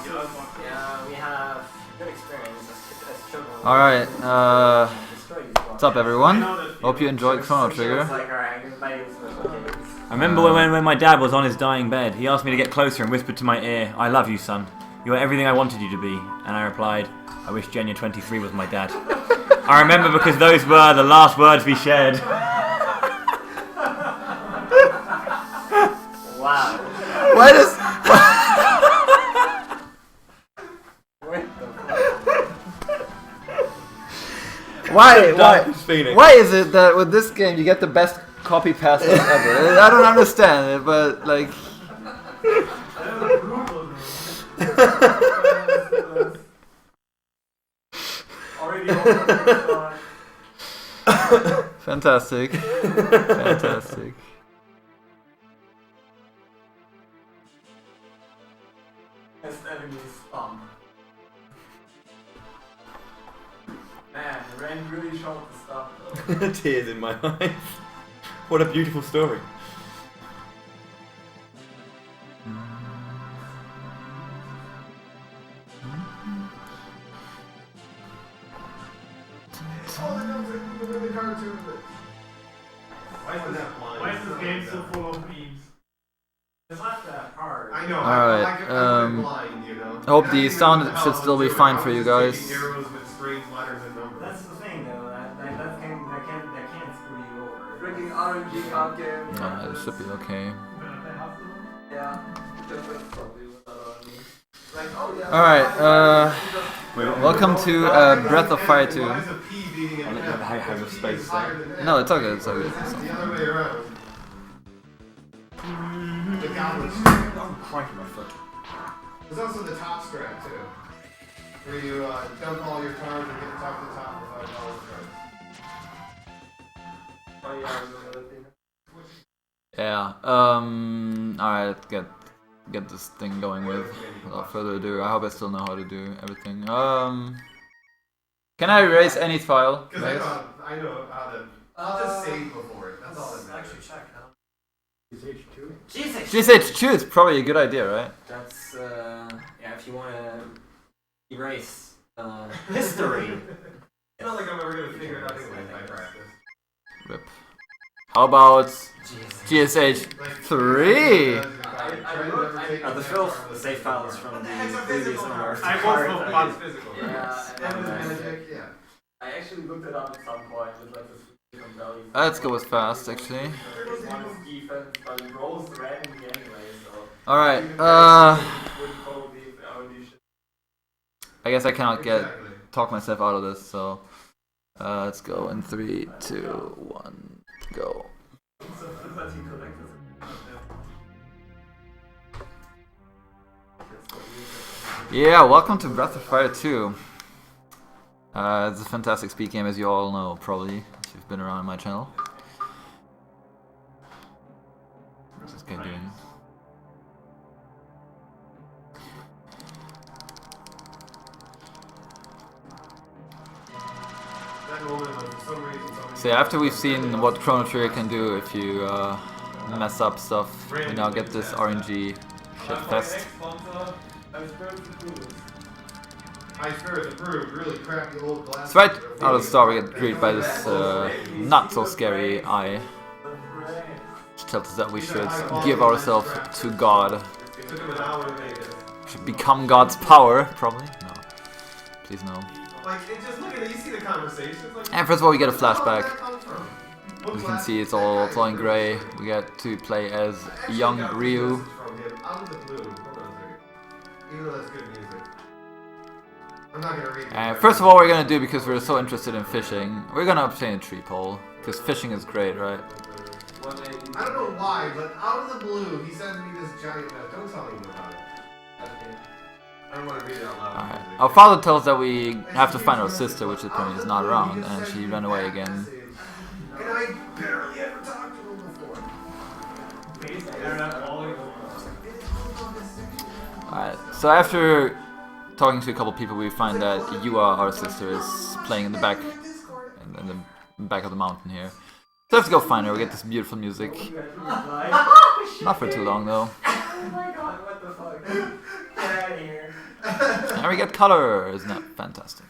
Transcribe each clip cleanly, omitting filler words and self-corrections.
Yeah, we have good experience as children. Alright, what's up everyone? Hope you enjoyed Chrono Trigger. I remember when my dad was on his dying bed, he asked me to get closer and whispered to my ear, "I love you, son. You are everything I wanted you to be." And I replied, "I wish Jenja23 was my dad." I remember because those were the last words we shared. Wow. Why does... Why is it that with this game you get the best copy passes ever? I don't understand it, but like... Fantastic. Fantastic. Man, the rain really showed the stuff though. Tears in my eyes. What a beautiful story. Why is this game so full of memes? It's not that hard. I know. Alright, I hope the sound should still be fine for you guys. That's the thing though, that can't screw you over. Freaking RNG card game. It should be okay. Yeah. Alright, welcome to Breath of Fire 2. I'll let you have your space there. No, it's okay, it's okay. The other way around. The goblin I'm cracking my foot. There's also the top strap too, where you dump all your cards and get the top to top without all the cards. Yeah, alright, get this thing going with without further ado. I hope I still know how to do everything. Can I erase any file? Because I know how to. I'll just save before it. That's all that matters. Actually check, huh? GSH2? GSH2 is probably a good idea, right? That's, yeah, if you want to erase history. It's not like I'm ever going to figure it out anyway if I practice. Rip. How about GSH3? The filth, the save files from the previous owner. I also bought physical. Yeah, I actually looked it up at some point with like this different values. Let's go with fast, actually. One is defense, but it rolls randomly anyway, so. Alright, I guess I cannot talk myself out of this, so let's go in 3, 2, 1, go. Yeah, welcome to Breath of Fire 2. It's a fantastic speed game, as you all know, probably, if you've been around my channel. What's this guy doing? So yeah, after we've seen what Chrono Trigger can do if you mess up stuff, we now get this RNG shit fest. So right out of the start we get greeted by this not so scary eye, which tells us that we should give ourselves to God. We should become God's power, probably? No. Please no. Just look at it, you see the conversations. And first of all we get a flashback. As you can see it's all in grey. We get to play as young Ryu. And first of all we're gonna do, because we're so interested in fishing, we're gonna obtain a tree pole, because fishing is great, right? I don't know why, but out of the blue he sends me this giant note. Don't tell me about it. I don't want to read it out loud. Alright. Our father tells us that we have to find our sister, which apparently is not around, and she ran away again. And I barely ever talked to him before. Alright, so after talking to a couple people, we find that Yua, our sister, is playing in the back of the mountain here. So I have to go find her. We get this beautiful music. Not for too long though. Oh my god, what the fuck? Get out of here. And we get color! Isn't that fantastic?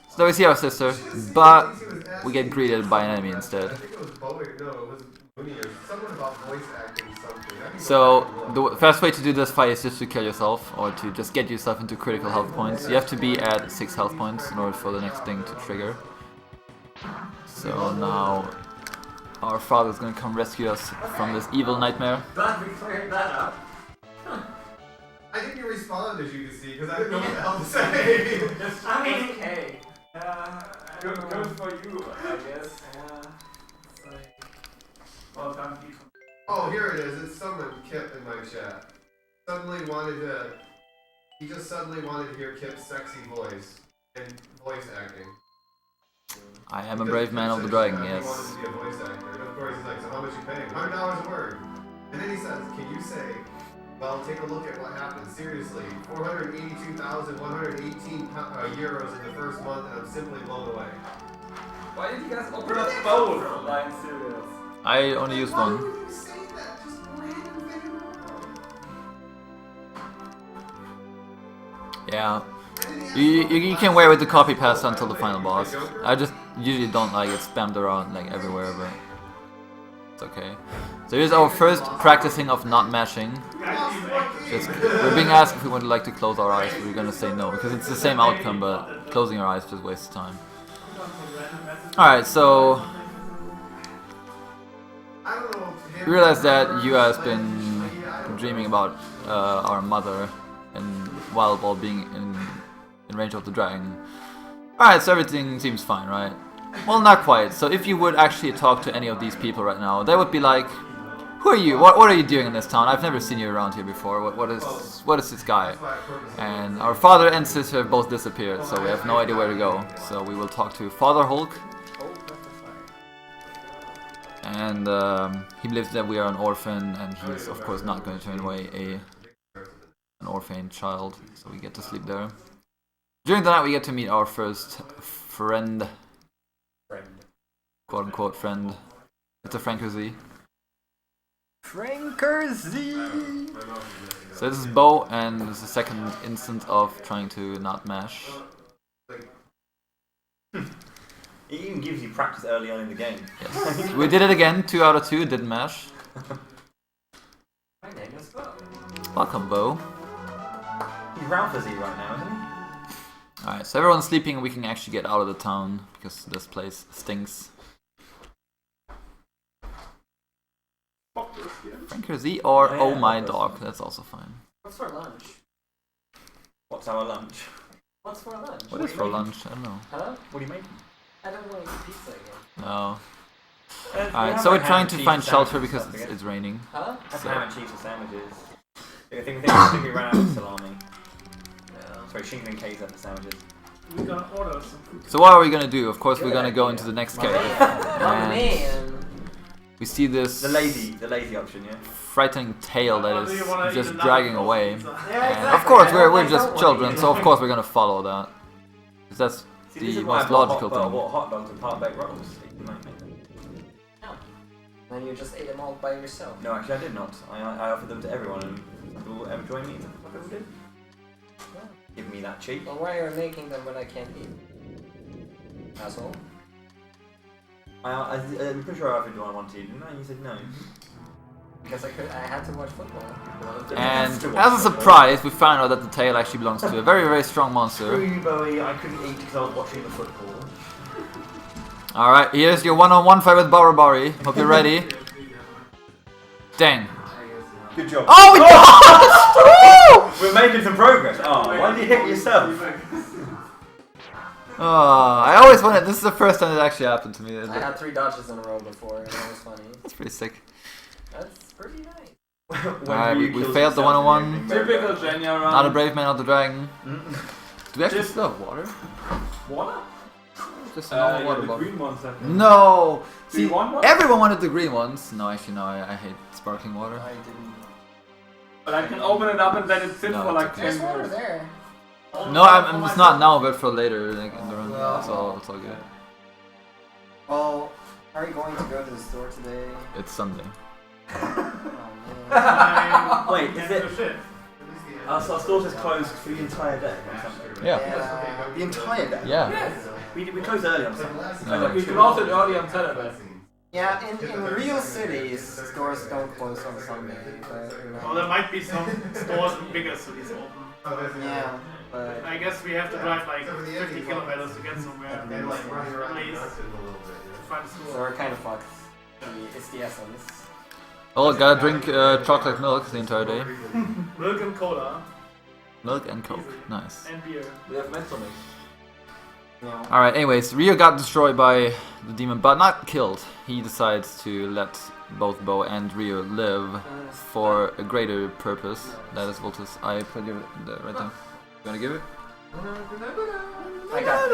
So we see our sister, but we get greeted by an enemy instead. I think it was Bowie, no, it was Mooney or someone about voice acting something. So the first way to do this fight is just to kill yourself, or to just get yourself into critical health points. You have to be at 6 health points in order for the next thing to trigger. So now our father's gonna come rescue us from this evil nightmare. Glad we cleared that up. I didn't respond, as you can see, because I didn't know what the hell to say. I mean, okay. Good for you, I guess. It's like, well done, people. Oh, here it is. It's someone, Kip, in my chat. He just suddenly wanted to hear Kip's sexy voice and voice acting. I am a brave man of the dragon, He yes. wanted to be a voice actor. And of course he's like, so how much you paying? $100 a word. And then he says, can you say, well, take a look at what happened. Seriously, 482,118 euros in the first month, and I'm simply blown away. Why did you guys open up both? Like, serious. I only used Why one. would you say that? Just random video. Yeah. You can wear with the copy paste until the final boss. I just usually don't like it spammed around like everywhere, but it's okay. So here's our first practicing of not mashing. We're being asked if we would like to close our eyes, but we're gonna say no, because it's the same outcome, but closing our eyes just wastes time. Alright, so we realize that you has been dreaming about our mother and while being in range of the dragon. Alright, so everything seems fine, right? Well, not quite. So if you would actually talk to any of these people right now, they would be like, who are you? What are you doing in this town? I've never seen you around here before. What is this guy? And our father and sister both disappeared, so we have no idea where to go. So we will talk to Father Hulk. And he believes that we are an orphan, and he's of course not going to turn away an orphan child. So we get to sleep there. During the night we get to meet our first friend. Quote unquote friend. It's a Franker Z. Franker Z! So this is Bo, and this is the second instance of trying to not mash. It even gives you practice early on in the game. Yes. We did it again, 2 out of 2, didn't mash. My name is Bo. Welcome, Bo. He's round for Z right now, isn't he? Alright, so everyone's sleeping and we can actually get out of the town, because this place stinks. Franker Z or Oh My Dog, that's also fine. What's for lunch? What's our lunch? What's for lunch? What is for lunch? I don't know. Huh? What are you making? I don't want to eat pizza again. No. Alright, so we're trying to find shelter because it's raining. Huh? That's So. ham and cheese and sandwiches. I think we ran out of salami. Yeah. Sorry, chicken and queso for sandwiches. We're gonna order some food. So what are we gonna do? Of course we're gonna go into the next cave. Oh And man. we see this The lazy option, yeah. frightening tail that Do you is wanna just eat dragging another away. pizza? And of course we're just children, so of course we're gonna follow that. 'Cause that's See, this the is why most I bought logical thing. What hot dogs and part-baked rolls. You might make them. Then you just ate them all by yourself. No, actually I did not. I offered them to everyone, and people will ever join me. What people did? Give me that cheek. Well, why are you making them when I can't eat? Asshole. I'm pretty sure I offered one I wanted to, didn't I? You said no. Because I had to watch football. And as a surprise, we found out that the tail actually belongs to a very, very strong monster. Screw you, Bowie. I couldn't eat because I was watching the football. Alright, here's your one-on-one fight with Bari. Hope you're ready. Dang. Good job. Oh, we We're making some progress. Oh, why did you hit yourself? I always wanted. This is the first time it actually happened to me. I had 3 dodges in a row before, and that was funny. That's pretty sick. That's pretty nice. Alright, we failed the one-on-one. Typical Jenja run. Not a brave man of the dragon. Mm. Do we actually still have water? Water? Just a normal water the bottle. green ones, I think. No! Do you See, want one? everyone wanted the green ones. No, actually, no, I hate sparkling water. I didn't. But I can open it up and let it sit No, for like it's 10 There's water minutes. there. No, I'm just not now, but for later, like in the run. Well, It's all good. Well, are you going to go to the store today? It's Sunday. Oh man. Wait, is it? At least the Our stores is closed for the entire day. Yeah. The entire day. Yeah. We closed early on Sunday. We closed it early on Saturday. Yeah, in real cities, stores don't close on Sunday. But, Well, there might be some stores in bigger cities open. yeah, but I guess we have to drive like 50 kilometers to get somewhere. And like running around Place the a little bit. to find a so store. we're kind of fucked. It's the essence. Oh, gotta drink chocolate milk the entire day. Milk and cola Milk and coke. Nice. and beer. We have Mezzomix. No. Alright, anyways, Rio got destroyed by the demon, but not killed. He decides to let both Bo and Rio live for a greater purpose. That is Voltus. I put it right there. You wanna give it? I got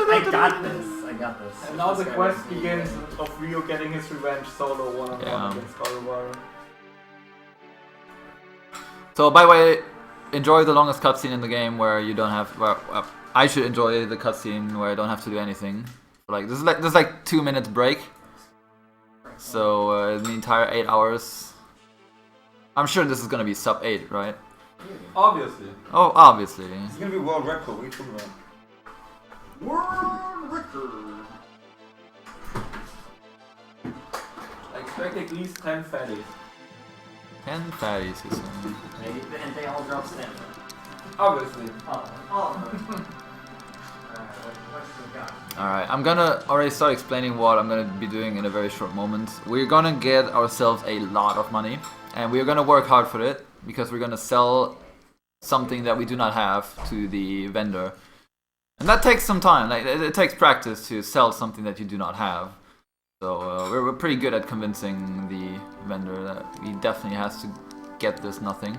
this. I got this. And now the quest begins of Rio getting his revenge solo one-on-one against Garuwara. So, by the way, enjoy the longest cutscene in the game where you don't have. Well, I should enjoy the cutscene where I don't have to do anything. Like there's like 2 minutes break. So the entire 8 hours. I'm sure this is gonna be sub 8, right? Obviously. Oh, obviously. It's gonna be a world record. What are you talking about? World record. I expect at least 10 fatties. 10 fatties, he's saying. And they all drop stamina. Obviously. Alright, I'm gonna already start explaining what I'm gonna be doing in a very short moment. We're gonna get ourselves a lot of money, and we're gonna work hard for it, because we're gonna sell something that we do not have to the vendor. And that takes some time, like it takes practice to sell something that you do not have. So we're pretty good at convincing the vendor that he definitely has to get this nothing.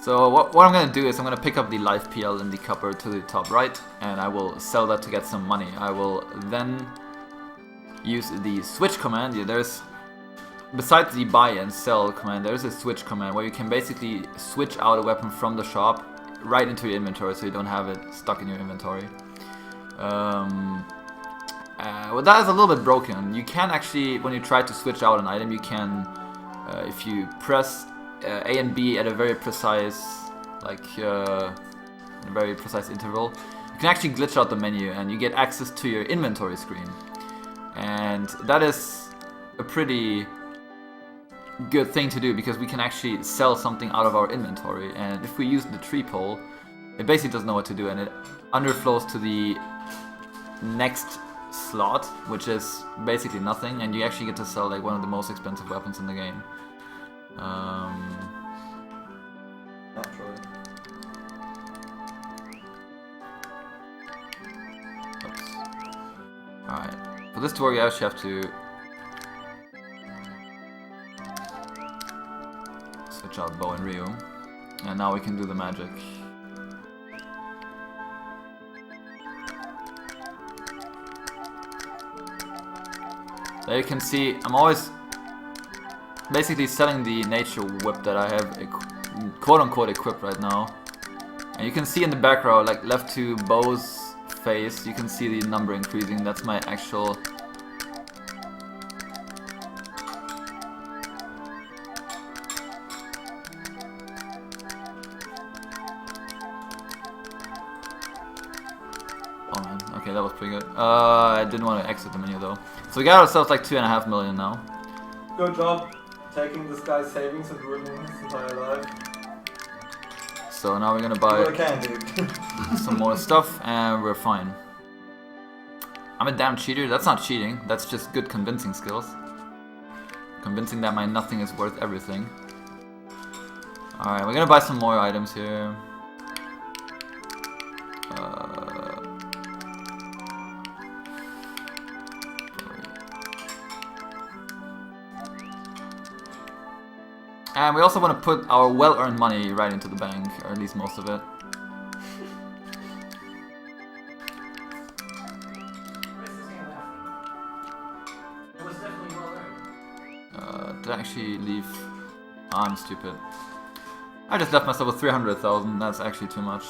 So what I'm gonna do is I'm gonna pick up the life PL in the cupboard to the top right, and I will sell that to get some money. I will then use the switch command. Yeah, there's, besides the buy and sell command, there's a switch command where you can basically switch out a weapon from the shop right into your inventory, so you don't have it stuck in your inventory. Well, that is a little bit broken. You can actually, when you try to switch out an item, you can, if you press A and B at a very precise, like in a very precise interval, you can actually glitch out the menu and you get access to your inventory screen. And that is a pretty good thing to do, because we can actually sell something out of our inventory, and if we use the tree pole, it basically doesn't know what to do, and it underflows to the next slot, which is basically nothing, and you actually get to sell like one of the most expensive weapons in the game. Naturally. Oops. Alright, for this to work you actually have to switch out Bo and Ryu, and now we can do the magic. There you can see I'm always basically selling the nature whip that I have quote-unquote equipped right now. And you can see in the background, like left to Bo's face, you can see the number increasing. That's my actual... Oh man, okay, that was pretty good. I didn't want to exit the menu though. So we got ourselves like 2.5 million now. Good job taking this guy's savings and ruining his entire life. So now we're gonna What buy I can do. some more stuff and we're fine. I'm a damn cheater. That's not cheating, that's just good convincing skills. Convincing that my nothing is worth everything. Alright, we're gonna buy some more items here. And we also want to put our well-earned money right into the bank, or at least most of it. Did I actually leave? Oh, I'm stupid. I just left myself with 300,000, that's actually too much.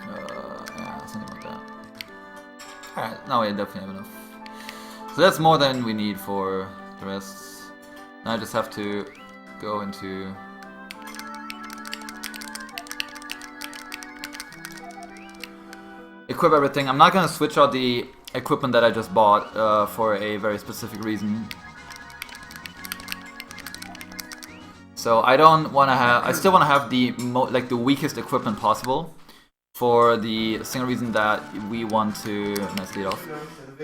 Yeah, something like that. Alright, now we definitely have enough. So that's more than we need for the rest. Now I just have to go into... equip everything. I'm not gonna switch out the equipment that I just bought for a very specific reason. So I don't want to have. I still want to have the the weakest equipment possible, for the single reason that we want to. Nice lead off.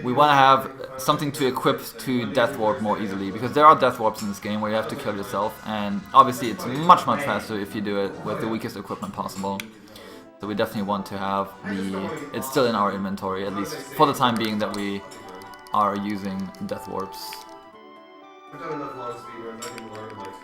We want to have something to equip to death warp more easily, because there are death warps in this game where you have to kill yourself, and obviously it's much faster if you do it with the weakest equipment possible. So we definitely want to have the... it's still in our inventory, at least for the time being that we are using death warps. I've done enough long speedruns, I can learn like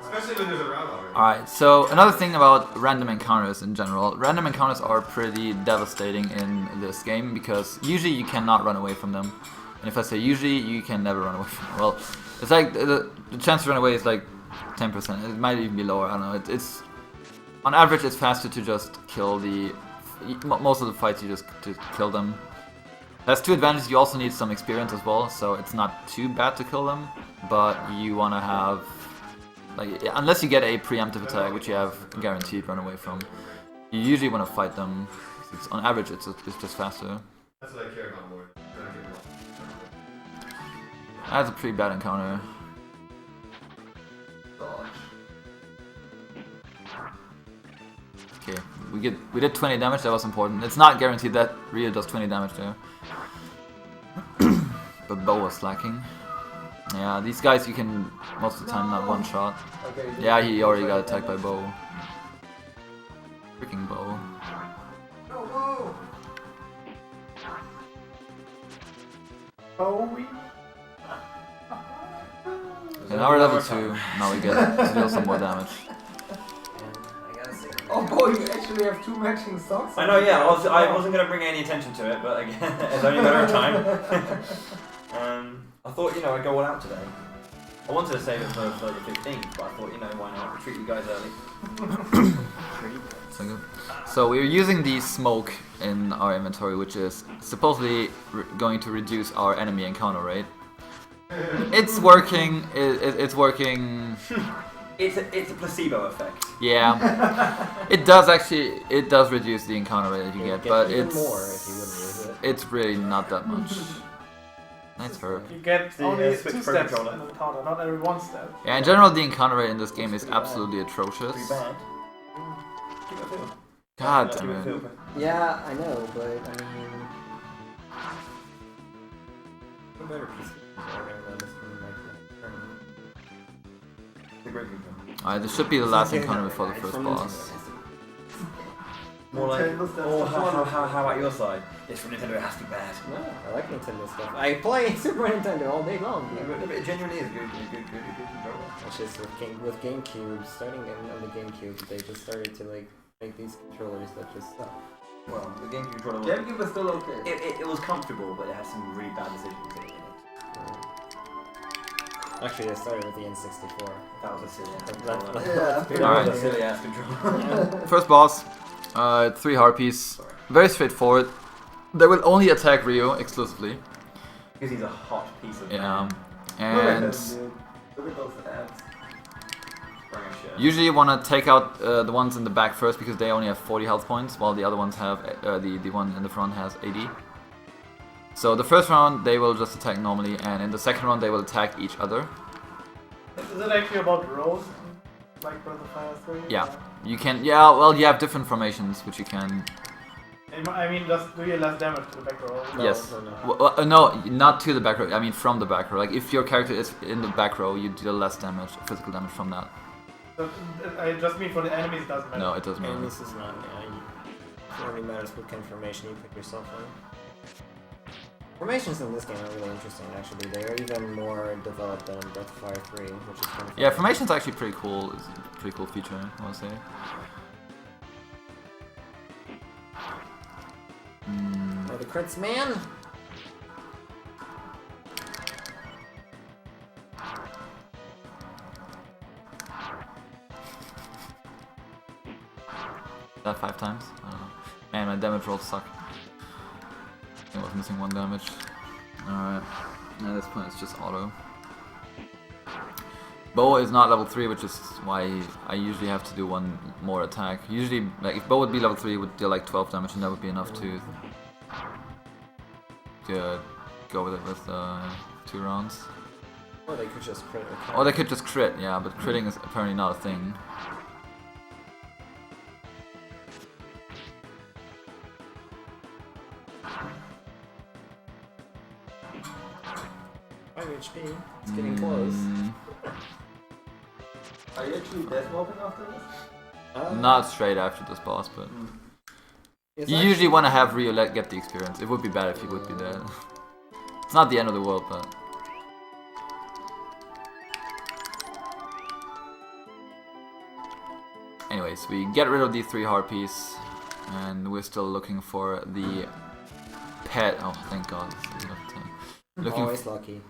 especially when there's a route already. Alright, so another thing about random encounters in general. Random encounters are pretty devastating in this game, because usually you cannot run away from them. And if I say usually, you can never run away from them. Well, it's like the chance to run away is like 10%. It might even be lower, I don't know. It's on average, it's faster to just kill the... most of the fights, you just to kill them. Has two advantages. You also need some experience as well, so it's not too bad to kill them. But you want to have... like, unless you get a preemptive attack, which you have guaranteed run away from, you usually want to fight them. It's, on average, it's just faster. That's what I care about more. That's a pretty bad encounter. Okay, we did 20 damage. That was important. It's not guaranteed that Rio does 20 damage there. But Bo was slacking. Yeah, these guys you can most of the time not one shot. Yeah, he already got attacked by Bo. Freaking Bo. And now we're level 2. Now we get to deal some more damage. Oh boy, you actually have 2 matching stocks? I know, yeah, I wasn't going to bring any attention to it, but again, it's only a matter of time. I thought, I'd go all out today. I wanted to save it for the 15th, but I thought, why not? Treat you guys early. So we're using the smoke in our inventory, which is supposedly going to reduce our enemy encounter rate. It's working. It's working. It's a placebo effect. Yeah, it does actually. It does reduce the encounter rate that you get, but it's really not that much. Nice herb. You get The, only switch 2 pro steps controller. in the encounter, not every 1 step. Yeah, in general, the encounter rate in this game is absolutely atrocious. Pretty bad. Give it a feel. God Give damn it a it. feel. Yeah, I know, but I mean... a better piece of It's a great game. Alright, this should be the last encounter before the first boss. More like, Nintendo stuff. oh, how about your side? It's from Nintendo, it has to be bad. No, I like Nintendo stuff. I play Super Nintendo all day long. But it genuinely is good controller. It's just with GameCube, starting on the GameCube, they just started to like make these controllers that just suck. Well, the GameCube controller was... GameCube is still okay. It was comfortable, but it had some really bad decisions in it. Actually, I started with the N64. That was a silly ass That- controller. that's Alright. That was a silly ass controller. First boss, 3 harpies. Very straightforward. They will only attack Ryo exclusively. Because he's a hot piece of Yeah, man. and Look at those abs. Bring a shit. usually you want to take out the ones in the back first, because they only have 40 health points, while the other ones have the one in the front has 80. So the first round they will just attack normally, and in the second round they will attack each other. Is it actually about rows? Like Breath of Fire 3? Yeah, you can. Yeah, well, you have different formations which you can. I mean, just do you less damage to the back row? Yes. no. Well, no, not to the back row. I mean from the back row. Like if your character is in the back row, you deal less damage, physical damage from that. So, I just mean for the enemies, it doesn't matter. No, it doesn't And matter. this is not, it only matters what kind of formation you pick yourself on. Formations in this game are really interesting, actually. They are even more developed than Breath of Fire 3, which is kind of Yeah, fun. formation's actually pretty cool. It's a pretty cool feature, I want to say. Oh, the crits, man! That 5 times? I don't know. Man, my damage rolls suck. I was missing 1 damage. Alright. At this point it's just auto. Bow is not level 3, which is why I usually have to do 1 more attack. Usually, like, if Bow would be level 3, it would deal like 12 damage, and that would be enough to go with it with 2 rounds. Or they could just crit. Or they could just crit, yeah, but critting is apparently not a thing. 5 HP. It's getting close. Are you actually death mobbing after this? Not straight after this boss, but It's you usually want to have Ryu get the experience. It would be bad if he would be dead. It's not the end of the world, but anyways, we get rid of these 3 harpies, and we're still looking for the pet. Oh, thank God! always lucky.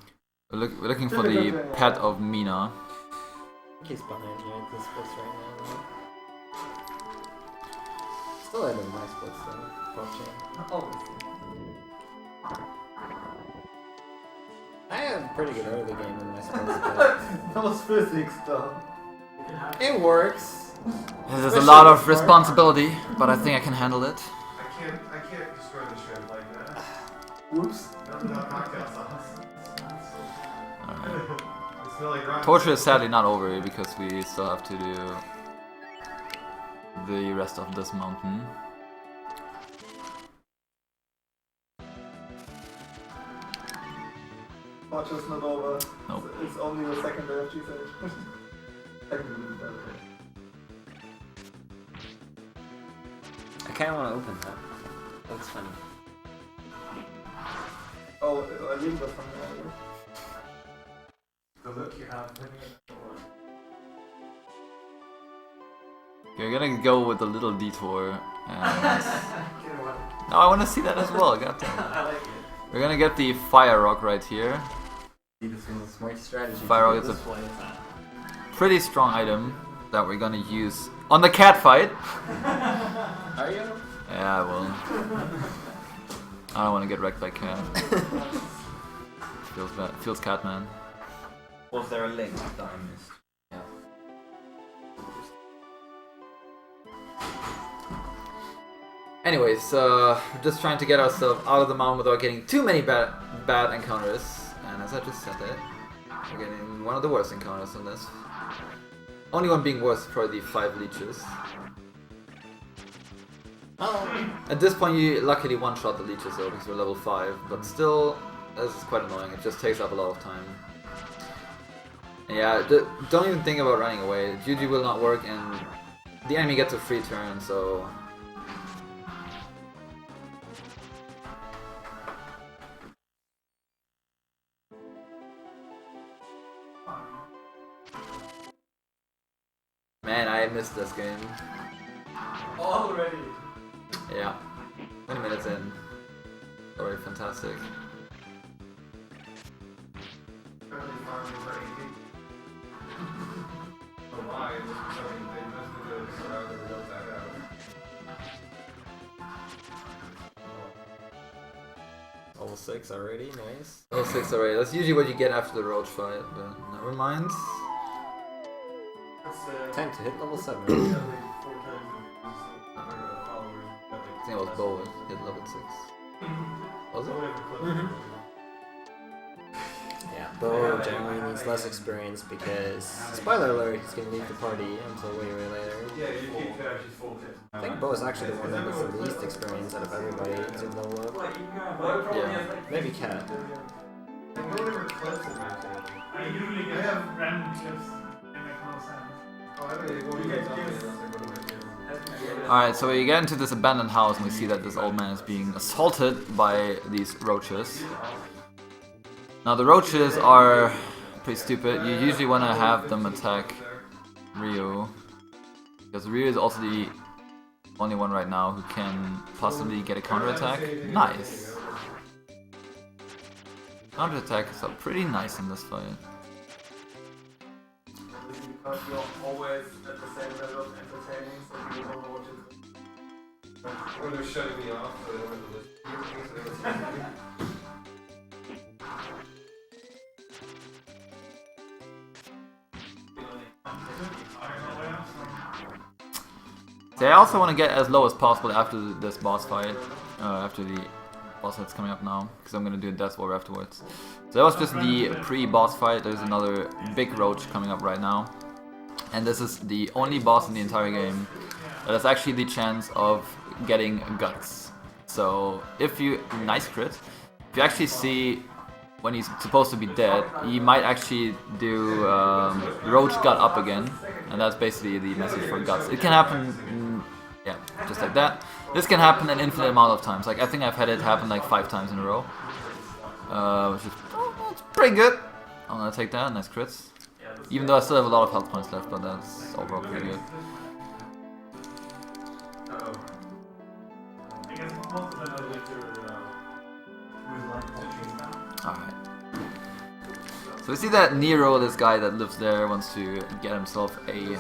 We're looking for the pet of Mina. I think he's behind you at this place right now. Though. Still in my splits though. Watching. I had a pretty good early game in my splits, but That was physics though. it works. There's a lot of responsibility, but I think I can handle it. I can't destroy the shrimp like that. Whoops. Not cocktail sauce. Alright. It's not like rock. Torture is sadly not over because we still have to do the rest of this mountain. Torture's not over. Nope. It's only the second day of GSH. Second day. I kind of want to open that. That's funny. Oh, I leave that from there. The look you have when We're gonna go with a little detour, and no, I want to see that as well. Goddamn. I like it. We're gonna get the fire rock right here. Smart strategy. Fire rock is a pretty strong item that we're gonna use on the cat fight. Are you? Yeah, I will. I don't want to get wrecked by cat. Feels bad. Feels Catman. Was there a link that I missed? Yeah. Anyways, we're just trying to get ourselves out of the mountain without getting too many bad encounters. And as I just said it, we're getting one of the worst encounters on this. Only one being worse is probably the 5 leeches. Oh. At this point you luckily one-shot the leeches though because we're level 5, but still, this is quite annoying. It just takes up a lot of time. And yeah, don't even think about running away. Juju will not work and the enemy gets a free turn, so... Man, I missed this game. Already. Yeah. 20 minutes in. Already fantastic. Level 6 already, nice. Level 6 already. That's usually what you get after the roach fight, but never mind. Time to hit level 7. I think it was Bo hit level 6. Was it? Yeah, Bo generally needs less experience because, spoiler alert, he's gonna leave the party until way later. Yeah, you keep that, she's full hit. I think Bo is actually the one that gets the least experience out of everybody to level up. Yeah. Maybe Cat. No one ever clips in my channel. I usually get random clips and make no sense. Oh, I don't know. Alright, so we get into this abandoned house and we see that this old man is being assaulted by these roaches. Now the roaches are pretty stupid. You usually want to have them attack Ryu, because Ryu is also the only one right now who can possibly get a counterattack. Nice! Counterattacks are pretty nice in this fight. Because you're always at the same level of entertaining, so you don't know what to do. Or they're shutting me off, so they don't have to listen. See, I also want to get as low as possible after this boss fight, after the boss that's coming up now, because I'm going to do a death war afterwards. So that was just the pre-boss fight. There's another big roach coming up right now. And this is the only boss in the entire game that has actually the chance of getting guts. So if you, nice crit, if you actually see when he's supposed to be dead, he might actually do roach gut up again, and that's basically the message for guts. It can happen, yeah, just like that. This can happen an infinite amount of times. Like I think I've had it happen like 5 times in a row, which is it's pretty good. I'm gonna take that, nice crits. Even though I still have a lot of health points left, but that's overall pretty good. Alright. So we see that Nero, this guy that lives there, wants to get himself a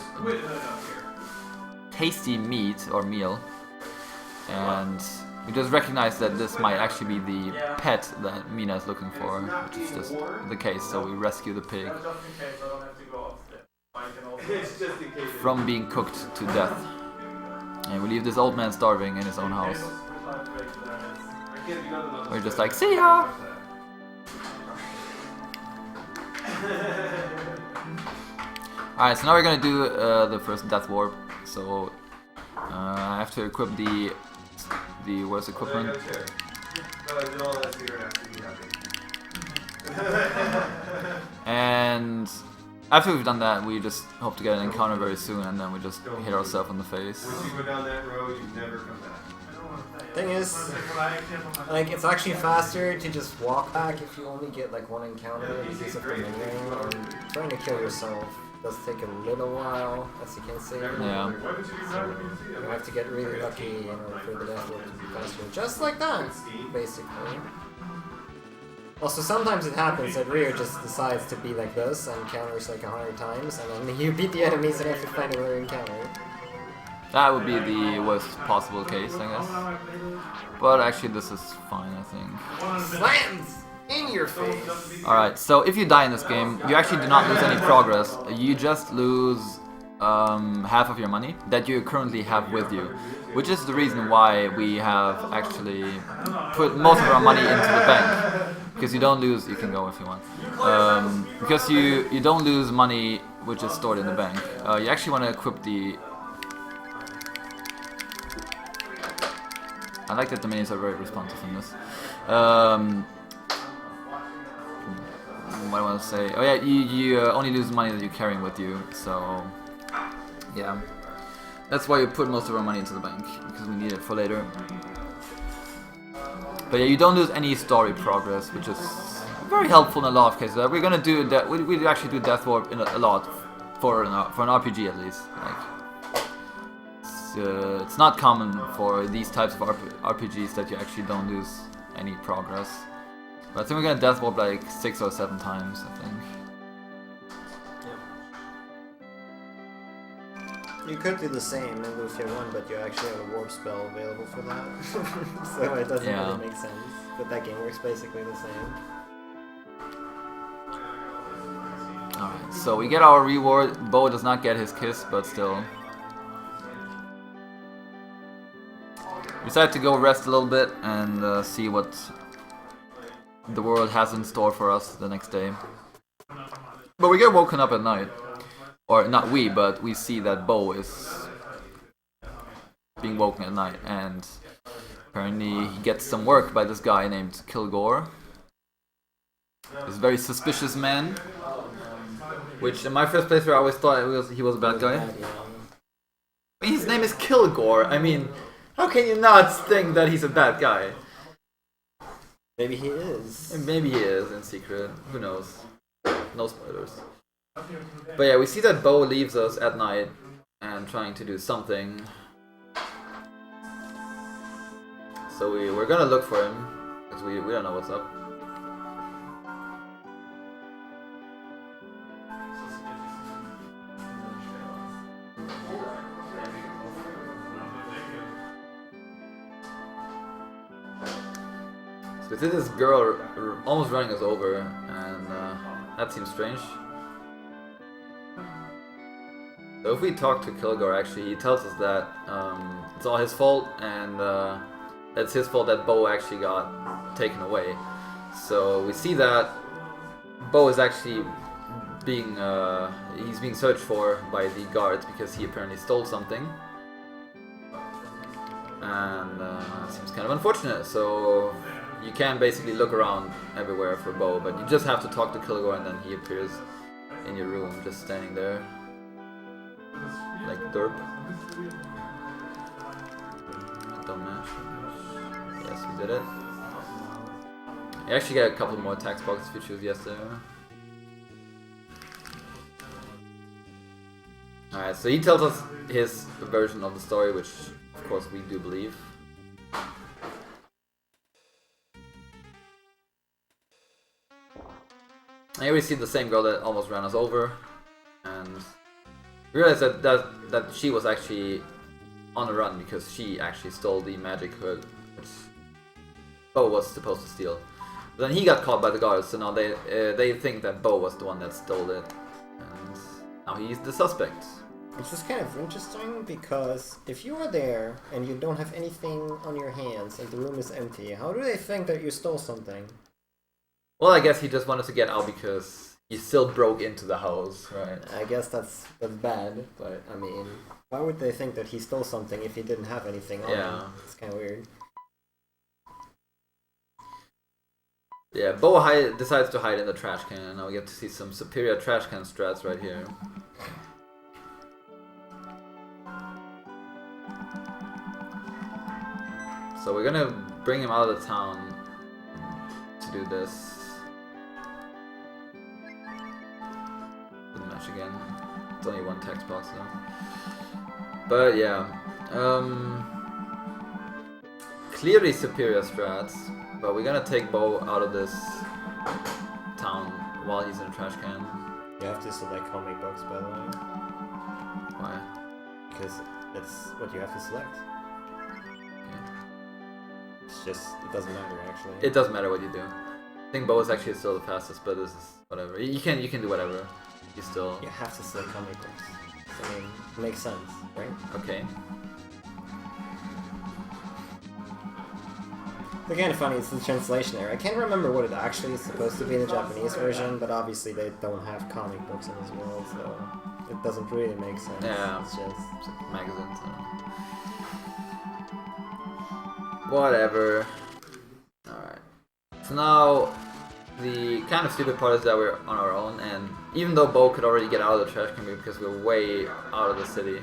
tasty meat or meal. And we just recognize that this might actually be the pet that Mina is looking for, which is just the case, so we rescue the pig from being cooked to death. And we leave this old man starving in his own house. We're just like, see ya! Alright, so now we're gonna do the first death warp. So I have to equip the worst equipment. And after we've done that, we just hope to get an encounter very soon, and then we just hit ourselves in the face. Once you go down that road, you never come back. Thing is, like, it's actually faster to just walk back if you only get like 1 encounter because of the menu, and trying to kill yourself does take a little while, as you can see. Yeah. So you have to get really lucky in order for the death warp to be faster. Just like that, basically. Also, sometimes it happens that Rio just decides to be like this and counters like 100 times, and then you beat the enemies and have to find another encounter. That would be the worst possible case, I guess. But actually this is fine, I think. Slams! In your face! Alright, so if you die in this game, you actually do not lose any progress. You just lose half of your money that you currently have with you. Which is the reason why we have actually put most of our money into the bank. Because you don't lose, you can go if you want. Because you don't lose money which is stored in the bank. You actually want to equip the... I like that the menus are very responsive in this. What do I want to say? Oh yeah, you only lose money that you're carrying with you, so... Yeah. That's why you put most of our money into the bank, because we need it for later. But yeah, you don't lose any story progress, which is very helpful in a lot of cases. We're gonna do that. We actually do Death Warp in a lot for an RPG at least. Like, it's not common for these types of RPGs that you actually don't lose any progress. But I think we're gonna Death Warp like 6 or 7 times, I think. You could do the same in Lucia 1, but you actually have a warp spell available for that. So it doesn't really make sense. But that game works basically the same. Alright, so we get our reward. Bo does not get his kiss, but still. We decided to go rest a little bit and see what the world has in store for us the next day. But we get woken up at night. Or not we, but we see that Bo is being woken at night, and apparently he gets some work by this guy named Kilgore. This very suspicious man, which in my first playthrough I always thought he was a bad guy. I mean, his name is Kilgore. I mean, how can you not think that he's a bad guy? Maybe he is. And maybe he is in secret. Who knows? No spoilers. But yeah, we see that Bo leaves us at night and trying to do something. So we're gonna look for him, because we don't know what's up. So we see this girl almost running us over, and that seems strange. So if we talk to Kilgore, actually, he tells us that it's all his fault, and it's his fault that Bo actually got taken away. So we see that Bo is actually being he's being searched for by the guards because he apparently stole something, and it seems kind of unfortunate. So you can basically look around everywhere for Bo, but you just have to talk to Kilgore, and then he appears in your room, just standing there like derp. Don't match. Yes, we did it. You actually get a couple more text boxes if you choose yes there. Alright, so he tells us his version of the story, which of course we do believe. And here we see the same girl that almost ran us over, and we realize that she was actually on the run because she actually stole the magic hood, which Bo was supposed to steal. But then he got caught by the guards, so now they think that Bo was the one that stole it, and now he's the suspect. Which is kind of interesting because if you are there and you don't have anything on your hands and the room is empty, how do they think that you stole something? Well, I guess he just wanted to get out because he still broke into the house, right? I guess that's bad, but I mean, why would they think that he stole something if he didn't have anything on him? It's kind of weird. Yeah, Bo decides to hide in the trash can, and now we get to see some superior trash can strats right here. So we're gonna bring him out of the town to do this. Didn't match again. It's only one text box though. But yeah, clearly superior strats. But we're gonna take Bo out of this town while he's in a trash can. You have to select comic books, by the way. Why? Because that's what you have to select. It's just, it doesn't matter actually. It doesn't matter what you do. I think Bo is actually still the fastest, but this is whatever. You can do whatever. You still. You have to select comic books. I mean, it makes sense, right? Okay. It's kind of funny, it's the translation error. I can't remember what it actually is supposed to be in the Japanese version, but obviously they don't have comic books in this world, so it doesn't really make sense. Yeah. It's just Magazines. Whatever. Alright. So now, the kind of stupid part is that we're on our own, and even though Bo could already get out of the trash can because we're way out of the city,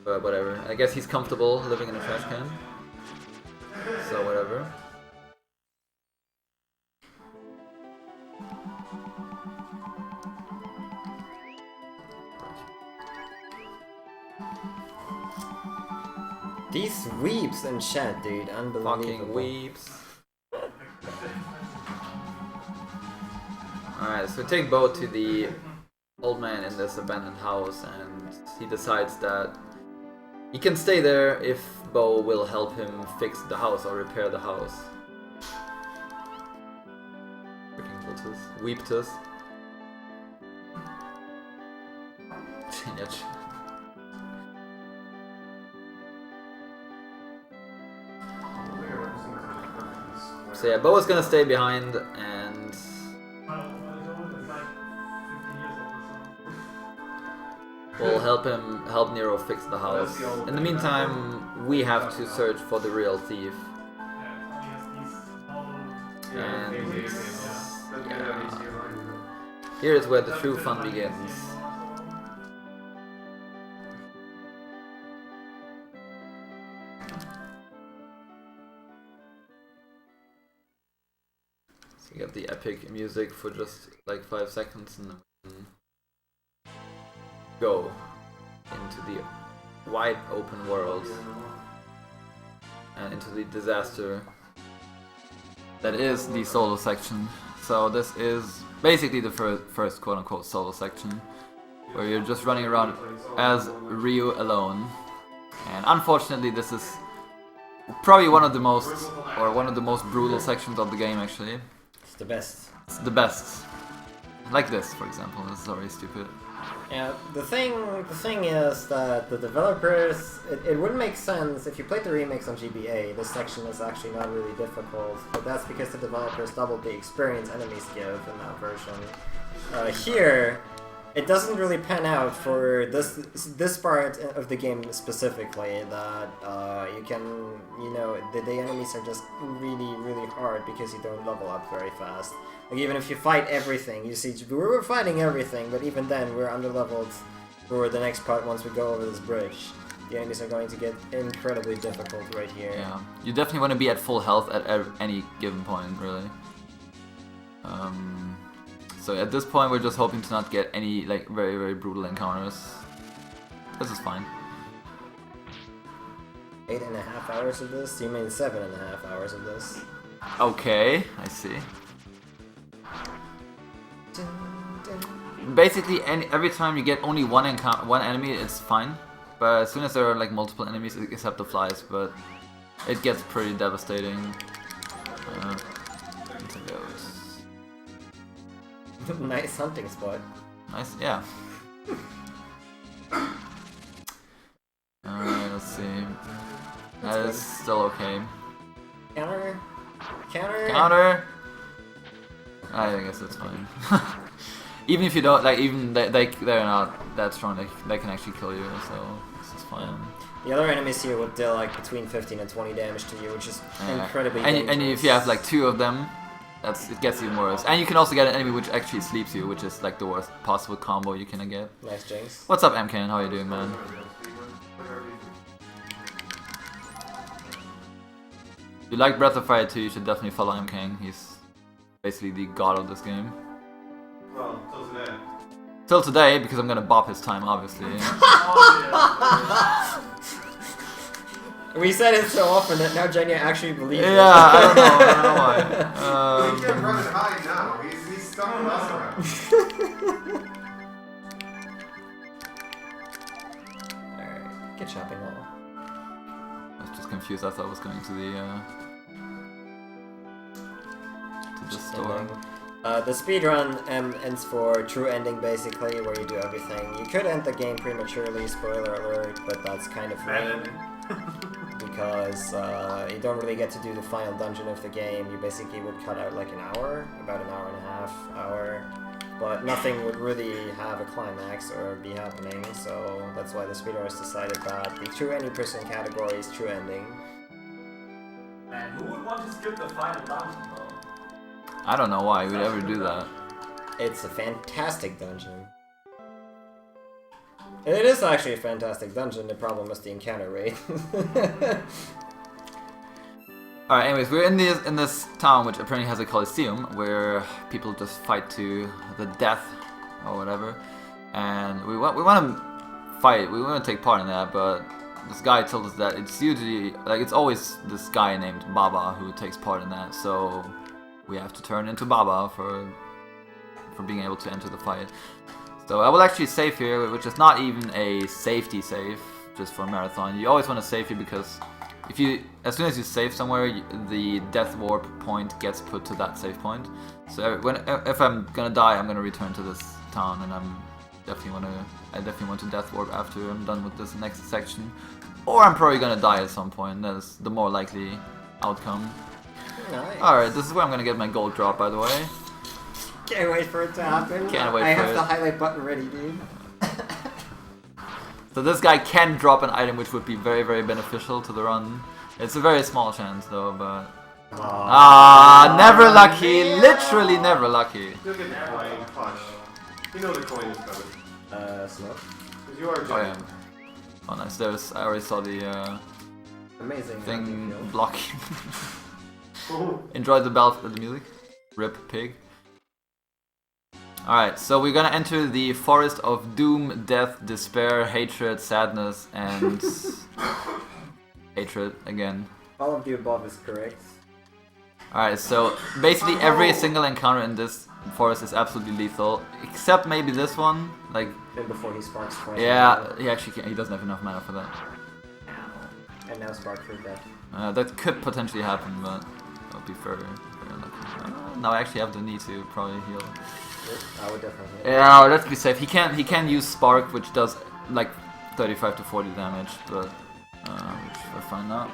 but whatever. I guess he's comfortable living in a trash can. So whatever. these weeps in chat, dude, unbelievable. Fucking weeps. Alright, so we take Bo to the old man in this abandoned house, and he decides that he can stay there if Bo will help him fix the house or repair the house. Freaking Bluetooth. Weeptus. Jenja23. So yeah, Bo is gonna stay behind and we'll help Nero fix the house. In the meantime, we have to search for the real thief. And yeah, here is where the true fun begins. So you get the epic music for just like 5 seconds and then go into the wide open world and into the disaster that is the solo section. So this is basically the first quote-unquote solo section where you're just running around as Ryu alone, and unfortunately this is probably one of the most brutal sections of the game. Actually, it's the best. It's the best. Like this, for example. This is already stupid. Yeah, the thing is that the developers, it wouldn't make sense if you played the remakes on GBA. This section is actually not really difficult, but that's because the developers doubled the experience enemies give in that version. Here, it doesn't really pan out for this part of the game specifically. That you can, you know, the enemies are just really hard because you don't level up very fast. Like, even if you fight everything, you see, we're fighting everything, but even then, we're underleveled for the next part once we go over this bridge. The enemies are going to get incredibly difficult right here. Yeah, you definitely want to be at full health at any given point, really. So at this point, we're just hoping to not get any, like, very brutal encounters. This is fine. 8.5 hours of this? You mean 7.5 hours of this? Okay, I see. Basically, every time you get only one enemy, it's fine. But as soon as there are like multiple enemies, except the flies, but it gets pretty devastating. Nice hunting spot. Nice, yeah. Alright, let's see. That is still okay. Counter. Counter. Counter. I guess that's fine. Even if you don't, like, even they're not that strong, they can actually kill you, so this is fine. The other enemies here would deal like between 15 and 20 damage to you, which is incredibly dangerous. And if you have like 2 of them, it gets even worse. And you can also get an enemy which actually sleeps you, which is like the worst possible combo you can get. Nice, Jinx. What's up, MKN? How are you doing, man? If you like Breath of Fire 2, you should definitely follow MKN. He's basically the god of this game. Well, till today. Till today, because I'm gonna bop his time, obviously. We said it so often that now Jenja actually believes it. Yeah, I don't know why. He can't run and hide now. He's stuck with us around. Alright, get shopping mall. I was just confused. I thought I was going to the store. The speedrun ends for true ending, basically, where you do everything. You could end the game prematurely, spoiler alert, but that's kind of lame. Because you don't really get to do the final dungeon of the game. You basically would cut out like an hour, about an hour and a half, hour. But nothing would really have a climax or be happening, so that's why the speedrunners decided that the true ending person category is true ending. Man, who would want to skip the final dungeon though? I don't know why you would ever do that. It's a fantastic dungeon. It is actually a fantastic dungeon, the problem is the encounter rate. Alright, anyways, we're in this town which apparently has a coliseum where people just fight to the death or whatever. And we want to fight, we want to take part in that, but this guy told us that it's usually, like, it's always this guy named Baba who takes part in that, so we have to turn into Baba for being able to enter the fight. So I will actually save here, which is not even a safety save, just for a marathon. You always want to save here because as soon as you save somewhere, the death warp point gets put to that save point. So if I'm gonna die, I'm gonna return to this town, and I definitely want to death warp after I'm done with this next section. Or I'm probably gonna die at some point. That's the more likely outcome. Nice. Alright, this is where I'm gonna get my gold drop, by the way. Can't wait for it to happen. Can't wait I for have it. the highlight button ready, dude. So this guy can drop an item which would be very beneficial to the run. It's a very small chance though, but... never lucky! Yeah. Literally never lucky. You'll get the coin, punch. You know the coin is coming. Smoke. Because you are Oh yeah. Oh nice, I already saw the Amazing. thing blocking. Enjoy the music. Rip pig. Alright, so we're gonna enter the forest of doom, death, despair, hatred, sadness, and hatred again. All of the above is correct. Alright, so basically every single encounter in this forest is absolutely lethal, except maybe this one. Like, And before he sparks twice. yeah, he actually can't, he doesn't have enough mana for that. And now spark for death. That could potentially happen, but that would be very unlucky. Now I actually have the need to probably heal. I would definitely. Yeah, let's be safe. He can use Spark, which does like 35 to 40 damage, but we're fine now.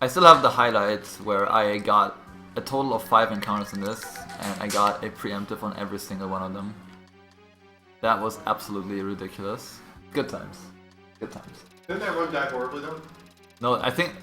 I still have the highlights where I got a total of 5 encounters in this, and I got a preemptive on every single one of them. That was absolutely ridiculous. Good times. Good times. Didn't that run die horribly though? No, I think...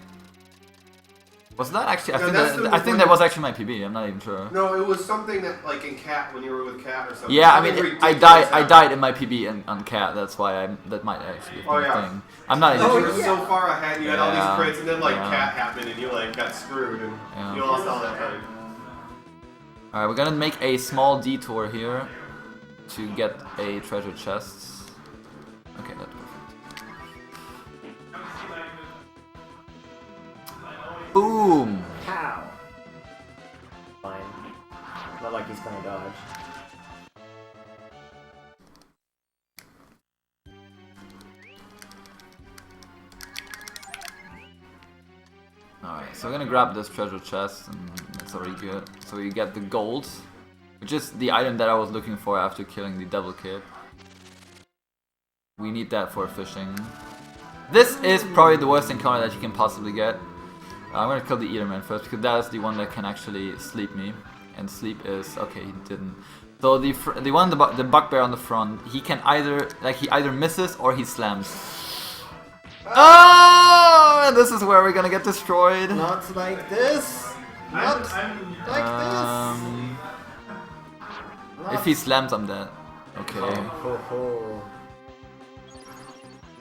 Was that actually... No, I think that was actually my PB, I'm not even sure. No, it was something that, like in Cat, when you were with Cat or something. Yeah, I mean, I ridiculous died in my PB on Cat, that's why that might actually be a thing. I'm not even You sure. were so far ahead, you had all these crits, and then like Yeah. Cat happened, and you like got screwed, and Yeah. you lost all that time. Alright, we're gonna make a small detour here to get a treasure chest. Okay, that's perfect. Boom! How? Fine. Not like he's gonna dodge. Alright, so we're gonna grab this treasure chest, and that's already good. So we get the gold, which is the item that I was looking for after killing the devil kid. We need that for fishing. This is probably the worst encounter that you can possibly get. I'm gonna kill the Eaterman first, because that is the one that can actually sleep me. And sleep is... okay, he didn't. So the one, the bugbear on the front, he can either... like, he either misses or he slams. Oh! And this is where we're gonna get destroyed. Not like this! Not like If he slams, I'm dead. Okay. Ho, ho.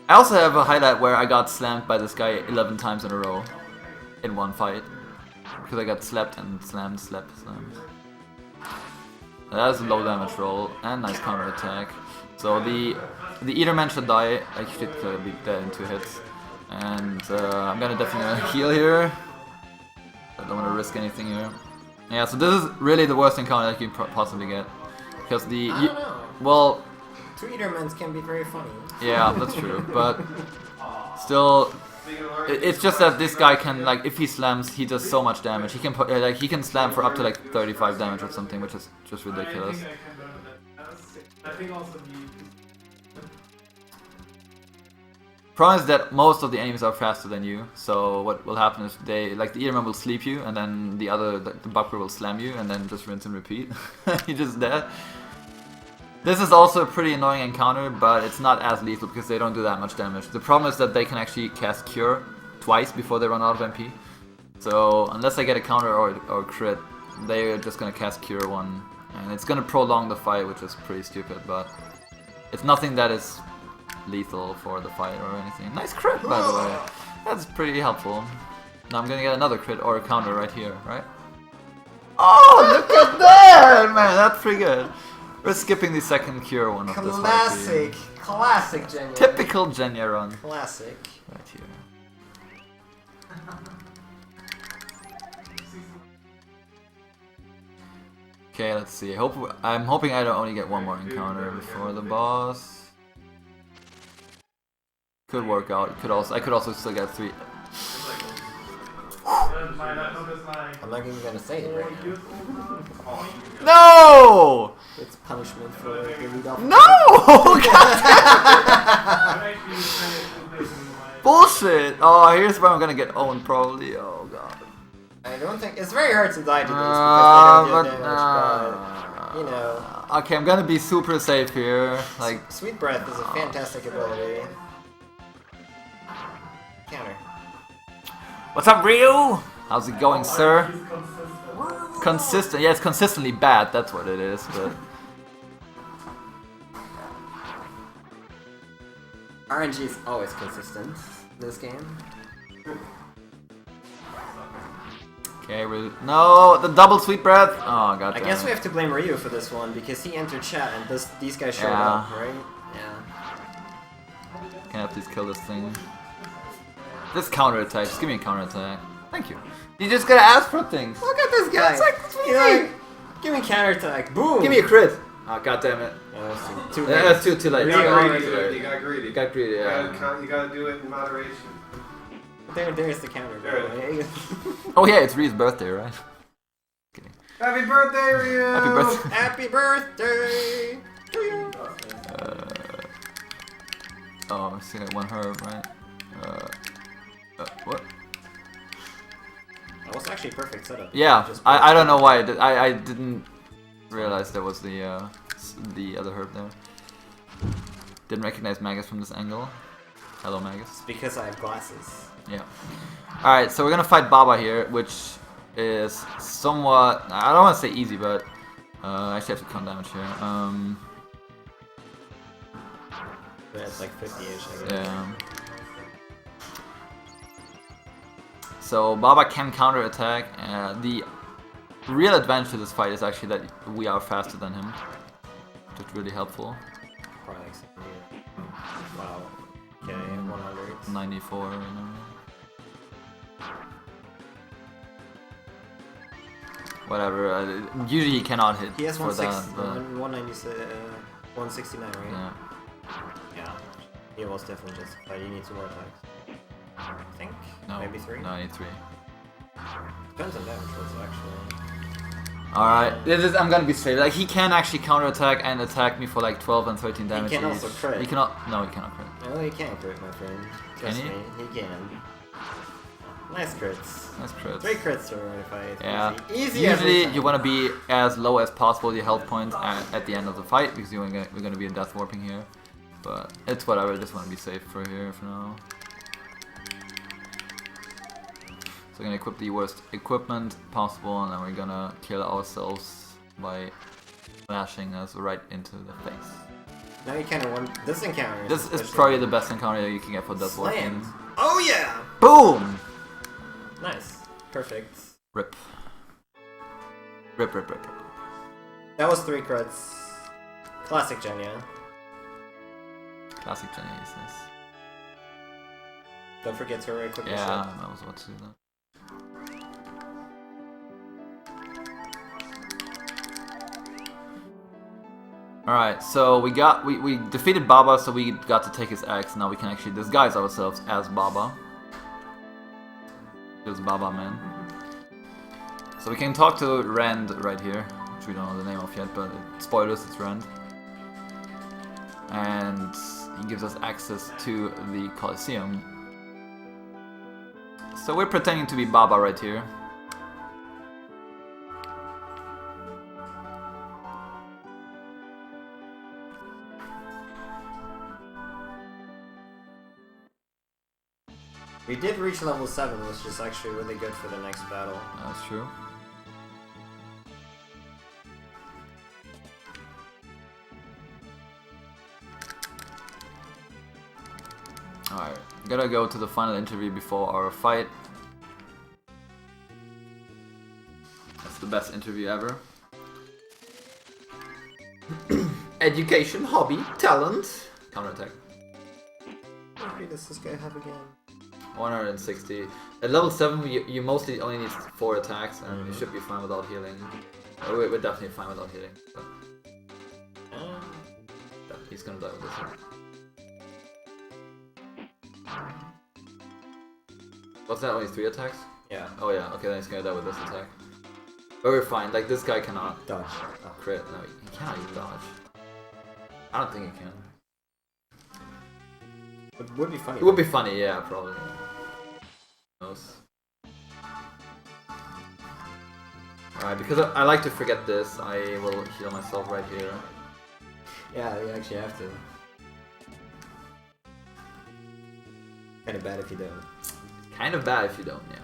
I also have a highlight where I got slammed by this guy 11 times in a row. In one fight. Because I got slapped and slammed, slapped, slammed. That is a low damage roll and nice counter attack. So the Eaterman should die. I should be dead in 2 hits. And I'm gonna definitely heal here. I don't want to risk anything here. Yeah, so this is really the worst encounter that you can possibly get. Because the... I don't know. well... 2 Eatermans can be very funny. Yeah, that's true, but... still... it's just that this guy can, like, if he slams, he does so much damage. He can put, like, he can slam for up to like 35 damage or something, which is just ridiculous. I think also Problem is that most of the enemies are faster than you, so what will happen is they, like, the Eaterman will sleep you, and then the bugbear will slam you, and then just rinse and repeat. You're just dead. This is also a pretty annoying encounter, but it's not as lethal because they don't do that much damage. The problem is that they can actually cast Cure twice before they run out of MP. So unless I get a counter or crit, they're just gonna cast Cure 1. And it's gonna prolong the fight, which is pretty stupid, but it's nothing that is lethal for the fight or anything. Nice crit, by the way. That's pretty helpful. Now I'm gonna get another crit or a counter right here, right? Oh, look at that! Man, that's pretty good. We're skipping the second cure one of this Classic! Classic Jenja. Typical Jenja run. Classic. Right here. Okay, let's see. I'm hoping I don't only get one more encounter before the boss. Could work out. I could also still get 3. I'm not even gonna say it right now. No! It's punishment for the lead off. No! Bullshit! Oh, here's where I'm gonna get owned probably. Oh god. I don't think it's very hard to die to this because they don't deal damage, but you know. Okay, I'm gonna be super safe here. Like, Sweet Breath is a fantastic ability. Counter. what's up, Ryu? How's it going, sir? Consistent. Yeah, it's consistently bad. That's what it is. But RNG is always consistent in this game. okay, no, the double sweet breath. Oh god. I guess we have to blame Ryu for this one because he entered chat and these guys showed Yeah. up, right? Yeah. Can I please kill this thing? This counter attack. Just give me a counter attack. Thank you. You just gotta ask for things. Look at this guy. It's like, it's You know, like, give me counterattack. Boom. give me a crit. Oh, god damn it. Too That's too late. You got greedy. You got greedy, yeah. You gotta do it in moderation. There's the counter. There. Oh yeah, it's Ree's birthday, right? Kidding. Happy birthday, Ryu! Happy birthday. Happy birthday to you! Oh, I see like one herb, right? What? That was actually a perfect setup. Yeah, Just I don't know why I didn't realize there was the other herb there. Didn't recognize Magus from this angle. Hello, Magus. It's because I have glasses. Yeah. Alright, so we're gonna fight Baba here, which is somewhat... I don't want to say easy, but... I actually have to count damage here. That's like 50-ish, I guess. Yeah. So Baba can counter attack. The real advantage to this fight is actually that we are faster than him. Which is really helpful. Probably like 70. Wow. Okay, 100. 94, you know. Whatever. Usually he cannot hit He has for that. But 169, right? yeah. Yeah. He was definitely justified. You need 2 more attacks. I think? No. Maybe 3? No, I need 3. Depends on damage rolls, actually. Alright, I'm gonna be straight. Like, he can actually counterattack and attack me for like 12 and 13 damage He can each. also crit. He cannot. No, he cannot crit. No, he can crit, my friend. Trust me, he can. Nice crits. Nice crits. 3 crits to run fight. Yeah. Easy Usually, you want to be as low as possible your health points at the end of the fight because we're gonna be in death warping here. But it's whatever. I just want to be safe for here for now. So we're gonna equip the worst equipment possible, and then we're gonna kill ourselves by slashing us right into the face. Now you kind of want this encounter. This is probably the best encounter that you can get for death warping. Slam. Oh yeah! Boom! Nice. Perfect. Rip. Rip, rip, rip, rip. That was 3 crits. Classic Jenja. Classic Jenja is nice. Don't forget to equip your Yeah, shit. I was about to do that. Alright, so we defeated Baba, so we got to take his axe. Now we can actually disguise ourselves as Baba. Just Baba Man. So we can talk to Rand right here, which we don't know the name of yet, but spoilers, it's Rand. And he gives us access to the Colosseum. So we're pretending to be Baba right here. We did reach level 7, which is actually really good for the next battle. That's true. Alright, gotta go to the final interview before our fight. That's the best interview ever. Education, hobby, talent. Counterattack. How many does this guy have again? 160. At level 7, you mostly only need 4 attacks, and you should be fine without healing. We're definitely fine without healing. So. He's gonna die with this one. What's that? Only 3 attacks? Yeah. Oh yeah, okay, then he's gonna die with this attack. But we're fine, like this guy cannot Dodge. crit. No, he cannot even dodge. I don't think he can. It would be funny. It would be funny, yeah, probably. Who knows? Alright, because I like to forget this, I will heal myself right here. Yeah, you actually have to. Kinda bad if you don't. Kind of bad if you don't, yeah.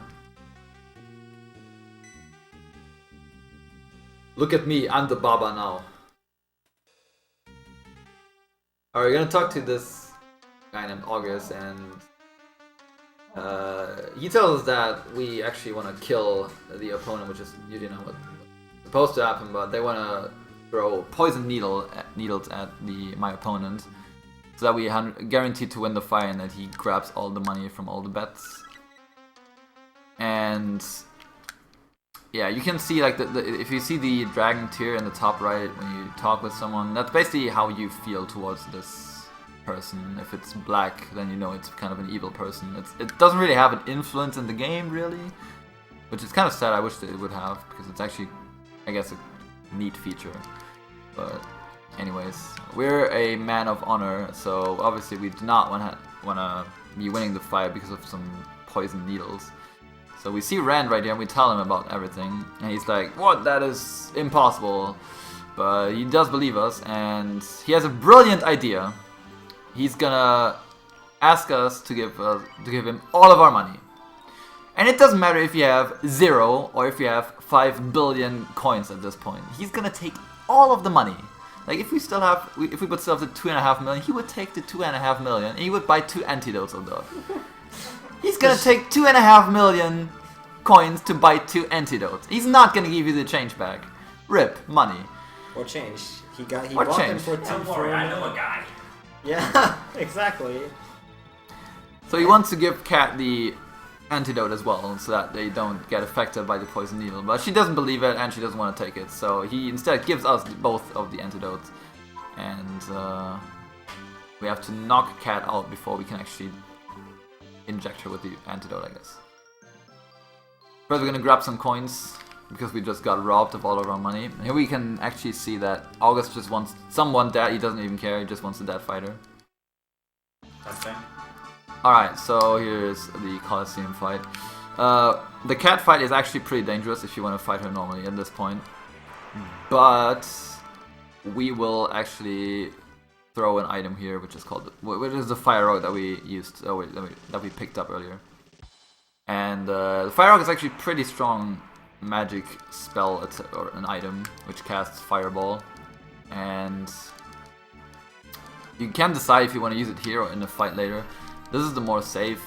Look at me, I'm the Baba now. Alright, we're gonna talk to this guy named August, and he tells us that we actually want to kill the opponent, which is usually not what's supposed to happen, but they want to throw poison needles at my opponent, so that we are guaranteed to win the fight and that he grabs all the money from all the bets. And yeah, you can see like if you see the dragon tier in the top right when you talk with someone, that's basically how you feel towards this person. If it's black, then you know it's kind of an evil person. It doesn't really have an influence in the game, really, which is kind of sad. I wish that it would have, because it's actually, I guess, a neat feature. But anyways, we're a man of honor, so obviously we do not want to be winning the fight because of some poison needles. So we see Rand right here and we tell him about everything, and he's like, what, that is impossible. But he does believe us, and he has a brilliant idea. He's gonna ask us to give him all of our money. And it doesn't matter if you have 0 or if you have 5 billion coins at this point. He's gonna take all of the money. Like if we still have the 2.5 million, he would take the 2.5 million and he would buy 2 antidotes of those. He's gonna take 2.5 million coins to buy 2 antidotes. He's not gonna give you the change back. Rip, money. What change? He bought change? them for 2 Don't worry, I know a guy. Yeah, exactly. So he wants to give Cat the antidote as well, so that they don't get affected by the poison needle. But she doesn't believe it and she doesn't want to take it. So he instead gives us both of the antidotes. And we have to knock Cat out before we can actually inject her with the antidote, I guess. First we're gonna grab some coins, because we just got robbed of all of our money. Here we can actually see that August just wants someone dead. He doesn't even care, he just wants a dead fighter. That's fair. Alright, so here's the Colosseum fight. The cat fight is actually pretty dangerous if you want to fight her normally at this point. But we will actually throw an item here, which is called, which is the fire rock that we used, that we picked up earlier. And the fire rock is actually pretty strong magic spell, or an item which casts fireball. And you can decide if you want to use it here or in the fight later. This is the more safe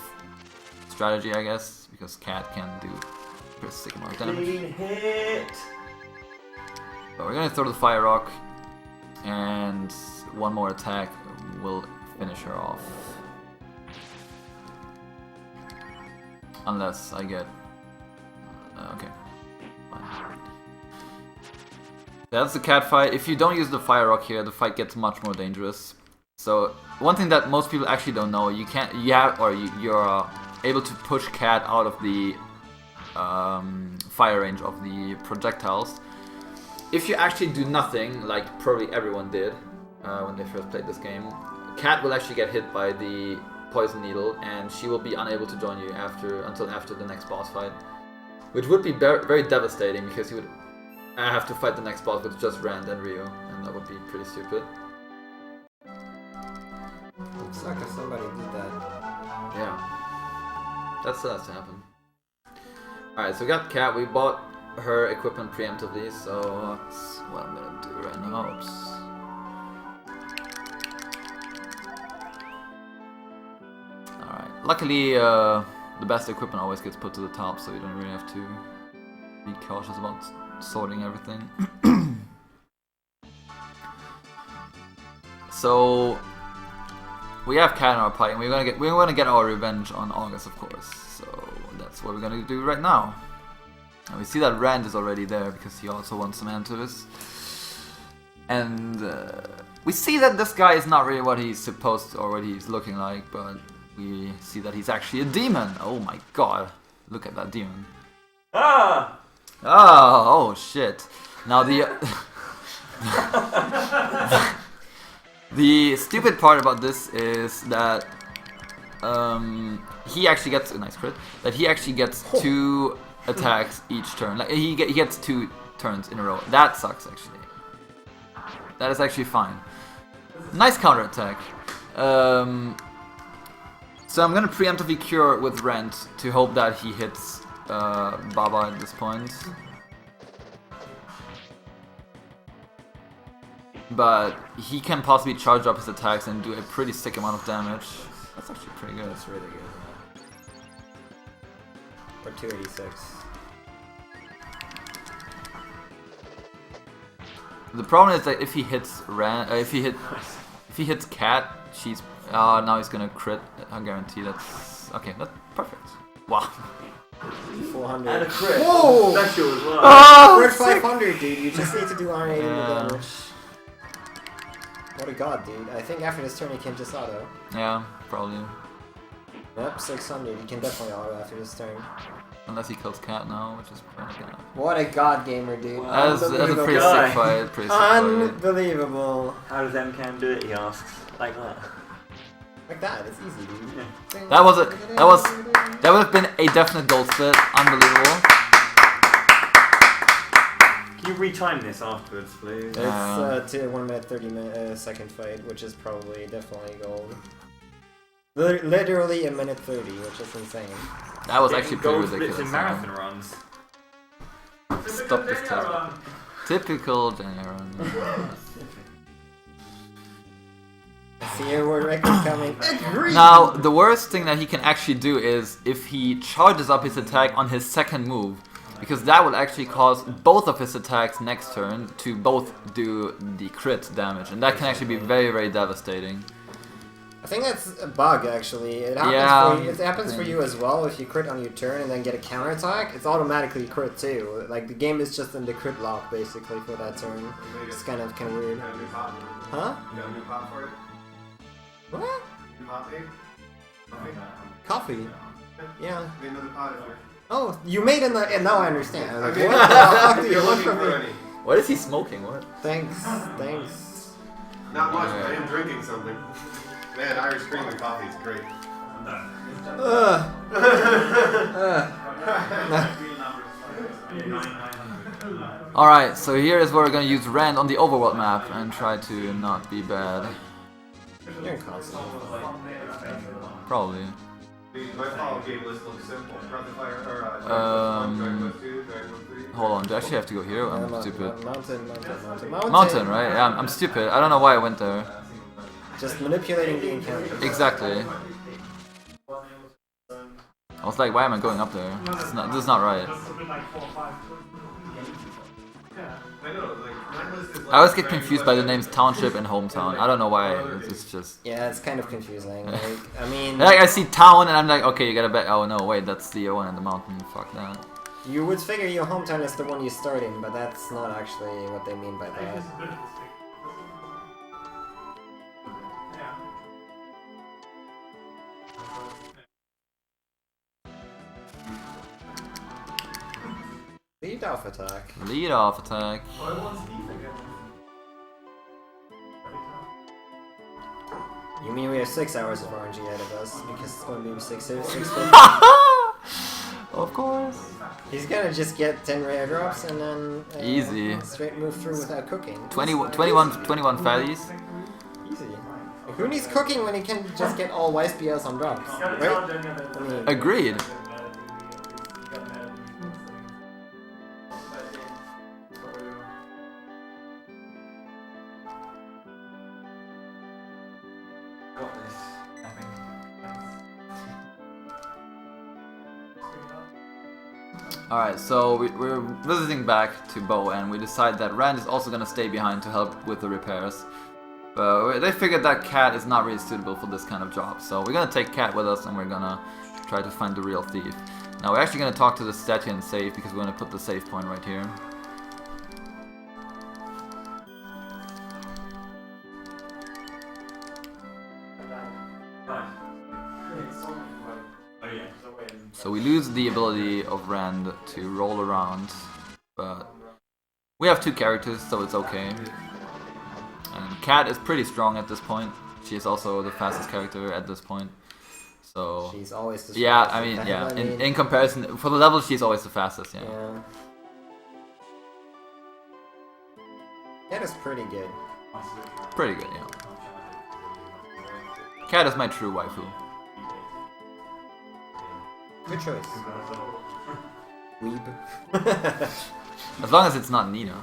strategy, I guess, because Cat can do a pretty sick amount of damage. Hit. But we're gonna throw the fire rock, and one more attack will finish her off. Unless I get... okay. Fine. That's the cat fight. If you don't use the fire rock here, the fight gets much more dangerous. So one thing that most people actually don't know, you're able to push Cat out of the fire range of the projectiles. If you actually do nothing, like probably everyone did when they first played this game, Cat will actually get hit by the poison needle, and she will be unable to join you until after the next boss fight, which would be very devastating, because you would have to fight the next boss with just Rand and Ryu, and that would be pretty stupid. Looks like if somebody did that. Yeah, that still has to happen. Alright, so we got Cat. We bought her equipment preemptively, so that's what I'm gonna do right now. Oops. Alright, luckily the best equipment always gets put to the top, so you don't really have to be cautious about sorting everything. So we have Cat in our party, and we're gonna get our revenge on August, of course. So that's what we're gonna do right now. And we see that Rand is already there because he also wants some answers. And we see that this guy is not really what he's supposed to, or what he's looking like, but we see that he's actually a demon. Oh my god, look at that demon. Ah! Oh shit. Now the the stupid part about this is that he actually gets a nice crit. That he actually gets 2 attacks each turn. Like he gets 2 turns in a row. That sucks actually. That is actually fine. Nice counter attack. So I'm gonna preemptively cure with Rand to hope that he hits Baba at this point. But he can possibly charge up his attacks and do a pretty sick amount of damage. That's actually pretty good. That's really good. For 286. The problem is that if he hits if he hits Cat, she's now he's gonna crit. I guarantee that's okay. That's perfect. Wow. 400. And a crit. Whoa! Special as well. Oh, We're at 500, dude. You just need to do iron 80 damage. What a god, dude. I think after this turn he can just auto. Yeah, probably. Yep, 600. He can definitely auto after this turn. Unless he kills Cat now, which is probably gonna... What a god gamer, dude. That's a pretty guy. sick fight. Pretty sick fight. Unbelievable. How does MCAN do it? He asks. Like that. Like that, it's easy, dude. Yeah. That would have been a definite gold split. Unbelievable. Can you retime this afterwards, please? It's to 1 minute 30 second fight, which is probably definitely gold. Literally a minute 30, which is insane. That was actually pretty gold ridiculous. splits in marathon runs. Stop this time. Typical Jenja run. I see a world record coming. Now, the worst thing that he can actually do is if he charges up his attack on his second move, because that will actually cause both of his attacks next turn to both do the crit damage, and that can actually be very, very devastating. I think that's a bug, actually. It happens, for you as well. If you crit on your turn and then get a counterattack, it's automatically crit too. Like, the game is just in the crit lock, basically, for that turn. It's kind of weird. Huh? You got a new pot for it? What? New pot, babe? Coffee? Yeah. Made another pot for it. Oh, you made it, and now I understand. I was like, Okay. what the fuck do you You're want looking from for me? any. What is he smoking? What? Thanks. Not much, but I am drinking something. Man, Irish cream and coffee is great. Alright, so here is where we're gonna use Rand on the overworld map and try to not be bad. You're in console. Probably. My follow game list looks simple. Dragon Quest 1, Dragon Quest 2, Dragon Quest 3. Hold on, do I actually have to go here? I'm stupid. Mountain. Mountain, right? Yeah, I'm stupid. I don't know why I went there. Just manipulating the encounter. Exactly. I was like, why am I going up there? This is not right. I know, like, my list is like I always get confused by the names Township and Hometown. I don't know why. It's just... Yeah, it's kind of confusing. Like, I mean, Like, I see Town and I'm like, okay, you gotta bet. Oh no, wait, that's the one in the mountain. Fuck that. you would figure your hometown is the one you start in, but that's not actually what they mean by that. Lead off attack. Lead off attack. You mean we have 6 hours of RNG ahead of us because it's going to be 650? Of course. He's gonna just get 10 rare drops and then Easy. straight move through without cooking. 21 fatties. Easy. Like, who needs cooking when he can just get all wise BLs on drops? Right? I mean, Agreed. Alright, so we're visiting back to Bo and we decide that Rand is also gonna stay behind to help with the repairs. But they figured that Cat is not really suitable for this kind of job, so we're gonna take Cat with us and we're gonna try to find the real thief. Now we're actually gonna talk to the statue and save because we're gonna put the save point right here. So we lose the ability of Rand to roll around, but we have 2 characters, so it's okay. And Cat is pretty strong at this point. She is also the fastest character at this point. So she's always the yeah, fastest. I mean, yeah. In comparison, for the level, she's always the fastest. Yeah. Cat is pretty good. Pretty good, yeah. Cat is my true waifu. Good choice. Weeb. As long as it's not Nina.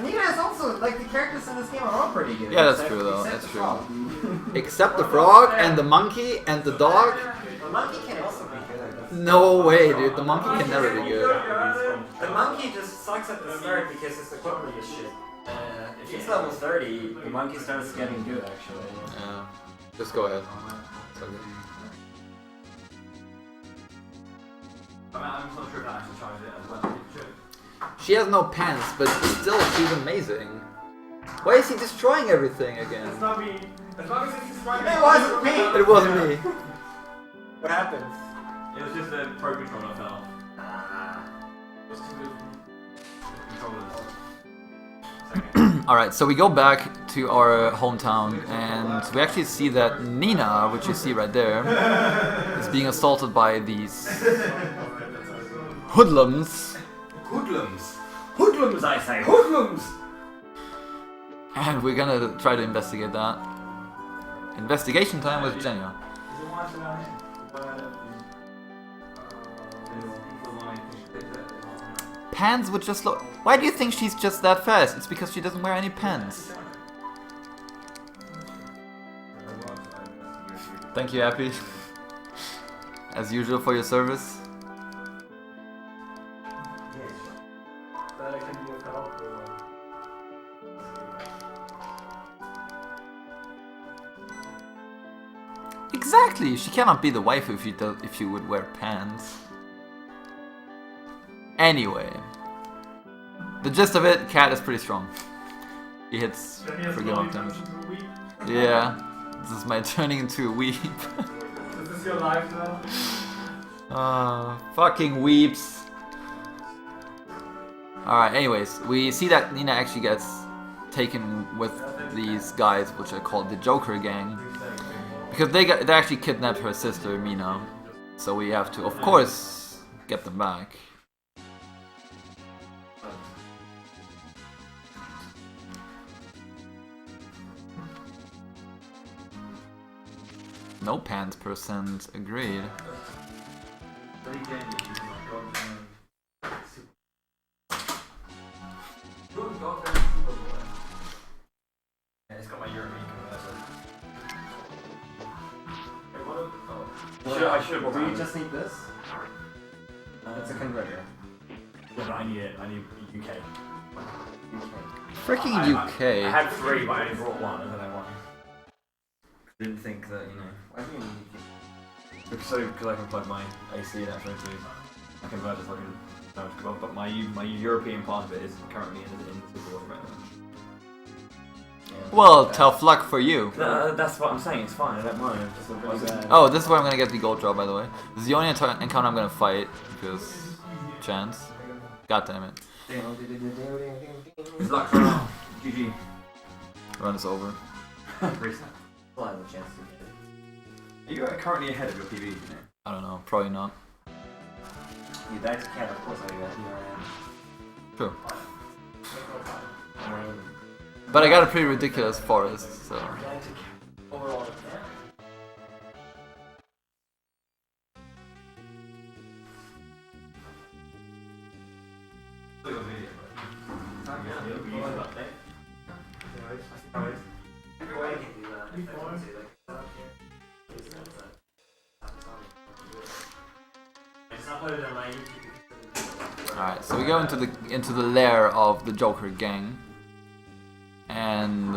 Nina is also, like, the characters in this game are all pretty good. Yeah, that's true though, that's true. Except the frog and the monkey and the dog. The monkey can also be good. No way, dude. The monkey can never be good. The monkey just sucks at the start because his equipment is shit. If he's level 30, the monkey starts getting good, actually. Yeah. Just go ahead. It's okay. I'm not sure if that actually charges it as well. It should. She has no pants, but still, she's amazing. Why is he destroying everything again? It's not me. As long as it's destroying It wasn't me! It wasn't me. What happened? It was just the pro controller fell off. It was too good. Controllers. Alright, so we go back to our hometown and we actually see that Nina, which you see right there, is being assaulted by these hoodlums. Hoodlums! Hoodlums, I say! Hoodlums! And we're gonna try to investigate that. Investigation time with Jenja. Pants would just look. Why do you think she's just that fast? It's because she doesn't wear any pants. Thank you, Happy. As usual for your service. Exactly. She cannot be the wife if she would wear pants. Anyway, the gist of it, Cat is pretty strong. He hits pretty long damage. Yeah, this is my turning into a weep. Is this your life now? Fucking weeps. Alright, anyways, we see that Nina actually gets taken with these guys, which are called the Joker Gang. Because they actually kidnapped her sister, Mina. So we have to, of course, get them back. No pants percent, agreed. It's got my European converter. I should have Do you just need this? It's a converter. Yeah, but I need it. I need UK. Freaking I UK. had 3, but I only brought 1, and then I won. Didn't think that, you know. Why do you need Because I can plug my AC and actually into a converter so I can come up, but my European part of it is currently in the Super Water Range. Well, tough luck for you. That's what I'm saying, it's fine, I don't mind. It's just really bad. Oh, this is where I'm gonna get the gold draw, by the way. This is the only encounter I'm gonna fight, because... chance. God damn it. Good luck for now. GG. Run is over. Reset. Well, I have a chance to get it. Are you currently ahead of your PV, you know? I don't know, probably not. You died to cat, of course I got here. True. I am. But I got a pretty ridiculous forest, so... Overall, Alright, so we go into the lair of the Joker gang. And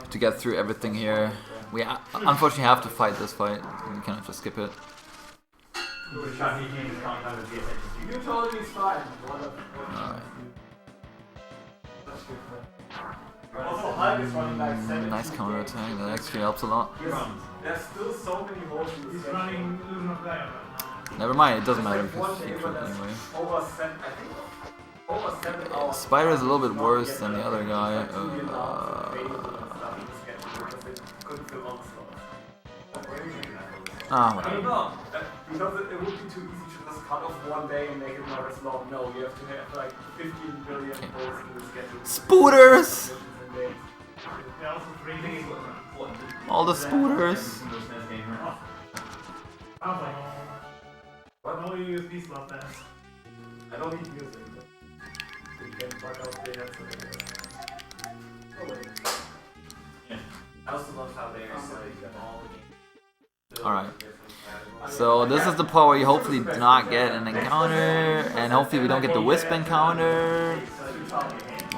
to get through everything here, we unfortunately have to fight this fight. We cannot just skip it. you told me it's fine. Alright. Also, Hulk is running like 7. Nice counter attack, that actually helps a lot. There's still so many holes in this. He's running Lunar Player right now. Never mind, it doesn't matter because he crit anyway. Over 7, I think. Over 7 hours. Spider is a little bit worse than the other guy. I don't know. Because it would be too easy to just cut off one day and make it not as long. No, you have to have like 15 billion holes in the schedule. Spooters! They're also trading. All the spooters. No USB slot there. I don't need music. But you can plug out the headset. Oh wait. I also love how they are like Alright. So this is the part where you hopefully do not get an encounter, and hopefully we don't get the Wisp encounter.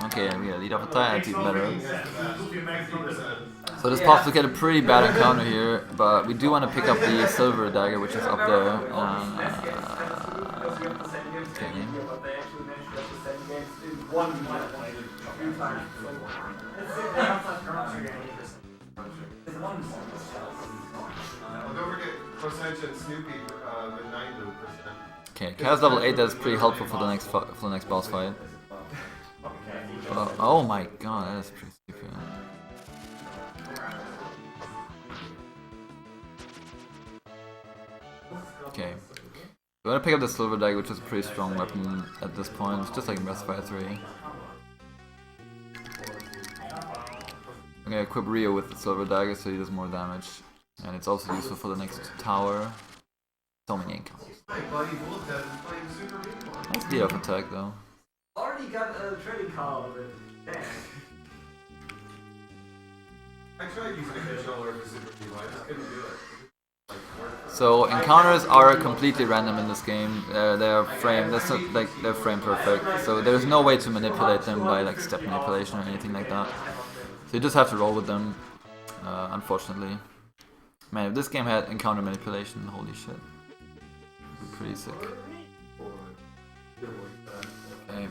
Okay, we gotta lead off attack, that's even better. So it's possible to get a pretty bad encounter here, but we do want to pick up the silver dagger, which is up there. Okay. Don't forget Percentage and Snoopy, the 9%. Okay, Chaos level 8, that's pretty helpful for the next boss fight. Oh my god, that is pretty stupid. Okay. We're gonna pick up the silver dagger, which is a pretty strong weapon at this point, just like in Breath of Fire 3. I'm gonna equip Rio with the silver dagger so he does more damage. And it's also useful for the next tower. So many encounters. Nice beat up attack though. Already got a trading card already. Damn. I tried using a controller for Super Meat, I just couldn't do it. So encounters are completely random in this game. They're framed. They're frame perfect. So there's no way to manipulate them by like step manipulation or anything like that. So you just have to roll with them. Unfortunately, man, if this game had encounter manipulation, holy shit, it'd be pretty sick. Okay.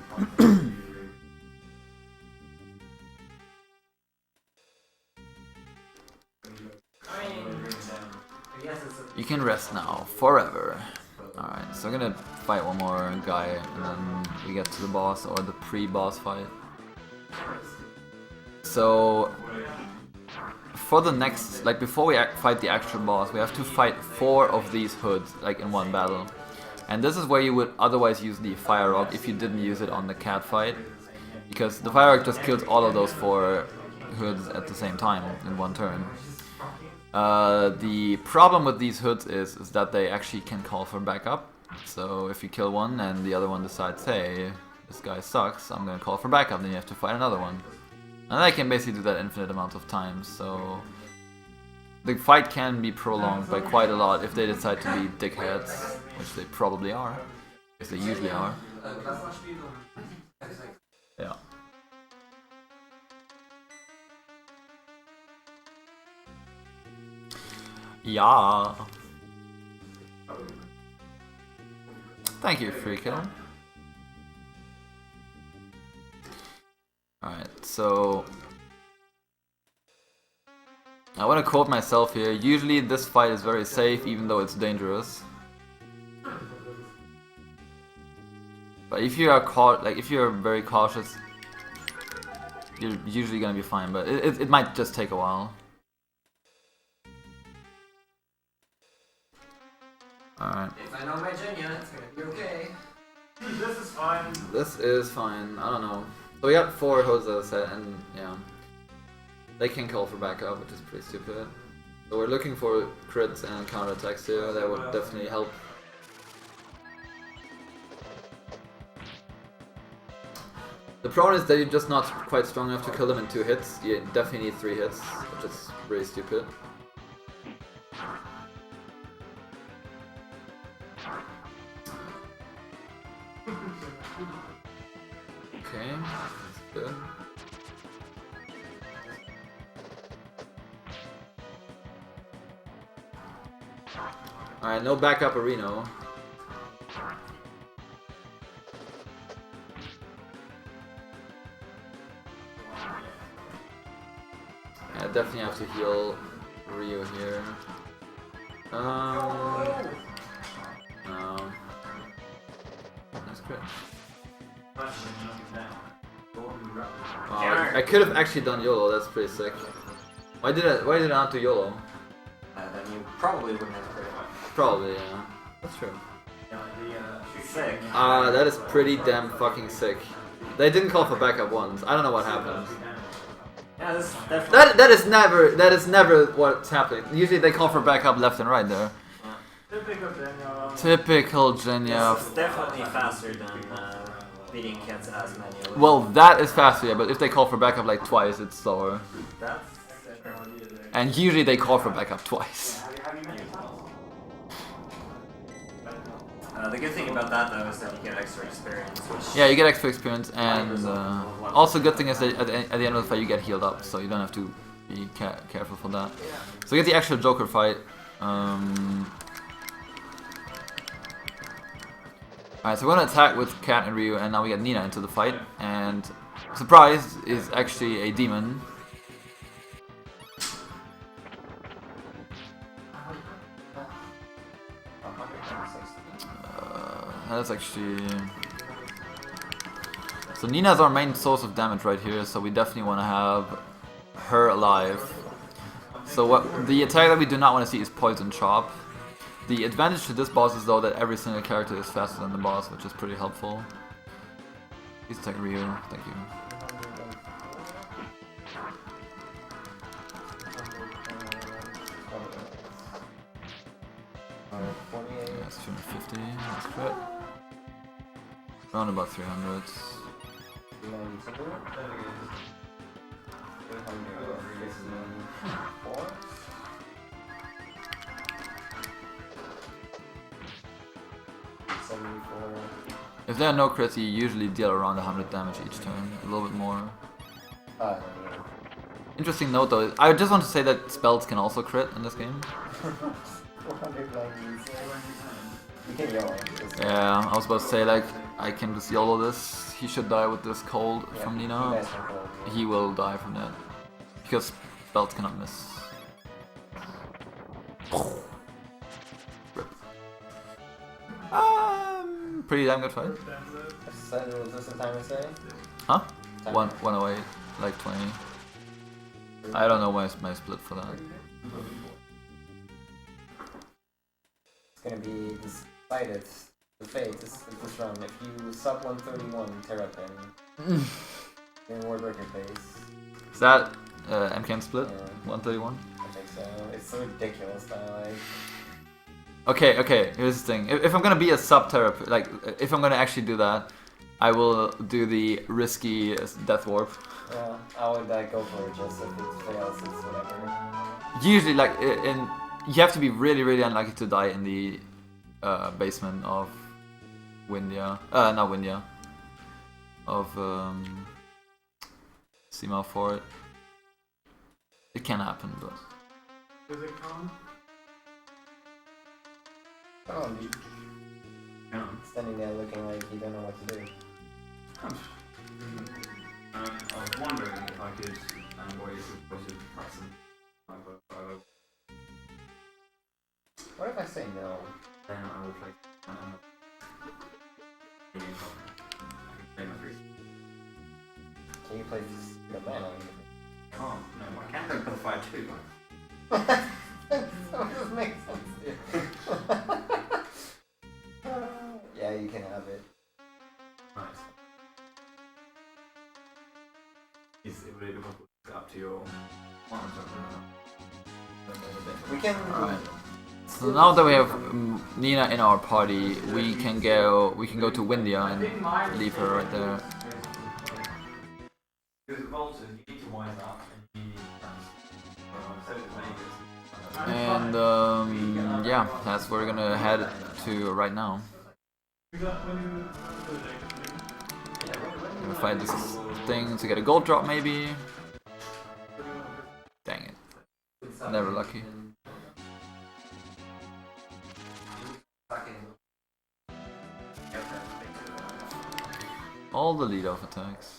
You can rest now, forever. Alright, so I'm gonna fight one more guy and then we get to the boss or the pre-boss fight. So, for the next, like before we fight the actual boss, we have to fight 4 of these hoods, like in one battle. And this is where you would otherwise use the Fire Rock if you didn't use it on the cat fight. Because the Fire Rock just kills all of those 4 hoods at the same time in one turn. The problem with these hoods is that they actually can call for backup. So if you kill one and the other one decides, hey, this guy sucks, I'm gonna call for backup, then you have to fight another one. And they can basically do that infinite amount of times, so the fight can be prolonged by quite a lot if they decide to be dickheads, which they probably are, because they usually are. Yeah. Yeah. Thank you, Freakill. Alright, so I want to quote myself here. Usually this fight is very safe, even though it's dangerous. But if you are if you're very cautious, you're usually gonna be fine. But it might just take a while. Alright. If I know my Jenja, it's gonna be okay. This is fine. This is fine. I don't know. So we got 4 hoods, as I said, and yeah, they can call for backup, which is pretty stupid. So we're looking for crits and counter attacks here. That would definitely help. The problem is that you're just not quite strong enough to kill them in 2 hits. You definitely need 3 hits, which is really stupid. Okay, that's good. Alright, no backup Areno. Yeah, definitely have to heal Ryu here. No. That's great. I could have actually done YOLO, that's pretty sick. Why did I not do YOLO? Then you probably wouldn't have crit. Probably, yeah. That's true. Sick. That is pretty damn fucking sick. They didn't call for backup once. I don't know what happened. Yeah, this is definitely... That is never what's happening. Usually they call for backup left and right there. Typical Jenja. Typical Jenja. This is definitely faster than beating cats as manually. Well, that is faster, yeah, but if they call for backup like twice, it's slower. That's... And usually they call for backup twice. The good thing about that though is that you get extra experience. Which Yeah, you get extra experience, and also good thing is that at the end of the fight you get healed up, so you don't have to be careful for that. So we get the actual Joker fight. Alright, so we're gonna attack with Cat and Ryu, and now we get Nina into the fight. And surprise is actually a demon. That's actually... So Nina's our main source of damage right here, so we definitely want to have her alive. So what the attack that we do not want to see is Poison Chop. The advantage to this boss is though that every single character is faster than the boss, which is pretty helpful. Please attack Ryu, thank you. That's 250, that's crit. Around about 300. If there are no crits, you usually deal around 100 damage each turn, a little bit more. Interesting note though, I just want to say that spells can also crit in this game. Yeah, I was about to say like, I can just YOLO this. He should die with this cold from Nina. He will die from that. Because spells cannot miss. Rip. Pretty damn good fight. Was this the time to say? Huh? 108, like 20. I don't know my split for that. It's gonna be decided. The fate is this round. If you sub 131 Terrapin, in World Record base. Is that MKM split? Yeah. 131? I think so. It's so ridiculous that like. Okay, here's the thing. If I'm gonna be a sub-therapist, like, if I'm gonna actually do that, I will do the risky death warp. Yeah, I would go for it just if it fails, it's whatever. Usually, like, you have to be really unlucky to die in the basement of Windia. Not Windia. Of Seamal Fort. It can happen, but... Does it come? Oh, standing there looking like you don't know what to do. I was wondering if I could voice a person. What if I say no? Then I will play. I can play my three. Can you play this the man on Oh, no, I can't play for the fire too. So it just makes sense, dude. Yeah, you can have it. Nice. Is it really up to your We can. Alright. So now that we have Nina in our party, we can go to Windia and leave her right there. Because Volta, you need to wise up and you need And yeah, that's where we're gonna head to right now. Gonna find this thing to get a gold drop maybe. Dang it. Never lucky. All the lead off attacks.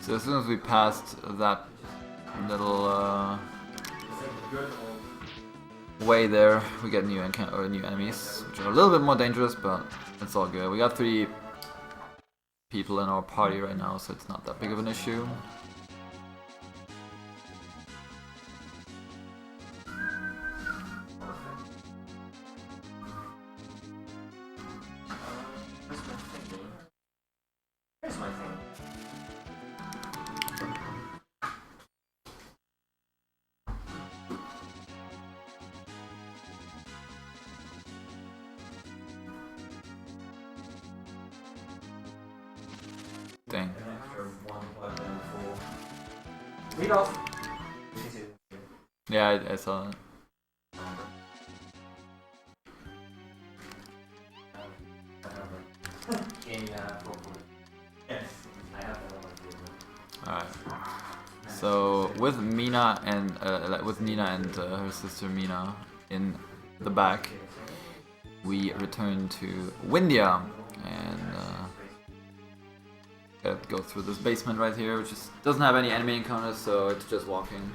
So as soon as we passed that little way there, we get new enemies, which are a little bit more dangerous, but it's all good. We got 3 people in our party right now, so it's not that big of an issue. Here's my thing. Dang. Read off. Yeah, I saw that. Alright. So with Mina and with Nina and her sister Mina in the back, we return to Windia and gotta go through this basement right here, which just doesn't have any enemy encounters, so it's just walking.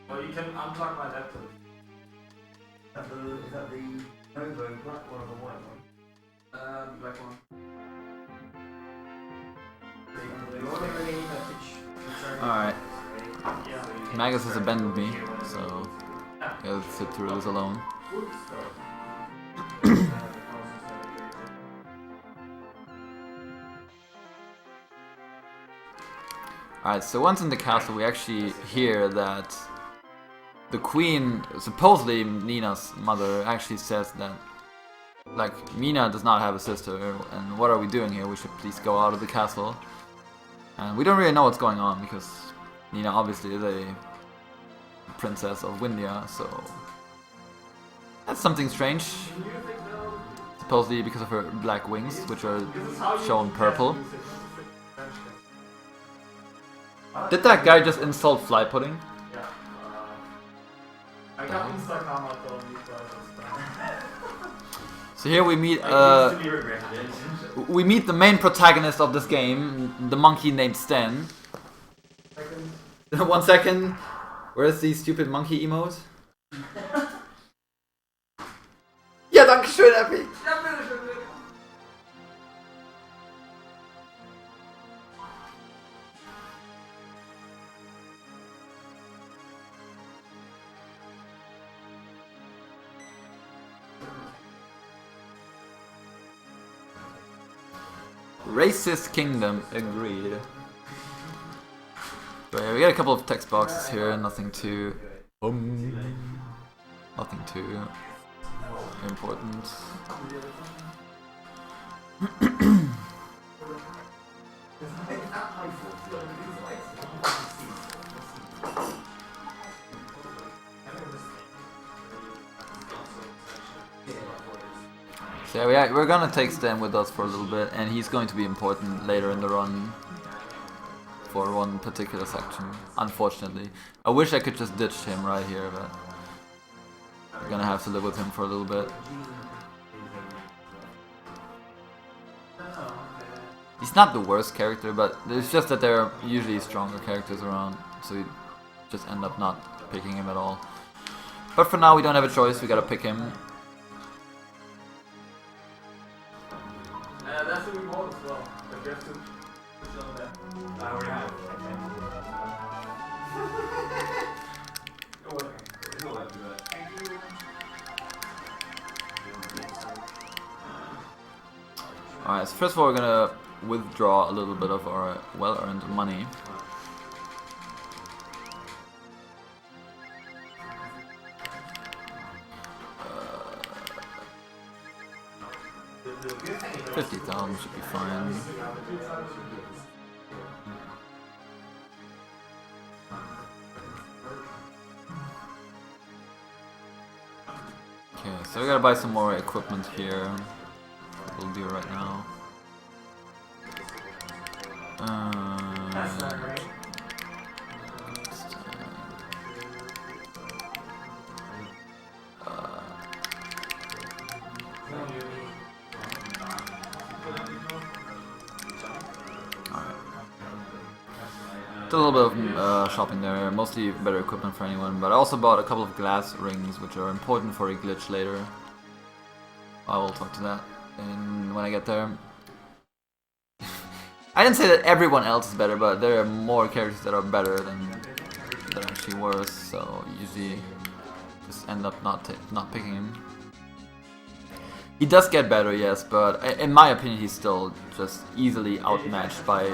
Well, you can unplug my laptop. Is that the Nova black one or the white one? Black one. Alright. Yeah. Magus has abandoned me, so I gotta sit through this alone. Alright, so once in the castle we actually hear that the queen, supposedly Nina's mother, actually says that like Mina does not have a sister and what are we doing here? We should please go out of the castle. And we don't really know what's going on because Nina obviously is a princess of Windia, so that's something strange. Supposedly because of her black wings, which are shown purple. Did that guy just insult fly pudding? Yeah. I got Instagram on these guys. So here we meet the main protagonist of this game, the monkey named Stan. 1 second. Where's the stupid monkey emote? Ja, danke schön, Epi. Racist kingdom, agreed. But yeah, we got a couple of text boxes here, nothing too important. So yeah, we're gonna take Stan with us for a little bit, and he's going to be important later in the run for one particular section, unfortunately. I wish I could just ditch him right here, but we're gonna have to live with him for a little bit. He's not the worst character, but it's just that there are usually stronger characters around, so you just end up not picking him at all. But for now, we don't have a choice, we gotta pick him. That's the remote as well, but you have to push on that. I already have. Alright, so first of all we're gonna withdraw a little bit of our well-earned money. $50,000 should be fine. Okay, so we gotta buy some more equipment here. We'll do it right now. That's not great. A little bit of shopping there, mostly better equipment for anyone, but I also bought a couple of glass rings which are important for a glitch later. I will talk to that when I get there. I didn't say that everyone else is better, but there are more characters that are better than that are actually worse, so usually just end up not picking him. He does get better, yes, but in my opinion he's still just easily outmatched by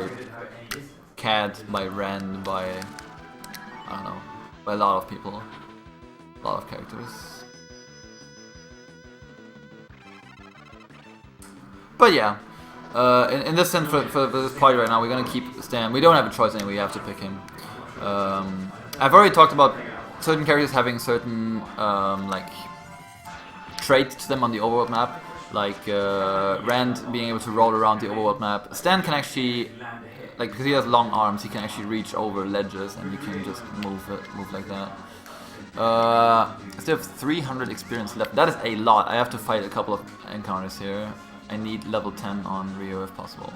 Cat, by Rand, by I don't know, by a lot of people. A lot of characters. But yeah, in this sense, for this party right now, we're gonna keep Stan. We don't have a choice anyway, we have to pick him. I've already talked about certain characters having certain like traits to them on the overworld map, like Rand being able to roll around the overworld map. Stan can actually, like, because he has long arms, he can actually reach over ledges, and you can just move like that. I still have 300 experience left. That is a lot. I have to fight a couple of encounters here. I need level 10 on Rio if possible.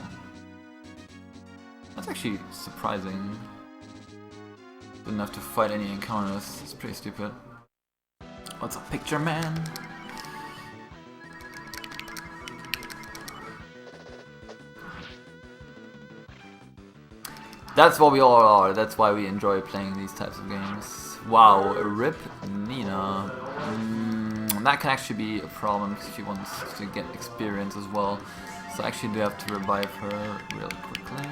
That's actually surprising. Didn't have to fight any encounters. It's pretty stupid. What's a picture, man? That's what we all are. That's why we enjoy playing these types of games. Wow, RIP Nina. That can actually be a problem because she wants to get experience as well. So I actually do have to revive her real quickly.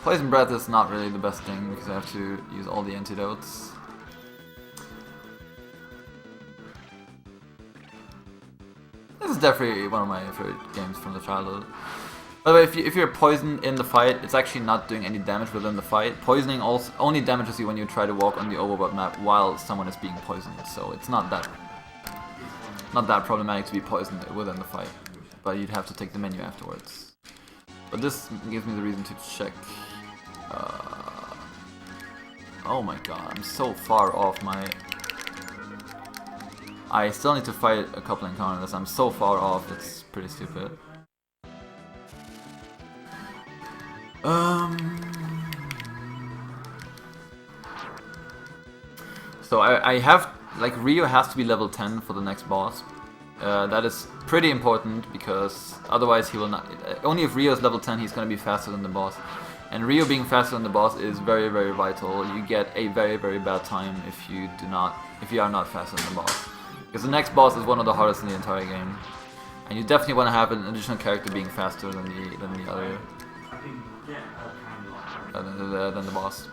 Poison Breath is not really the best thing because I have to use all the antidotes. This is definitely one of my favorite games from the childhood. By the way, if you're poisoned in the fight, it's actually not doing any damage within the fight. Poisoning also only damages you when you try to walk on the overworld map while someone is being poisoned. So it's not that problematic to be poisoned within the fight. But you'd have to take the menu afterwards. But this gives me the reason to check. Oh my god, I'm so far off my... I still need to fight a couple encounters. I'm so far off, it's pretty stupid. So I have, like, Rio has to be level 10 for the next boss. That is pretty important because otherwise he will not... Only if Rio is level 10 he's going to be faster than the boss. And Rio being faster than the boss is very, very vital. You get a very, very bad time if you are not faster than the boss. Because the next boss is one of the hardest in the entire game. And you definitely want to have an additional character being faster than the other... than the boss.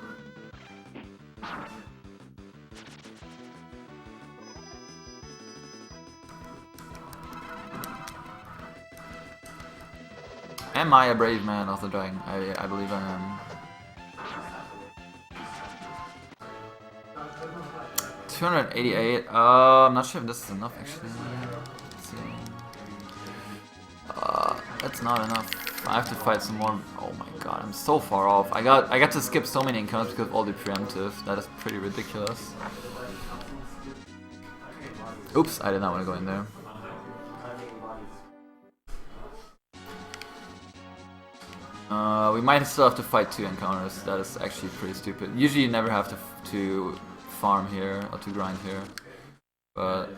Am I a brave man of the dragon? I believe I am. 288. I'm not sure if this is enough actually. Let's see. That's not enough. I have to fight some more. Oh my god, I'm so far off. I got to skip so many encounters because of all the preemptive. That is pretty ridiculous. Oops, I did not want to go in there. We might still have to fight 2 encounters. That is actually pretty stupid. Usually you never have to farm here or to grind here, but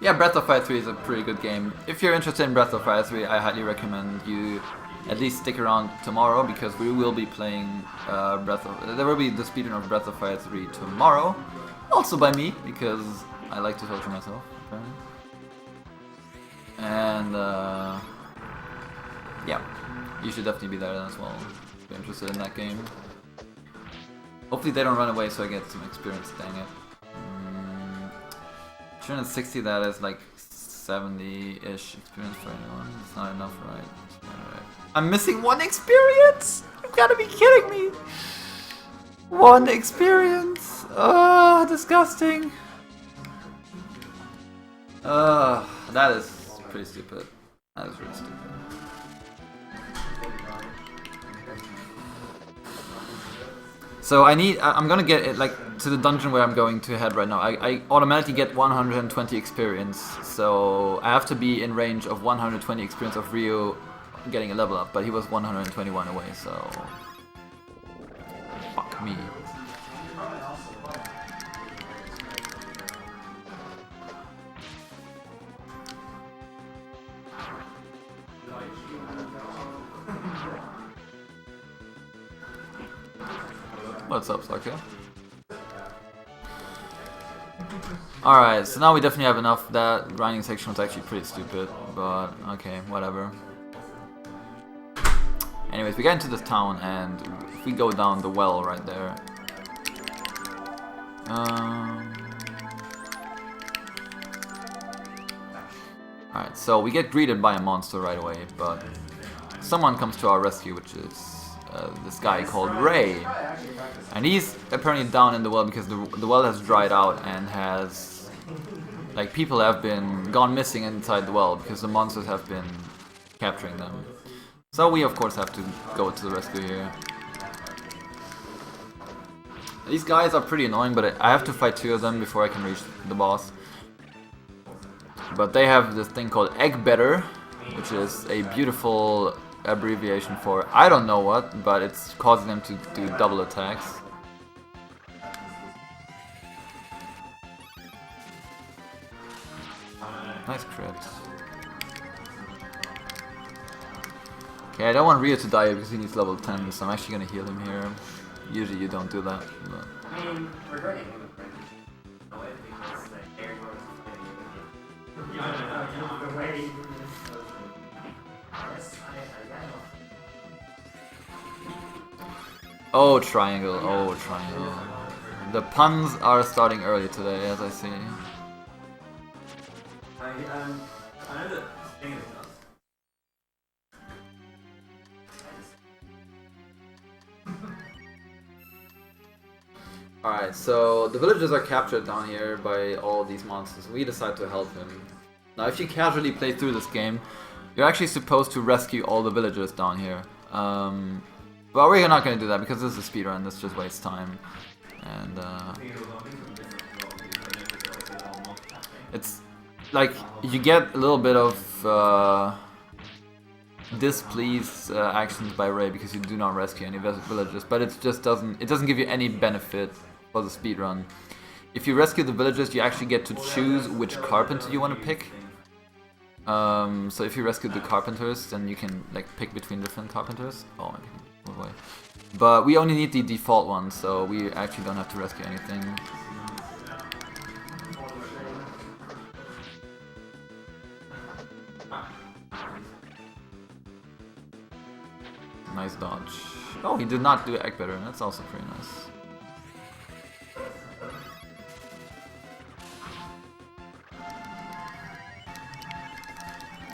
yeah, Breath of Fire 3 is a pretty good game. If you're interested in Breath of Fire 3, I highly recommend you at least stick around tomorrow because we will be playing there will be the speedrun of Breath of Fire 3 tomorrow. Also by me, because I like to torture myself, apparently. And yeah, you should definitely be there as well if you're interested in that game. Hopefully they don't run away so I get some experience, dang it. 260, that is like 70-ish experience for anyone. It's not enough, right? Alright. I'm missing 1 experience! You gotta be kidding me! 1 experience! Oh, disgusting! That is pretty stupid. That is really stupid. So I'm gonna get it like to the dungeon where I'm going to head right now. I automatically get 120 experience, so I have to be in range of 120 experience of Rio getting a level up, but he was 121 away, so fuck me. What's up, Saka? Alright, so now we definitely have enough. That grinding section was actually pretty stupid, but okay, whatever. Anyways, we get into this town, and if we go down the well right there. Alright, so we get greeted by a monster right away, but someone comes to our rescue, which is this guy called Ray. And he's apparently down in the well because the well has dried out and has... like, people have been gone missing inside the well because the monsters have been capturing them. So we of course have to go to the rescue here. These guys are pretty annoying, but I have to fight 2 of them before I can reach the boss. But they have this thing called Egg Better, which is a beautiful abbreviation for I don't know what, but it's causing them to do double attacks. Nice crit. Okay, I don't want Rio to die because he needs level 10, so I'm actually gonna heal him here. Usually you don't do that, but... I mean, we're ready. No way, because the air was the way. Yes, Oh, triangle, oh, triangle. The puns are starting early today, as I see. I know that thing is us. Alright, so the villagers are captured down here by all these monsters. We decide to help him. Now, if you casually play through this game, you're actually supposed to rescue all the villagers down here. But we're not going to do that because this is a speedrun, this just wastes time. And it's like you get a little bit of displeased actions by Ray because you do not rescue any villagers, but it just doesn't give you any benefit for the speedrun. If you rescue the villagers, you actually get to choose which carpenter you want to pick. So if you rescue the carpenters, then you can like pick between different carpenters. Oh, I can move away. But we only need the default one, so we actually don't have to rescue anything. Nice dodge. Oh, he did not do egg better. That's also pretty nice.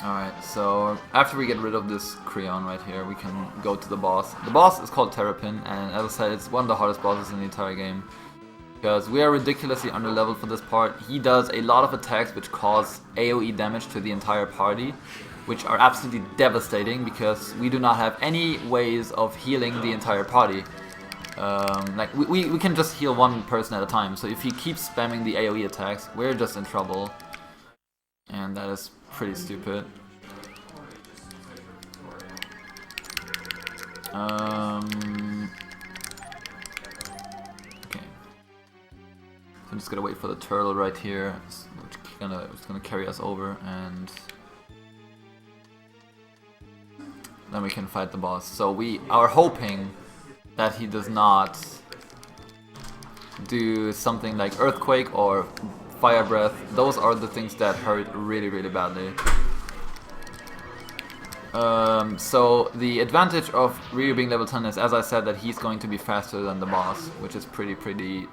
Alright, so after we get rid of this Creon right here, we can go to the boss. The boss is called Terrapin, and as I said, it's one of the hardest bosses in the entire game. Because we are ridiculously underleveled for this part. He does a lot of attacks which cause AoE damage to the entire party, which are absolutely devastating because we do not have any ways of healing the entire party. Like we can just heal one person at a time, so if he keeps spamming the AoE attacks, we're just in trouble. And that is pretty stupid. Okay. So I'm just gonna wait for the turtle right here, which is gonna carry us over, and then we can fight the boss. So we are hoping that he does not do something like Earthquake or Fire Breath. Those are the things that hurt really, really badly. So the advantage of Ryu being level 10 is, as I said, that he's going to be faster than the boss, which is pretty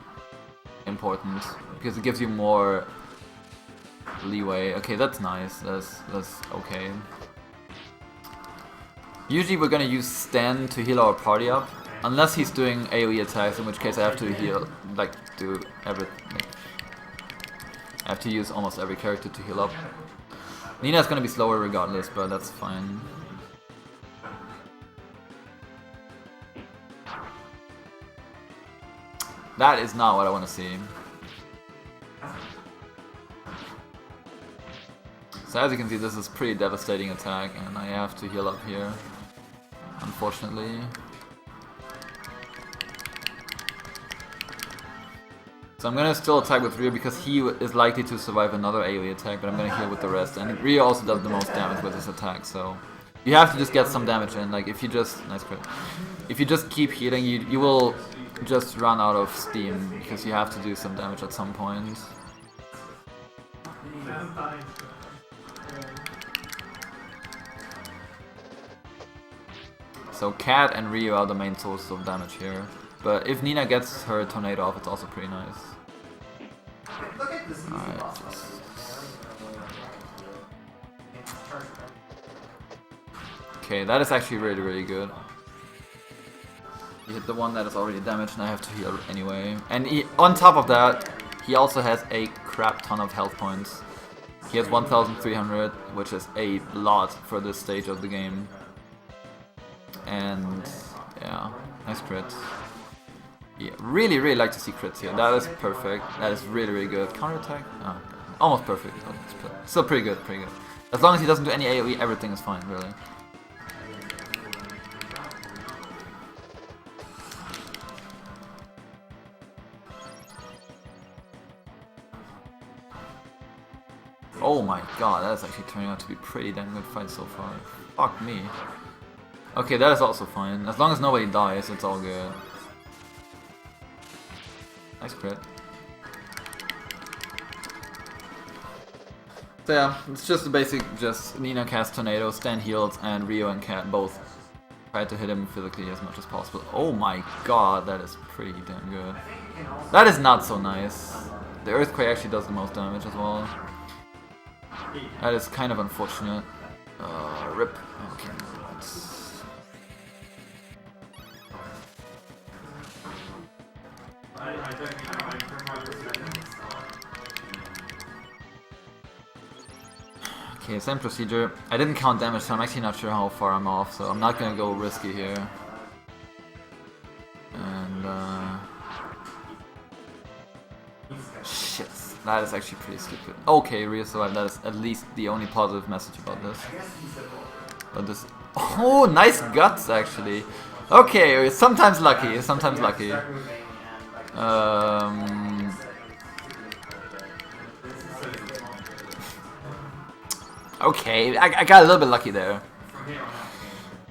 important because it gives you more leeway. Okay, that's nice. That's okay. Usually we're gonna use Stan to heal our party up, unless he's doing AoE attacks, in which case I have to heal, like, do everything. I have to use almost every character to heal up. Nina's gonna be slower regardless, but that's fine. That is not what I want to see. So as you can see, this is a pretty devastating attack, and I have to heal up here, unfortunately. So I'm gonna still attack with Ryo because he is likely to survive another AoE attack, but I'm gonna heal with the rest. And Ryo also does the most damage with his attack, so you have to just get some damage in. Like if you just if you just keep healing, you will just run out of steam because you have to do some damage at some point. So Cat and Ryu are the main sources of damage here. But if Nina gets her tornado off, it's also pretty nice. Alright. Okay, that is actually really, really good. He hit the one that is already damaged and I have to heal anyway. And on top of that, he also has a crap ton of health points. He has 1,300, which is a lot for this stage of the game. And yeah, nice crit. Yeah, really, really like to see crits here. That is perfect. That is really, really good. Counter attack? Oh, almost perfect. Still pretty good, pretty good. As long as he doesn't do any AoE, everything is fine, really. Oh my god, that is actually turning out to be pretty damn good fight so far. Fuck me. Okay, that is also fine. As long as nobody dies, it's all good. Nice crit. So yeah, it's just the basic, just Nina cast Tornado, stand healed, and Ryo and Cat both try to hit him physically as much as possible. Oh my god, that is pretty damn good. That is not so nice. The Earthquake actually does the most damage as well. That is kind of unfortunate. Rip. Okay. Okay, same procedure. I didn't count damage, so I'm actually not sure how far I'm off, so I'm not gonna go risky here. And shit, that is actually pretty stupid. Okay, Ryo survived. That is at least the only positive message about this. But this, oh, nice guts actually. Okay, sometimes lucky, sometimes lucky. Okay, I got a little bit lucky there.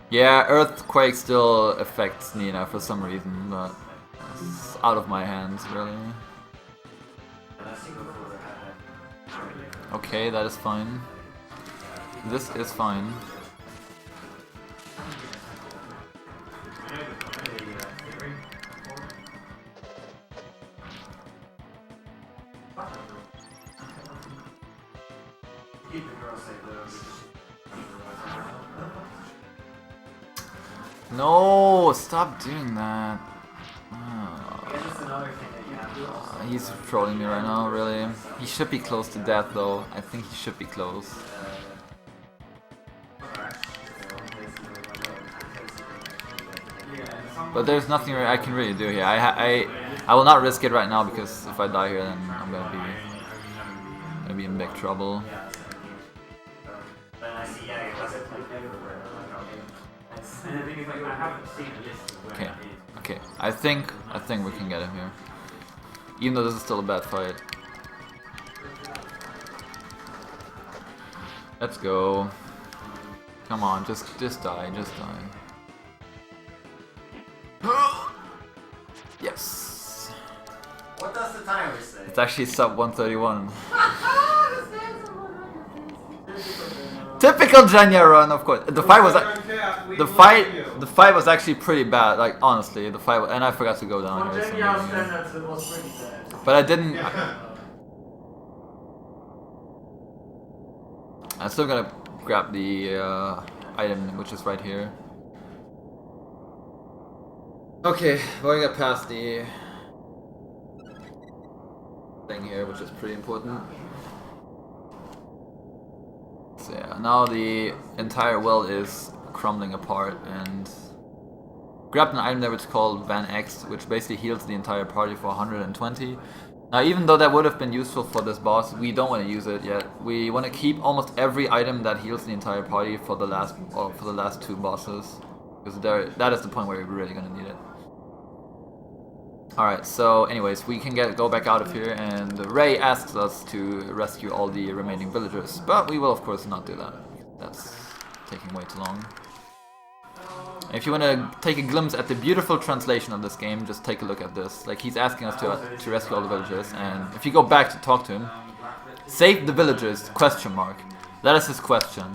Yeah, Earthquake still affects Nina for some reason, but it's out of my hands, really. Okay, that is fine. This is fine. No, stop doing that. He's trolling me right now, really. He should be close to death, though. I think he should be close. But there's nothing I can really do here. I will not risk it right now because if I die here, then I'm gonna be in big trouble. Okay, okay. I think we can get him here. Even though this is still a bad fight. Let's go. Come on, just die, just die. Yes. What does the timer say? It's actually sub 131. Typical Jenja run, of course. The fight was actually pretty bad. Like honestly, the fight and I forgot to go down here. But I didn't. I'm still gonna grab the item, which is right here. Okay, we're gonna get past the thing here, which is pretty important. So yeah, now the entire well is crumbling apart, and grabbed an item there which is called Van X, which basically heals the entire party for 120. Now even though that would have been useful for this boss, we don't want to use it yet. We want to keep almost every item that heals the entire party for the last two bosses, because that is the point where we're really gonna need it. Alright, so anyways, we can go back out of here, and Ray asks us to rescue all the remaining villagers, but we will of course not do that. That's taking way too long. If you want to take a glimpse at the beautiful translation of this game, just take a look at this. Like, he's asking us to rescue all the villagers, and if you go back to talk to him, save the villagers, question mark. That is his question.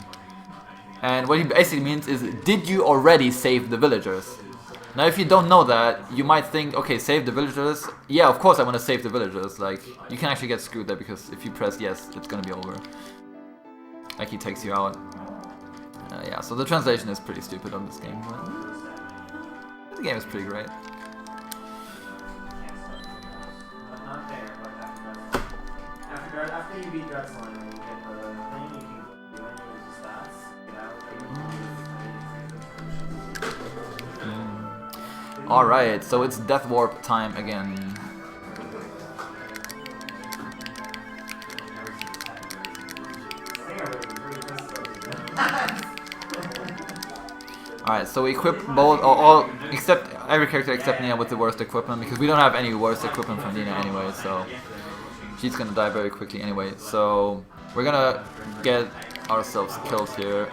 And what he basically means is, did you already save the villagers? Now, if you don't know that, you might think, okay, save the villagers. Yeah, of course I want to save the villagers. Like, you can actually get screwed there, because if you press yes, it's gonna be over. Like, he takes you out. Yeah, so the translation is pretty stupid on this game, but the game is pretty great. After you beat Dress Line, you get the thing, you can do any of the stats, get out. Alright, so it's Death Warp time again. Alright, so we equip both, all except every character except Nina with the worst equipment, because we don't have any worse equipment from Nina anyway, so she's gonna die very quickly anyway. So we're gonna get ourselves killed here.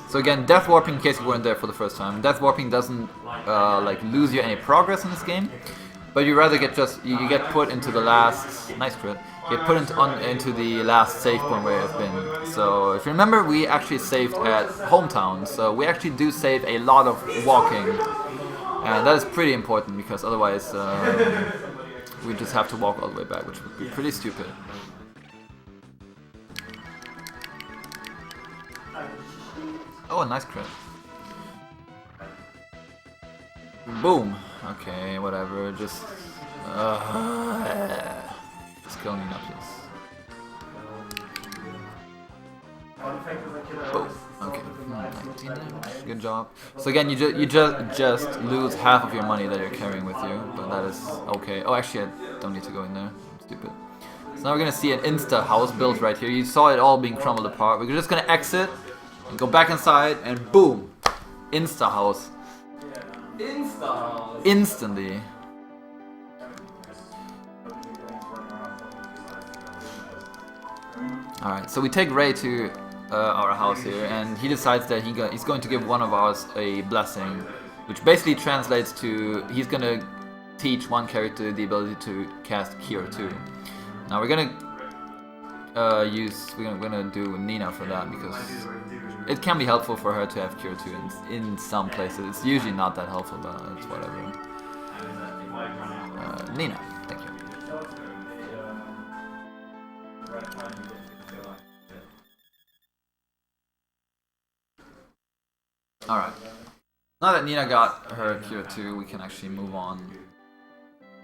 So again, Death Warping, in case you weren't there for the first time, Death Warping doesn't like lose you any progress in this game. But you rather get you get put into the last nice crit. You get put into the last save point where you've been. So if you remember, we actually saved at hometown. So we actually do save a lot of walking, and that is pretty important, because otherwise we just have to walk all the way back, which would be pretty stupid. Oh, a nice crit. Boom. Okay, whatever, just kill me, not please. Boom. Okay, 19 damage. Good job. So again, you just lose half of your money that you're carrying with you, but that is okay. Oh, actually, I don't need to go in there. I'm stupid. So now we're gonna see an insta house built right here. You saw it all being crumbled apart. We're just gonna exit and go back inside, and boom, insta house. Instantly. Alright, so we take Ray to our house here, and he decides that he's going to give one of us a blessing, which basically translates to he's going to teach one character the ability to cast Cure 2. Now we're going to do Nina for that, because it can be helpful for her to have Cure 2 in some places. It's usually not that helpful, but it's whatever. Nina, thank you. Alright. Now that Nina got her Cure 2, we can actually move on.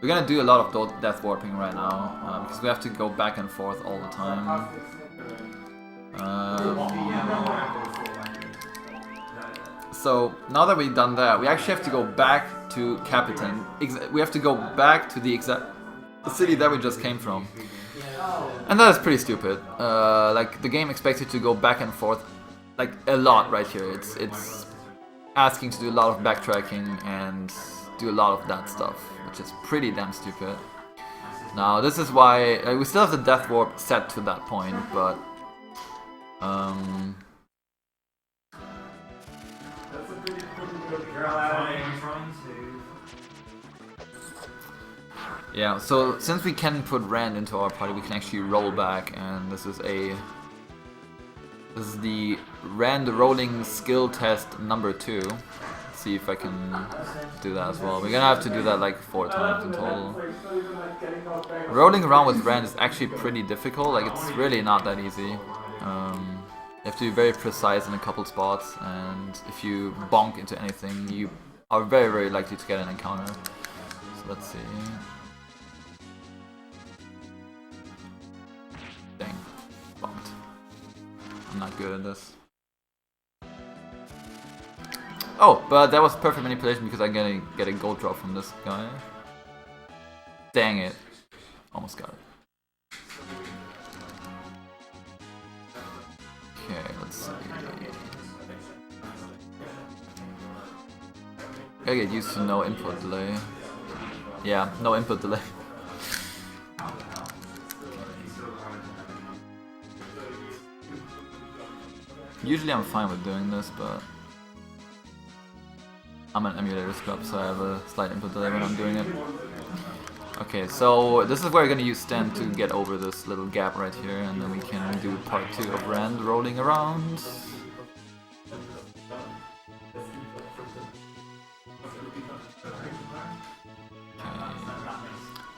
We're gonna do a lot of Death Warping right now, because we have to go back and forth all the time. So now that we've done that, we actually have to go back to Capitan. We have to go back to the exact city that we just came from, and that is pretty stupid. Like, the game expects you to go back and forth like a lot right here. It's asking to do a lot of backtracking and do a lot of that stuff, which is pretty damn stupid. Now this is why we still have the Death Warp set to that point, but yeah, so since we can put Rand into our party, we can actually roll back, and this is the Rand rolling skill test number 2. Let's see if I can do that as well. We're gonna have to do that like 4 times in total. Rolling around with Rand is actually pretty difficult. Like, it's really not that easy. You have to be very precise in a couple spots, and if you bonk into anything, you are very, very likely to get an encounter. So let's see. Dang, bonked. I'm not good at this. Oh, but that was perfect manipulation, because I'm gonna get a gold drop from this guy. Dang it. Almost got it. Okay, let's see. Gotta get used to no input delay. Yeah, no input delay. Usually I'm fine with doing this, but I'm an emulator scrub, so I have a slight input delay when I'm doing it. Okay, so this is where we're gonna use stand to get over this little gap right here, and then we can do part 2 of Rand rolling around.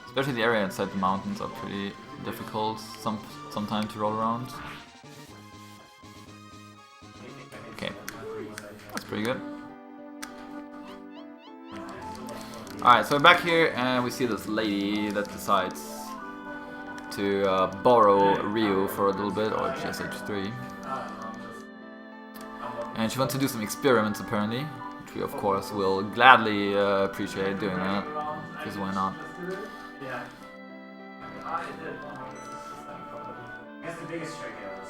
Especially the area inside the mountains are pretty difficult sometimes to roll around. Okay, that's pretty good. Alright, so we're back here and we see this lady that decides to borrow Ryu for a little bit, or GSH3. And she wants to do some experiments apparently, which we of course will gladly appreciate doing that, because why not? Yeah. I did. I guess the biggest trick is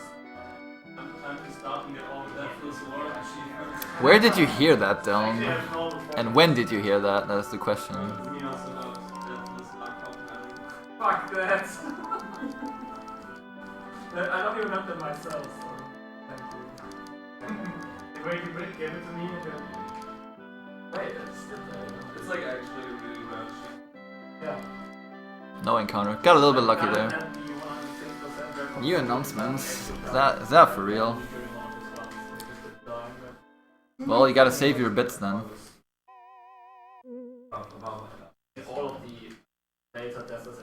I'm starting to all that feels war achievements. Where did you hear that, Dylan? And when did you hear that? That's the question. Fuck that! I don't even have that myself, so thank you. The way you gave it to me, wait, it's like actually a really bad shit. Yeah. No encounter. Got a little bit lucky there. New announcements. Is that for real? Well, you gotta save your bits then. All of the data tests are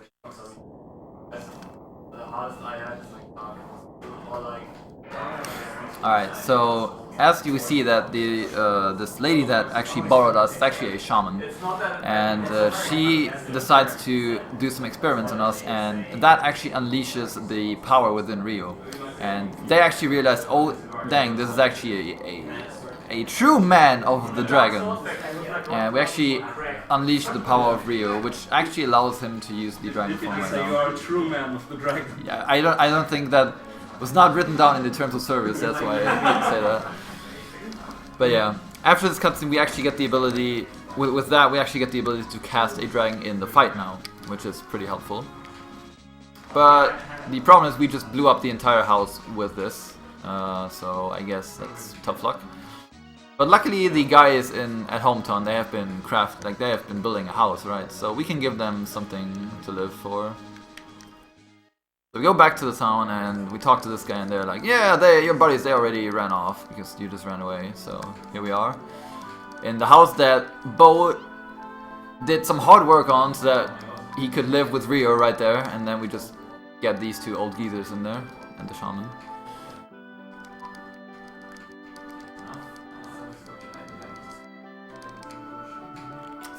the hardest I had is like dark or like. Alright, so as you see that the this lady that actually borrowed us is actually a shaman, and she decides to do some experiments on us, and that actually unleashes the power within Ryu, and they actually realize, oh dang, this is actually a true man of the dragon, and we actually unleash the power of Ryu, which actually allows him to use the dragon form right now. You are a true man of the dragon. Yeah, I don't think that was not written down in the terms of service, that's why I didn't say that. But yeah, after this cutscene we actually get the ability, with that we actually get the ability to cast a dragon in the fight now, which is pretty helpful. But the problem is we just blew up the entire house with this, so I guess that's tough luck. But luckily the guys at Hometown, they have been they have been building a house, right? So we can give them something to live for. So we go back to the town and we talk to this guy and they're like, yeah, your buddies, they already ran off because you just ran away. So here we are in the house that Bo did some hard work on so that he could live with Rio right there, and then we just get these two old geezers in there and the shaman.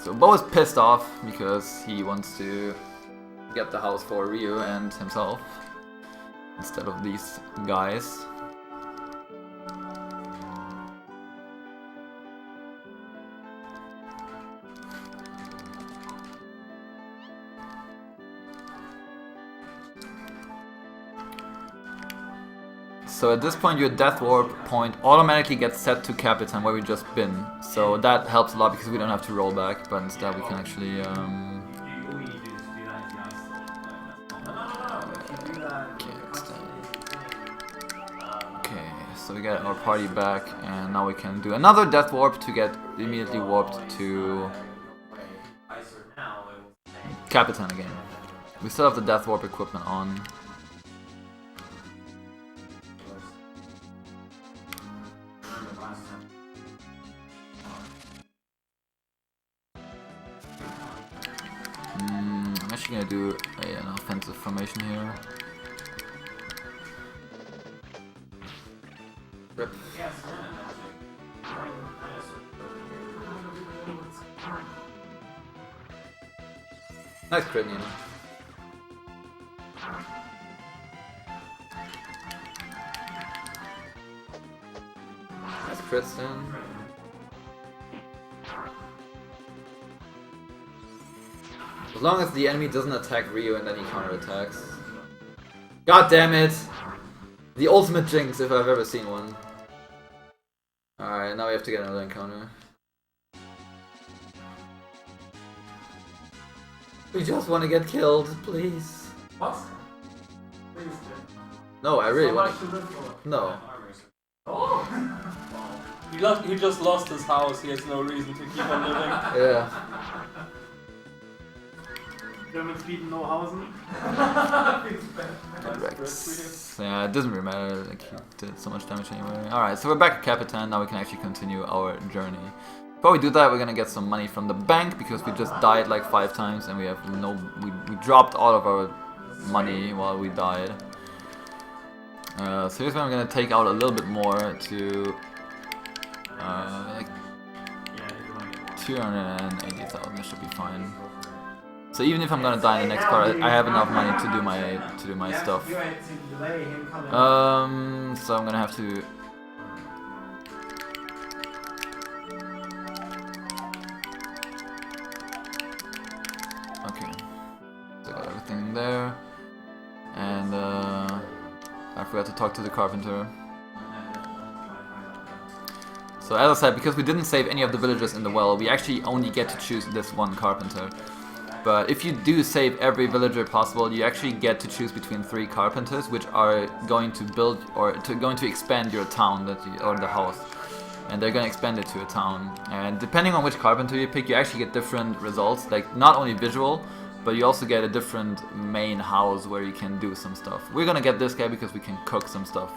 So Bo is pissed off because he wants to get the house for Ryu and himself instead of these guys. So at this point your death warp point automatically gets set to Capitan where we just been. So that helps a lot because we don't have to roll back, but instead we can actually so we get our party back, and now we can do another death warp to get immediately warped to Capitan again. We still have the death warp equipment on. I'm actually gonna do an offensive formation here. Rip. Nice crit, Nina. Nice crit, Stan. As long as the enemy doesn't attack Ryu and then he counterattacks. God damn it! The ultimate jinx if I've ever seen one. Alright, now we have to get another encounter. We just want to get killed, please. What? Please, no, I really so want to live for. No. Oh? He just lost his house. He has no reason to keep on living. Yeah. German Speeden Hausen. Yeah, it doesn't really matter, like he did so much damage anyway. Alright, so we're back at Capitan, now we can actually continue our journey. Before we do that, we're gonna get some money from the bank, because we just died like 5 times and we have no... We dropped all of our money while we died. So here's where I'm gonna take out a little bit more to... like... 280,000, that should be fine. So even if I'm gonna die in the next part, I have enough money to do my stuff. So I'm gonna have to. Okay, so I got everything there, and I forgot to talk to the carpenter. So as I said, because we didn't save any of the villagers in the well, we actually only get to choose this one carpenter. But if you do save every villager possible, you actually get to choose between 3 carpenters, which are going to build or going to expand your town or the house, and they're going to expand it to a town. And depending on which carpenter you pick, you actually get different results. Like not only visual, but you also get a different main house where you can do some stuff. We're gonna get this guy because we can cook some stuff,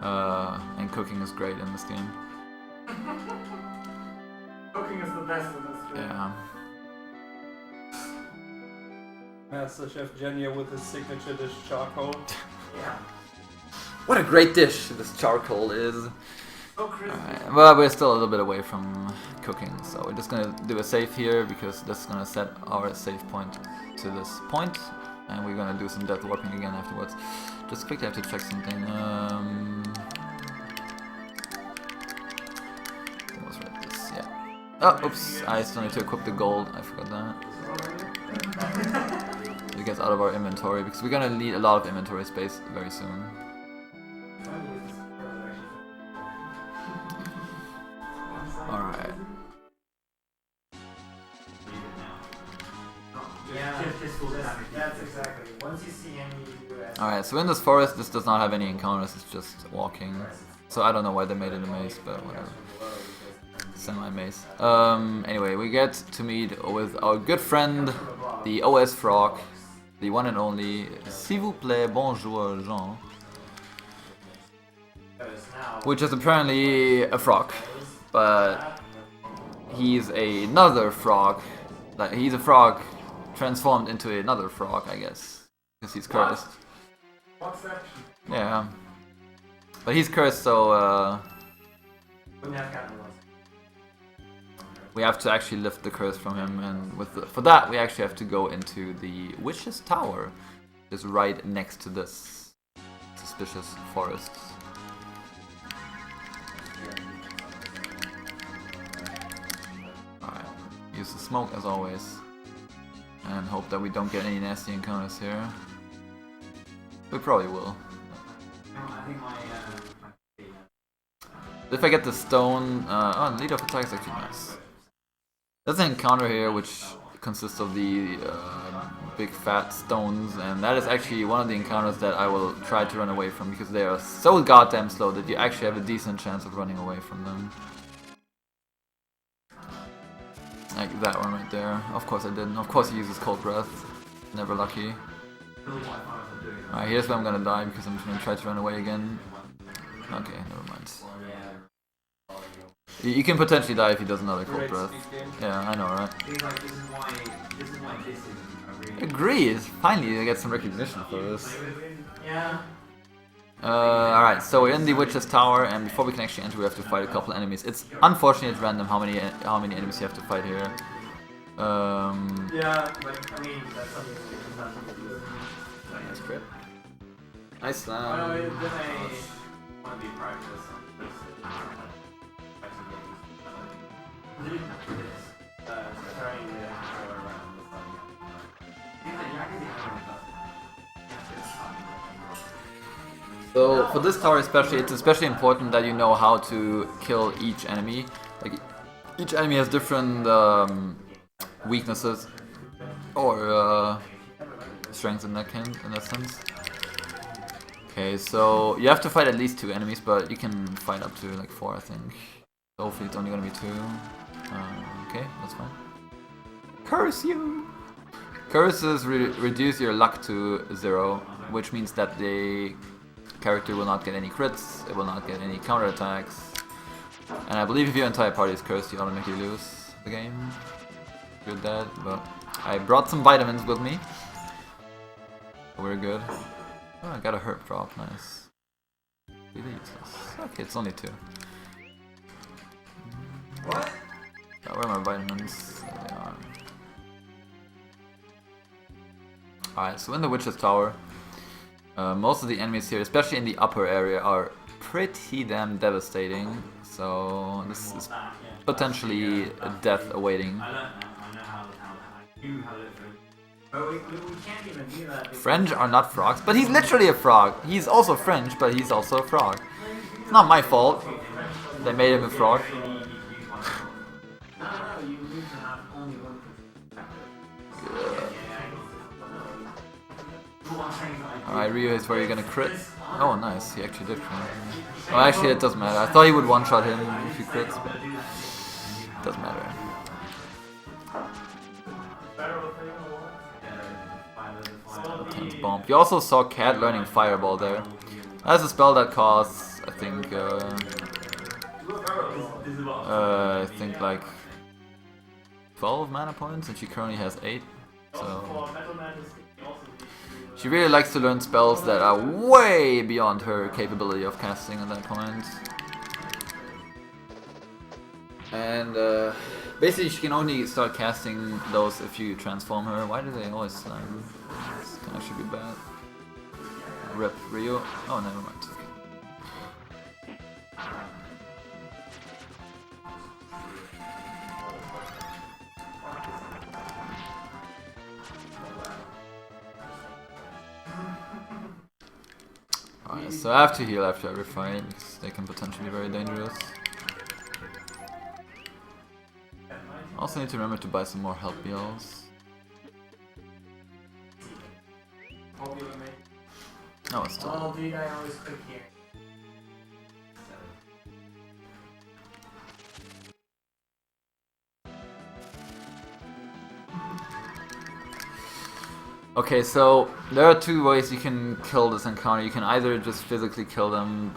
and cooking is great in this game. Cooking is the best in this game. Yeah. Master Chef Jenja with his signature dish charcoal. Yeah. What a great dish this charcoal is. So crispy. Alright, well, we're still a little bit away from cooking, so we're just gonna do a save here because this is gonna set our save point to this point, and we're gonna do some death warping again afterwards. Just quickly have to check something. It was right this, yeah. Oh, oops! I still need to equip the gold. I forgot that. It gets out of our inventory because we're gonna need a lot of inventory space very soon. Alright. Yeah, that's exactly. Once you see any Alright, so in this forest, this does not have any encounters, it's just walking. So I don't know why they made it a maze, but whatever. Semi-maze. Anyway, we get to meet with our good friend, the OS Frog, the one and only, s'il vous plaît, bonjour, Jean. Which is apparently a frog, but he's another frog. Like, he's a frog transformed into another frog, I guess, because he's cursed. Yeah. But he's cursed, so we have to actually lift the curse from him, and for that we actually have to go into the Witch's Tower, just right next to this suspicious forest. Alright, use the smoke as always, and hope that we don't get any nasty encounters here. We probably will. If I get the stone, oh, lead of attack is actually nice. There's an encounter here which consists of the big fat stones, and that is actually one of the encounters that I will try to run away from because they are so goddamn slow that you actually have a decent chance of running away from them. Like that one right there. Of course I didn't. Of course he uses cold breath. Never lucky. Alright, here's where I'm gonna die because I'm just gonna try to run away again. Okay, never mind. You can potentially die if he does another cold breath. Yeah, I know, right? Agreed! Finally, I get some recognition for this. Yeah. Alright, so we're in the Witch's Tower, and before we can actually enter, we have to fight a couple enemies. It's unfortunately it's random how many enemies you have to fight here. Yeah, but I mean that's something Nice crit. Nice slam. then I want to be practice on this. Trying to go around So for this tower especially, it's especially important that you know how to kill each enemy. Like each enemy has different weaknesses or strengths in that sense. Okay, so you have to fight at least 2 enemies, but you can fight up to like 4, I think. So hopefully it's only gonna be 2. Okay, that's fine. Curse you! Curses reduce your luck to 0, which means that the character will not get any crits, it will not get any counterattacks. And I believe if your entire party is cursed, you automatically lose the game. Good that, but I brought some vitamins with me. So we're good. Oh, I got a herb drop, nice. Really useless. Okay, it's only 2. What? Oh, where are my vitamins? There they are. Alright, so in the Witch's Tower, most of the enemies here, especially in the upper area, are pretty damn devastating. So this is potentially a death awaiting. French are not frogs, but he's literally a frog. He's also French, but he's also a frog. It's not my fault. They made him a frog. Alright, Ryu is where you're gonna crit. Oh, nice. He actually did crit. Oh, actually, it doesn't matter. I thought he would one-shot him if he crits, but it doesn't matter. Bomb. You also saw Cat learning Fireball there. That's a spell that costs, I think like 12 mana points, and she currently has 8. So she really likes to learn spells that are way beyond her capability of casting at that point. And basically she can only start casting those if you transform her. Why do they always slime? This can actually be bad. Rip Ryu. Oh, never mind. Okay. Alright, so I have to heal after every fight because they can potentially be very dangerous. Also need to remember to buy some more health heals. No, it's still. Oh, dude, I always click here. Okay, so there are 2 ways you can kill this encounter. You can either just physically kill them,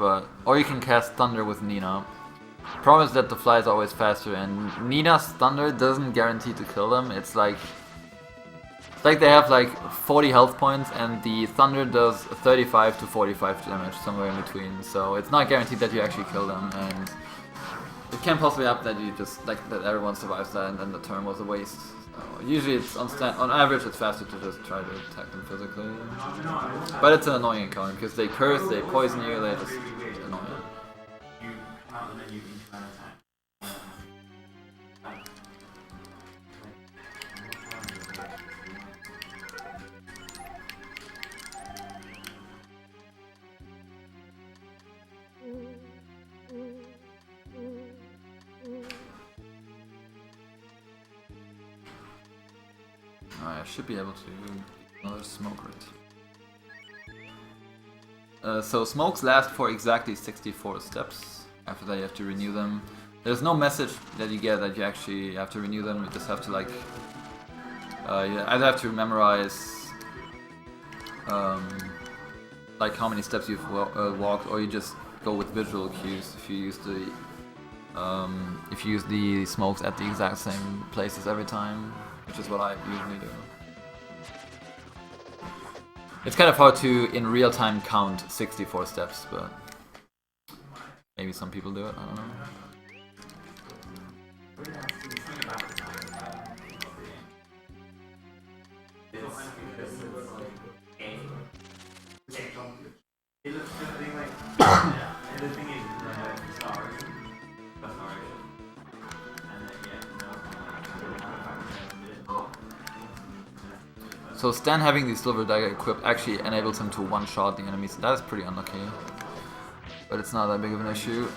or you can cast Thunder with Nina. Problem is that the fly is always faster, and Nina's Thunder doesn't guarantee to kill them. It's like they have like 40 health points, and the Thunder does 35 to 45 damage, somewhere in between. So it's not guaranteed that you actually kill them, and it can possibly happen that you just that everyone survives that, and then the turn was a waste. So usually, it's on average, it's faster to just try to attack them physically. But it's an annoying encounter because they curse, they poison you, they just annoy you. I should be able to do another smoke rate. So smokes last for exactly 64 steps. After that you have to renew them. There's no message that you get that you actually have to renew them, you just have to like... you either have to memorize like how many steps you've walked, or you just go with visual cues if you use the smokes at the exact same places every time, which is what I usually do. It's kind of hard to, in real time, count 64 steps, but maybe some people do it, I don't know. So Stan having the silver dagger equipped actually enables him to one-shot the enemies. That is pretty unlucky, but it's not that big of an issue.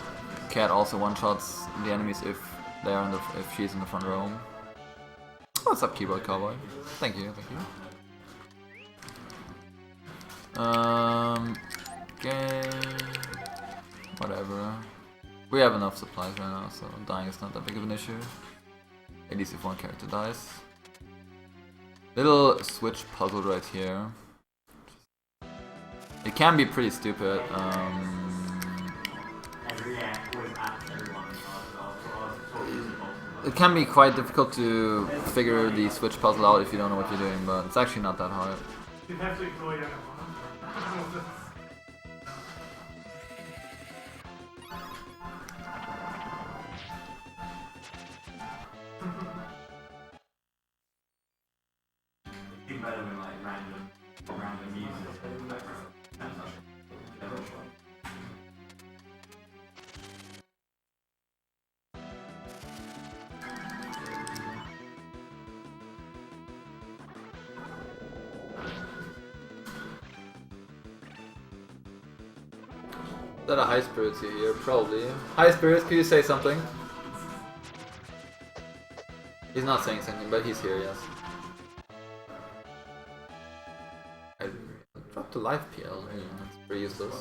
Cat also one-shots the enemies if they are if she's in the front row. What's up, keyboard cowboy? Thank you, thank you. Okay. Whatever. We have enough supplies right now, so dying is not that big of an issue. At least if one character dies. Little switch puzzle right here. It can be pretty stupid. It can be quite difficult to figure the switch puzzle out if you don't know what you're doing, but it's actually not that hard. You have to ignore your It's better when like random music. Is that a high spirits here? Probably. High spirits, could you say something? He's not saying something, but he's here, yes. I dropped the life PL, that's pretty useless.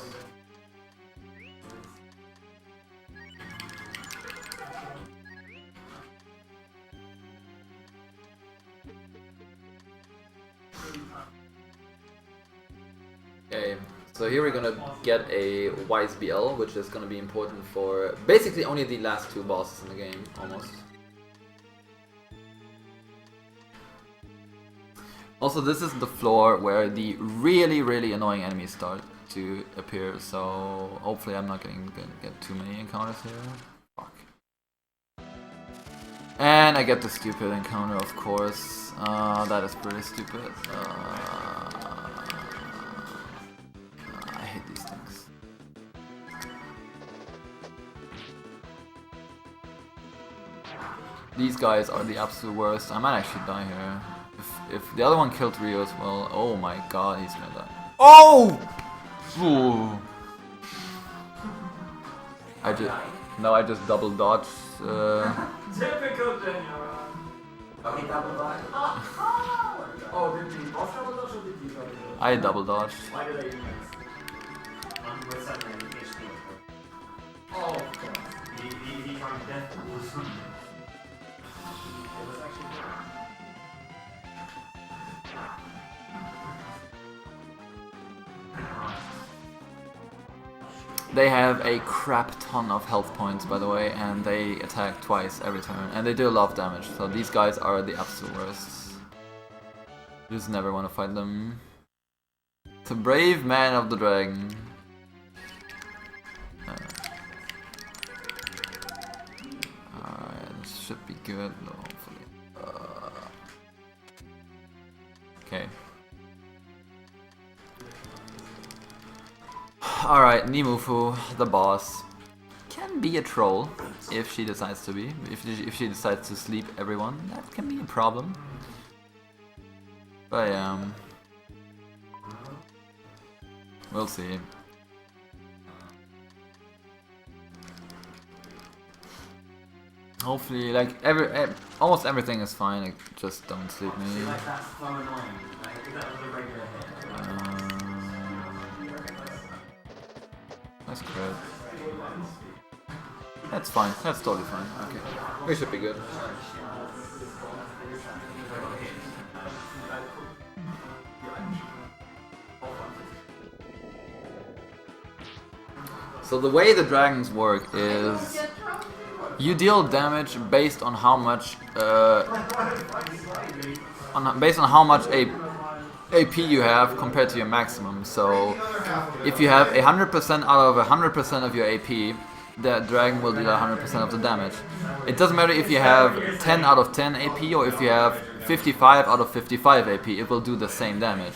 Okay, so here we're gonna get a Wise BL, which is gonna be important for basically only the last two bosses in the game, almost. Also, this is the floor where the really annoying enemies start to appear, so hopefully I'm not gonna get too many encounters here. Fuck. And I get the stupid encounter, of course. That is pretty stupid. I hate these things. These guys are the absolute worst. I might actually die here. If the other one killed Rio as well, oh my god, he's gonna die. Oh! Ooh. I just double dodged. Typical Jenja. Oh, he double died? Oh, did he boss double dodge or did he double dodge? I double dodged. Why did I even miss? Oh, of course. He tried death or something. It was actually good. They have a crap ton of health points, by the way, and they attack twice every turn, and they do a lot of damage, so these guys are the absolute worst. You just never want to fight them. The brave man of the dragon. Alright, this should be good, hopefully. Okay. Alright, Nimufu, the boss, can be a troll if she decides to be. If she decides to sleep everyone, that can be a problem. But we'll see. Hopefully, like almost everything is fine. Like, just don't sleep me. Like that's so annoying. Like if that was a regular hit. That's great. That's fine. That's totally fine. Okay, we should be good. So the way the dragons work is you deal damage based on how much AP you have compared to your maximum. So if you have 100% out of 100% of your AP, the dragon will deal 100% of the damage. It doesn't matter if you have 10 out of 10 AP or if you have 55 out of 55 AP, it will do the same damage.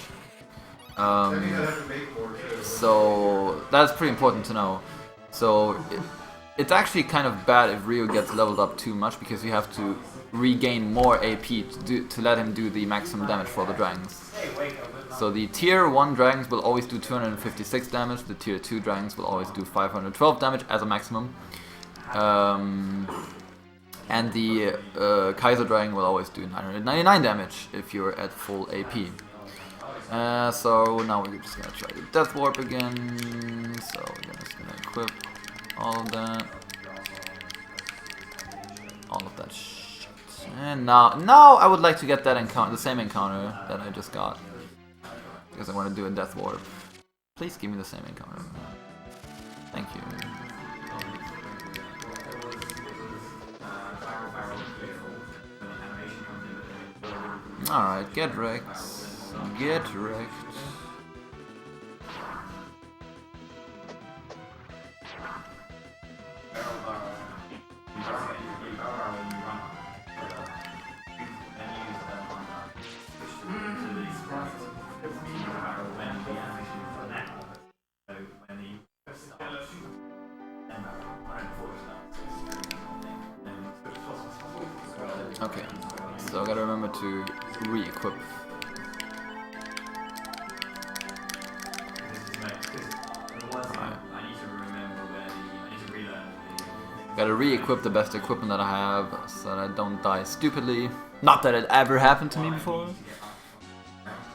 So that's pretty important to know. So it's actually kind of bad if Rio gets leveled up too much because you have to regain more AP to let him do the maximum damage for the dragons. So the tier 1 dragons will always do 256 damage, the tier 2 dragons will always do 512 damage as a maximum. And the Kaiser dragon will always do 999 damage if you're at full AP. So now we're just gonna try the Death Warp again. So we're just gonna equip all of that. All of that shit. And now I would like to get that encounter, the same encounter that I just got. Because I want to do a Death Warp. Please give me the same encounter. Thank you. Alright, get wrecked. Get wrecked. Okay, so I gotta remember to re-equip. Gotta re-equip the best equipment that I have so that I don't die stupidly. Not that it ever happened to me before.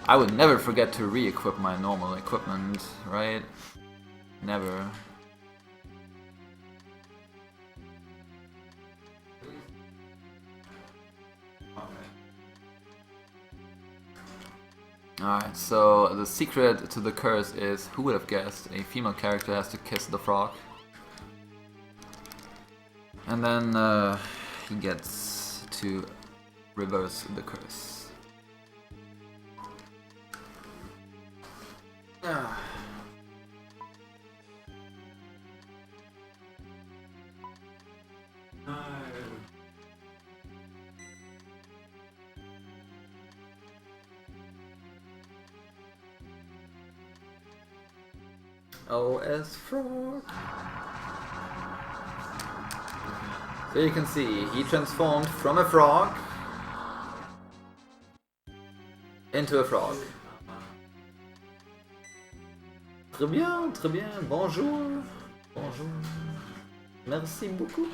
I would never forget to re-equip my normal equipment, right? Never. Alright, so the secret to the curse is, who would have guessed, a female character has to kiss the frog. And then he gets to reverse the curse. OS frog. So you can see he transformed from a frog into a frog. Très bien, bonjour, bonjour, merci beaucoup.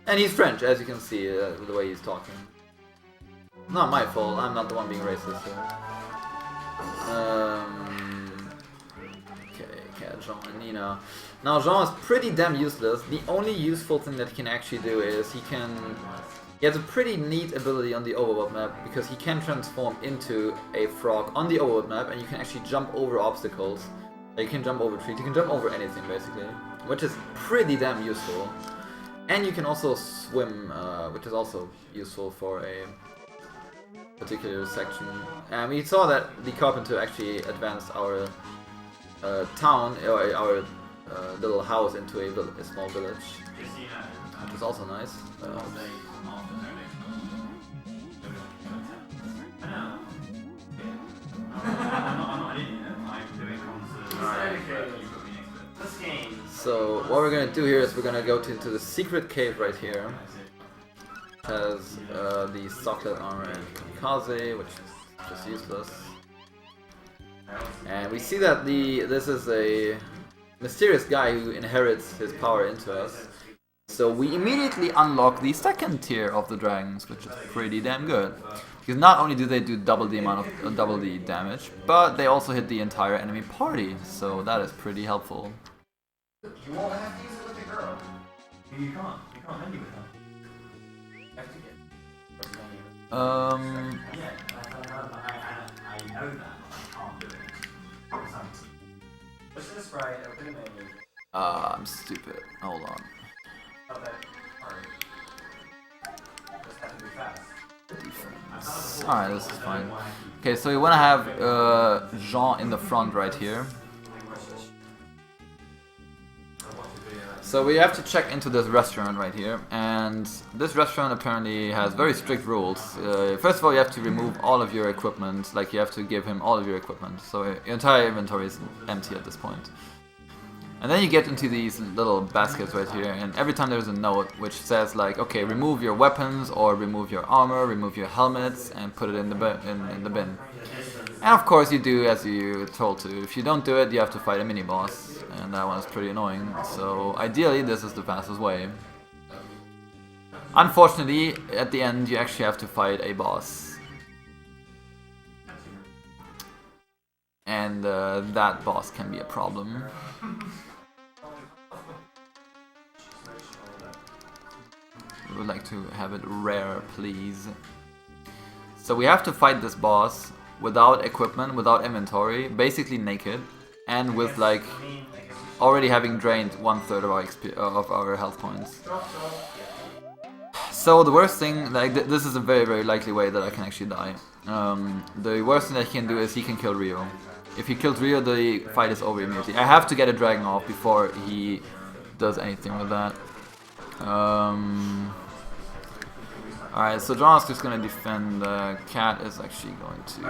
And he's French, as you can see, the way he's talking. Not my fault, I'm not the one being racist here. Okay, Jean and Nina. Now Jean is pretty damn useless. The only useful thing that he can actually do is he has a pretty neat ability on the overworld map because he can transform into a frog on the overworld map and you can actually jump over obstacles. You can jump over trees, you can jump over anything basically, which is pretty damn useful. And you can also swim, which is also useful for a particular section. We saw that the carpenter actually advanced our town, or our little house into a small village, which is also nice. So what we're gonna do here is we're gonna go into the secret cave right here. It has the Socklet armor and Kamikaze, which is just useless. And we see that this is a mysterious guy who inherits his power into us. So we immediately unlock the second tier of the dragons, which is pretty damn good. Because not only do they do double the damage, but they also hit the entire enemy party. So that is pretty helpful. You won't have to use it with the girl. You can't menu with her. You have to get. Um. Yeah, I know that, but I can't do it. Push the sprite, open the menu. I'm stupid. Hold on. Not that hard. Just have to be fast. Defense. Alright, this is fine. Okay, so you want to have Jean in the front right here. So we have to check into this restaurant right here, and this restaurant apparently has very strict rules. First of all, you have to remove all of your equipment, like you have to give him all of your equipment, so your entire inventory is empty at this point. And then you get into these little baskets right here, and every time there's a note which says like, okay, remove your weapons, or remove your armor, remove your helmets, and put it in the bin. And of course you do as you're told to. If you don't do it, you have to fight a mini-boss. And that one is pretty annoying, so ideally this is the fastest way. Unfortunately, at the end you actually have to fight a boss. and that boss can be a problem. We would like to have it rare, please. So we have to fight this boss without equipment, without inventory, basically naked, and with like already having drained 1/3 of our health points. So the worst thing, like this is a very likely way that I can actually die. The worst thing that he can do is he can kill Rio. If he kills Rio, the fight is over immediately. I have to get a dragon off before he does anything with that. Alright, so John's just gonna defend. Cat is actually going to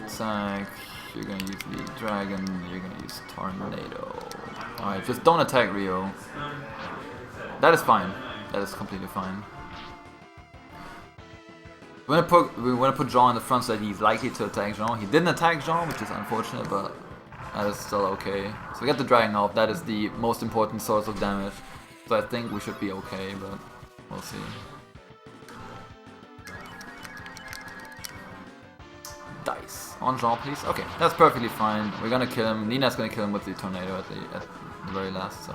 attack. You're gonna use the dragon. You're gonna use tornado. Alright, just don't attack Rio. That is fine. That is completely fine. We want to put Jean in the front so that he's likely to attack Jean. He didn't attack Jean, which is unfortunate, but that is still okay. So we get the dragon off. That is the most important source of damage. So I think we should be okay, but we'll see. Dice on Jean, please. Okay, that's perfectly fine. We're gonna kill him. Nina's gonna kill him with the tornado at the very last. So.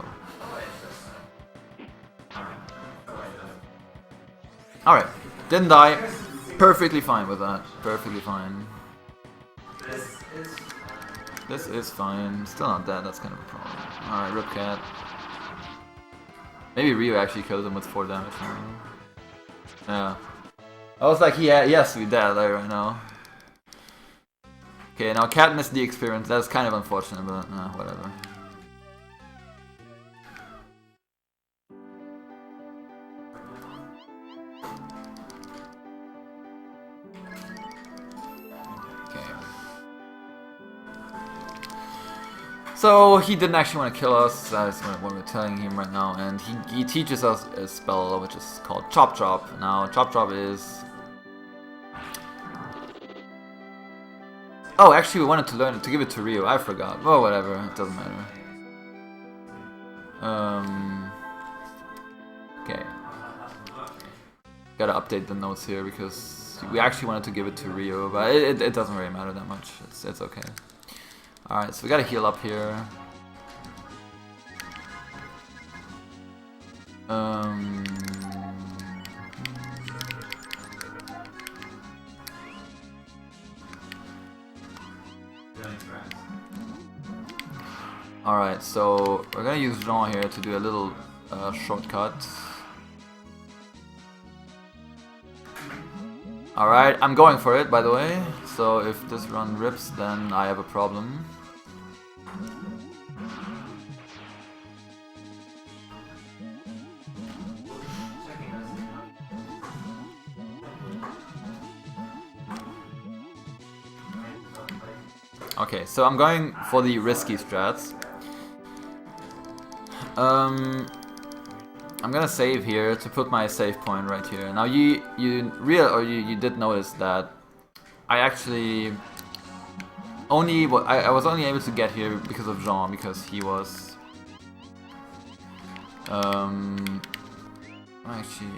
All right, didn't die. Perfectly fine with that. Perfectly fine. This is fine. Still not dead. That's kind of a problem. All right, Rip Cat. Maybe Ryu actually kills him with 4 damage. Yeah. I was like, he has to be dead right now. Okay, now Cat missed the experience. That's kind of unfortunate, but whatever. So he didn't actually want to kill us, that's what we're telling him right now, and he teaches us a spell which is called Chop Chop. Now Chop Chop is... Oh, actually we wanted to learn it, to give it to Rio, I forgot. Oh, whatever, it doesn't matter. Okay. Gotta update the notes here because we actually wanted to give it to Rio, but it doesn't really matter that much, it's okay. Alright, so we gotta heal up here. Alright, so we're gonna use Jean here to do a little shortcut. Alright, I'm going for it, by the way. So if this run rips, then I have a problem. Okay, so I'm going for the risky strats. I'm gonna save here to put my save point right here. Now you did notice that I actually I was only able to get here because of Jean, because he was actually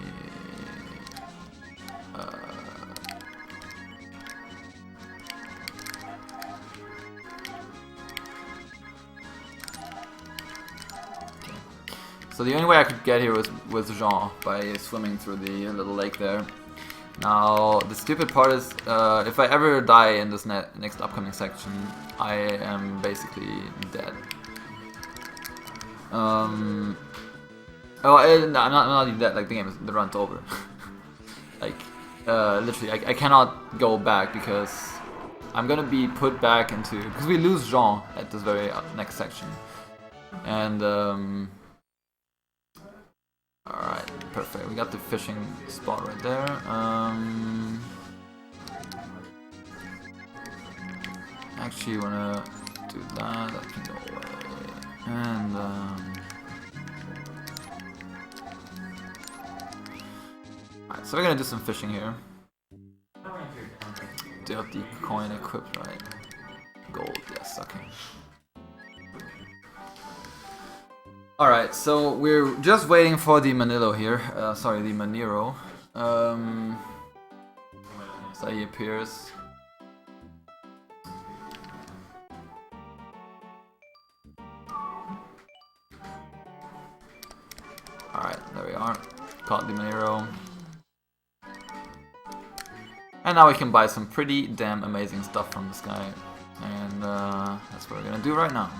so the only way I could get here was with Jean, by swimming through the little lake there. Now, the stupid part is, if I ever die in this next upcoming section, I am basically dead. I'm not even dead, like the run's over. Like, literally, I cannot go back because I'm gonna be put back into, because we lose Jean at this very next section. And, alright, perfect. We got the fishing spot right there. Actually, wanna do that. That can go away. And alright, so we're gonna do some fishing here. Do you have the coin equipped, right? Gold, yes, okay. Alright, so we're just waiting for the Manilo here, sorry, the Maniro. So he appears. got the Manero. And now we can buy some pretty damn amazing stuff from this guy. And that's what we're gonna do right now.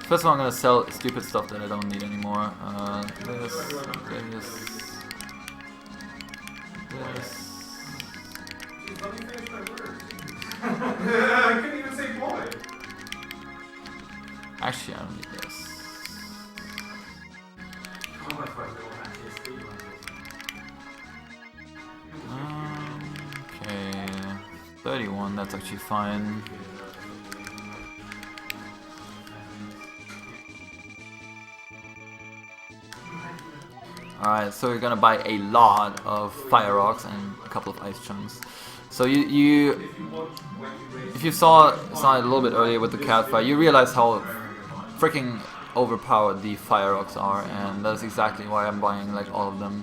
First of all, I'm gonna sell stupid stuff that I don't need anymore. This. I couldn't even say boy. Actually, I don't need this. How much was it actually speedrun? Okay, 31, that's actually fine. Alright, so we're gonna buy a lot of fire rocks and a couple of ice chunks. So if you saw it a little bit earlier with the cat fight, you realize how freaking overpowered the fire rocks are, and that's exactly why I'm buying like all of them.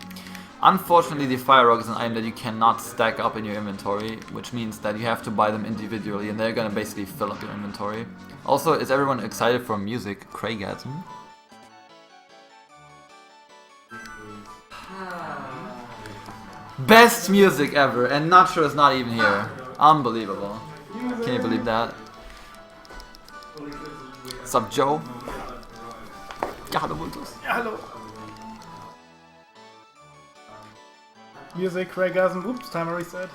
Unfortunately, the fire rock is an item that you cannot stack up in your inventory, which means that you have to buy them individually, and they're gonna basically fill up your inventory. Also, is everyone excited for music? Craigasm? Best music ever, and Nacho is not even here. Unbelievable. Can you believe that? What's up, Joe? Ja, hallo, Vultus. Ja, hallo. Music, Craigasm, oops, timer reset.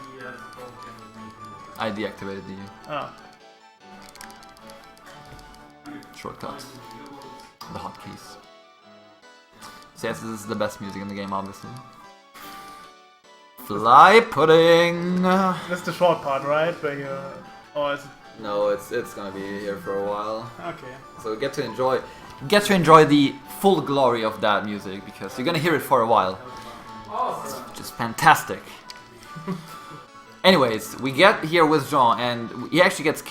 I deactivated the Ah. shortcuts. The hotkeys. So yes, this is the best music in the game, obviously. Fly pudding! That's the short part, right? Where you... Oh, is it... No, it's gonna be here for a while. Okay. So get to enjoy the full glory of that music, because you're gonna hear it for a while. It's just fantastic. Anyways, we get here with Jean, and he actually gets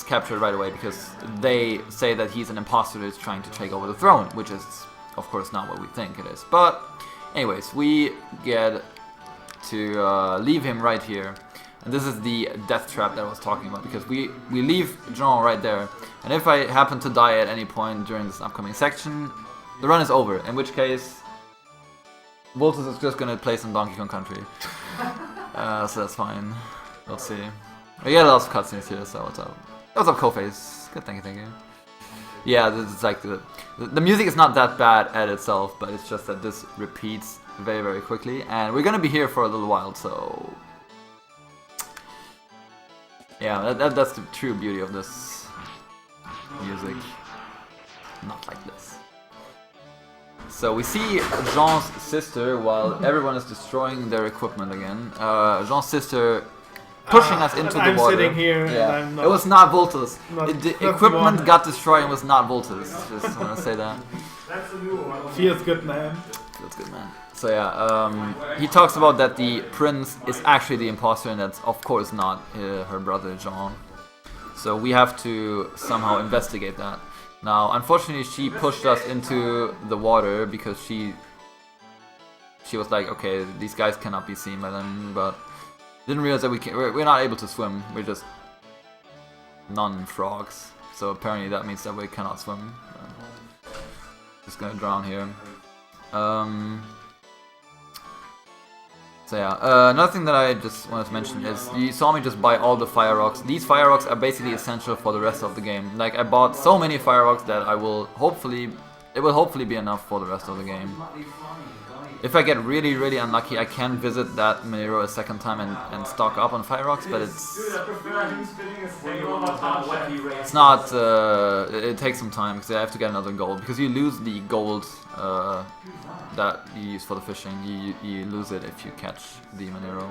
captured right away, because they say that he's an imposter who's trying to take over the throne, which is, of course, not what we think it is. But, anyways, we get to leave him right here. And this is the death trap that I was talking about, because we leave Jean right there. And if I happen to die at any point during this upcoming section, the run is over, in which case Voltus is just gonna play some Donkey Kong Country. So that's fine. We'll see. We get lots of cutscenes here, so what's up? What's up, Coface? Good, thank you. Yeah, this is like the music is not that bad at itself, but it's just that this repeats very, very quickly, and we're gonna be here for a little while, so yeah, that's the true beauty of this music. Not like this. So we see Jean's sister while everyone is destroying their equipment again. Jean's sister pushing us into the I'm water. sitting here Yeah. and I'm not... It was not Voltus. Not- The not the equipment one. got destroyed and was not Voltus. Just want to say that. That's a new one. Feels good, man. Feels good, man. So yeah, he talks about that the prince is actually the imposter, and that's of course not her brother Jean. So we have to somehow investigate that. Now, unfortunately, she pushed us into the water because she was like, okay, these guys cannot be seen by them, but didn't realize that we're not able to swim. We're just non-frogs. So apparently that means that we cannot swim. Just gonna drown here. So yeah, another thing that I just wanted to mention is you saw me just buy all the fire rocks. These fire rocks are basically essential for the rest of the game. Like I bought so many fire rocks that it will hopefully be enough for the rest of the game. If I get really, really unlucky, I can visit that Manero a second time and stock up on fire rocks, but it's Dude, I prefer him spinning his thing over time. it's not. It takes some time because I have to get another gold, because you lose the gold that you use for the fishing. You lose it if you catch the Manero.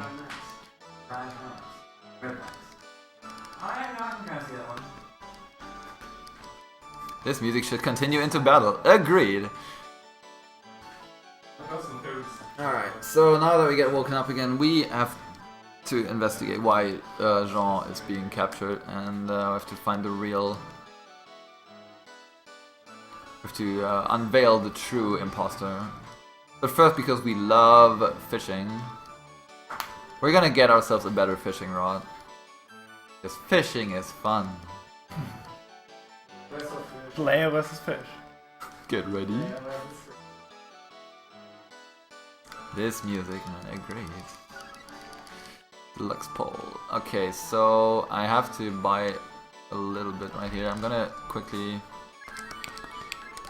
This music should continue into battle. Agreed. Alright, so now that we get woken up again, we have to investigate why Jean is being captured, and we have to find the real... We have to unveil the true imposter. But first, because we love fishing, we're gonna get ourselves a better fishing rod. Because fishing is fun. Player versus fish. Get ready. This music, man, agreed. Deluxe pole. Okay, so I have to buy a little bit right here. I'm gonna quickly...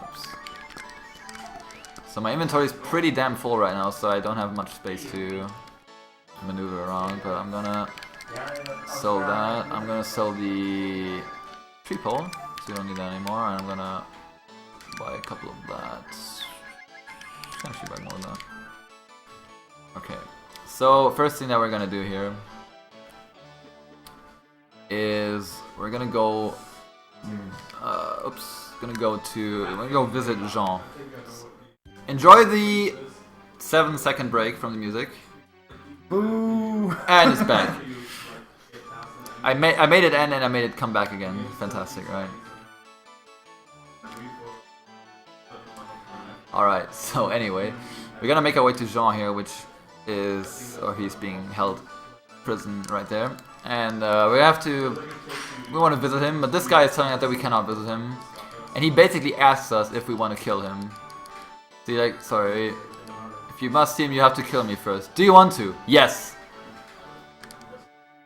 Oops. So my inventory is pretty damn full right now, so I don't have much space to maneuver around, but I'm gonna sell that. I'm gonna sell the tree pole, so we don't need that anymore, and I'm gonna buy a couple of that. Actually buy more of that. Okay, so first thing that we're gonna do here is we're gonna go we're gonna go visit Jean. Enjoy the 7-second break from the music. Boo! And it's back. I made it end and I made it come back again. Fantastic, right? Alright, so anyway, we're gonna make our way to Jean here, which is, or he's being held prison right there. And we want to visit him, but this guy is telling us that we cannot visit him. And he basically asks us if we want to kill him. See, like, sorry, if you must see him, you have to kill me first. Do you want to? Yes!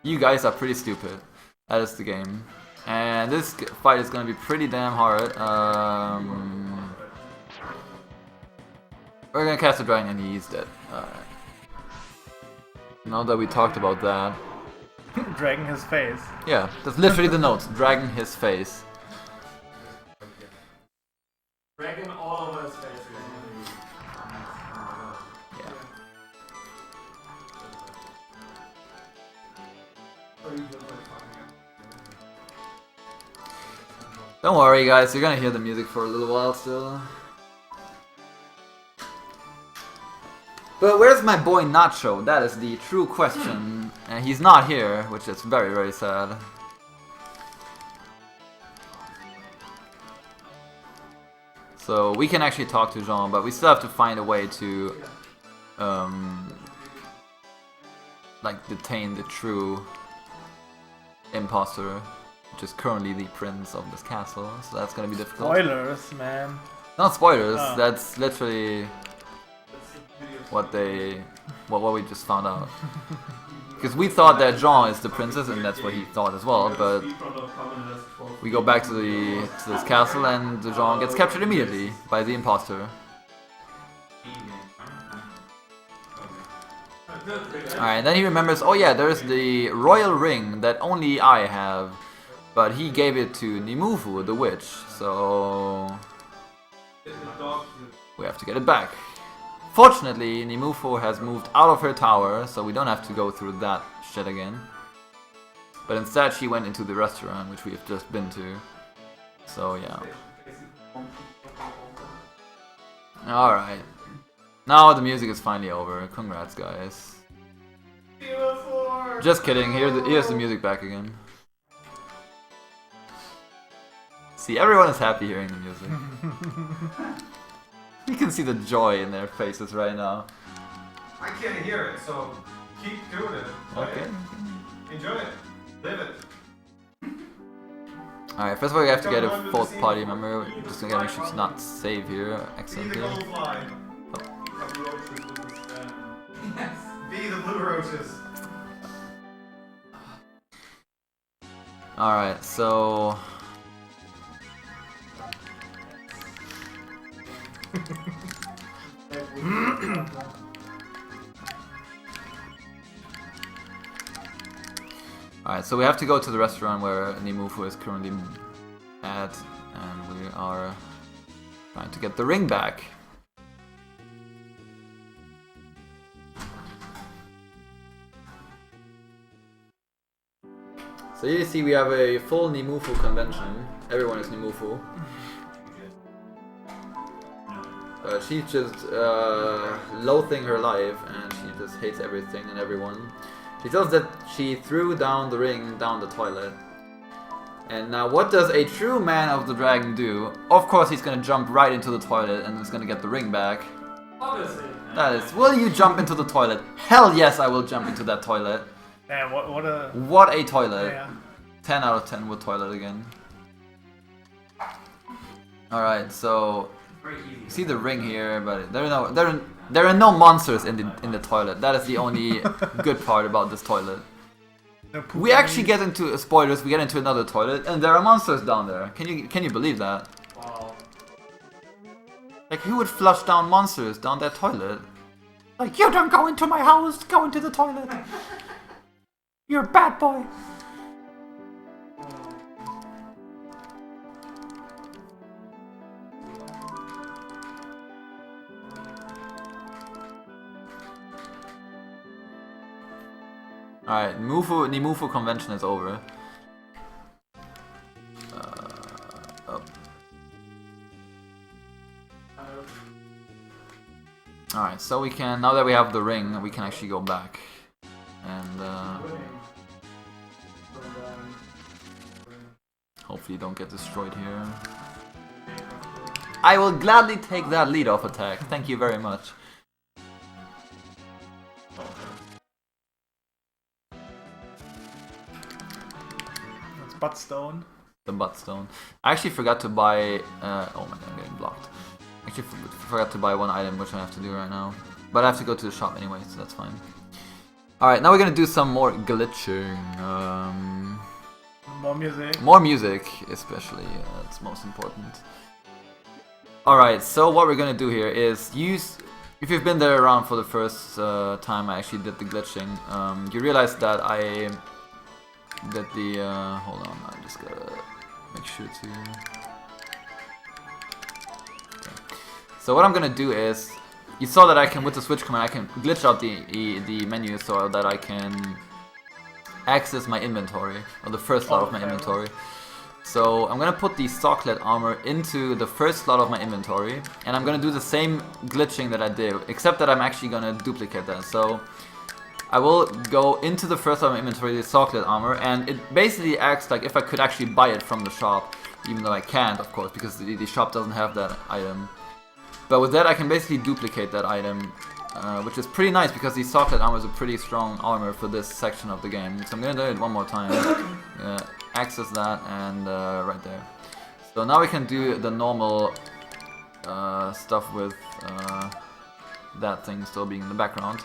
You guys are pretty stupid. That is the game. And this fight is gonna be pretty damn hard. We're gonna cast a dragon and he's dead. Alright. Now that we talked about that. Dragging his face. Yeah, that's literally the notes. Dragging his face. Dragging all over his face. Yeah. Don't worry guys, you're gonna hear the music for a little while still. But where's my boy Nacho? That is the true question. And he's not here, which is very, very sad. So we can actually talk to Jean, but we still have to find a way to like detain the true imposter, which is currently the prince of this castle. So that's gonna be difficult. Spoilers, man. Not spoilers. Oh. That's literally what we just found out. Because we thought that Jean is the princess, and that's what he thought as well. But we go back to this castle, and Jean gets captured immediately by the imposter. Alright, then he remembers, oh yeah, there's the royal ring that only I have, but he gave it to Nimufu, the witch, so we have to get it back. Fortunately, Nimufu has moved out of her tower, so we don't have to go through that shit again. But instead she went into the restaurant, which we have just been to. So yeah. Alright. Now the music is finally over. Congrats guys. Just kidding, here's the music back again. See, everyone is happy hearing the music. You can see the joy in their faces right now. I can't hear it, so keep doing it. Okay. Enjoy it. Live it. Alright, first of all we have to get a fourth party member. Just gonna make sure to not save here accidentally. Be the blue roaches. Alright, so... Alright, so we have to go to the restaurant where Nimufu is currently at, and we are trying to get the ring back. So you see we have a full Nimufu convention. Everyone is Nimufu. She's just loathing her life, and she just hates everything and everyone. She tells us that she threw down the ring down the toilet. And now what does a true man of the dragon do? Of course he's gonna jump right into the toilet and is gonna get the ring back. Obviously. That is, will you jump into the toilet? Hell yes, I will jump into that toilet. Man, what a toilet. Yeah. 10 out of 10 with toilet again. Alright, so Very easy. See the ring here, but there are no monsters in the toilet. That is the only good part about this toilet. No poop We actually money. get into spoilers. We get into another toilet, and there are monsters down there. Can you believe that? Wow. Like, who would flush down monsters down that toilet? Like, you don't go into my house. Go into the toilet. You're a bad boy. Alright, the Mufu convention is over. Up. Alright, so we can, now that we have the ring, we can actually go back. And hopefully don't get destroyed here. I will gladly take that lead off attack, thank you very much. That's buttstone. The buttstone. I actually forgot to buy. Oh my god, I'm getting blocked. Actually, forgot to buy one item, which I have to do right now. But I have to go to the shop anyway, so that's fine. Alright, now we're gonna do some more glitching. More music. More music, especially. That's most important. Alright, so what we're gonna do here is use. If you've been there around for the first time I actually did the glitching, you realize that hold on, I just gotta make sure to. Okay. So what I'm gonna do is, you saw that I can, with the switch command, I can glitch out the menu so that I can access my inventory, or the first slot of my inventory. So I'm gonna put the Socklet armor into the first slot of my inventory, and I'm gonna do the same glitching that I did, except that I'm actually gonna duplicate that. So I will go into the first slot of my inventory, the Socklet armor, and it basically acts like if I could actually buy it from the shop, even though I can't, of course, because the shop doesn't have that item. But with that, I can basically duplicate that item, which is pretty nice because the Socklet armor is a pretty strong armor for this section of the game. So I'm gonna do it one more time. Access that, and right there. So now we can do the normal stuff with that thing still being in the background.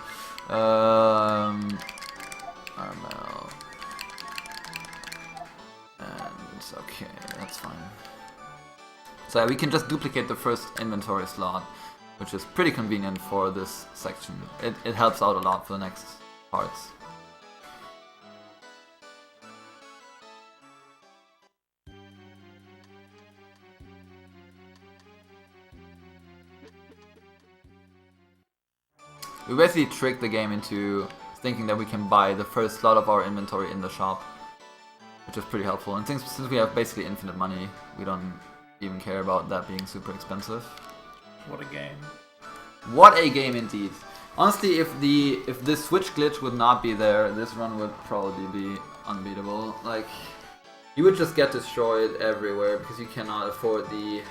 Armel. And okay, that's fine. So we can just duplicate the first inventory slot, which is pretty convenient for this section. It helps out a lot for the next parts. We basically tricked the game into thinking that we can buy the first slot of our inventory in the shop, which is pretty helpful. And since we have basically infinite money, we don't even care about that being super expensive. What a game. What a game indeed. Honestly, if this switch glitch would not be there, this run would probably be unbeatable. Like, you would just get destroyed everywhere because you cannot afford the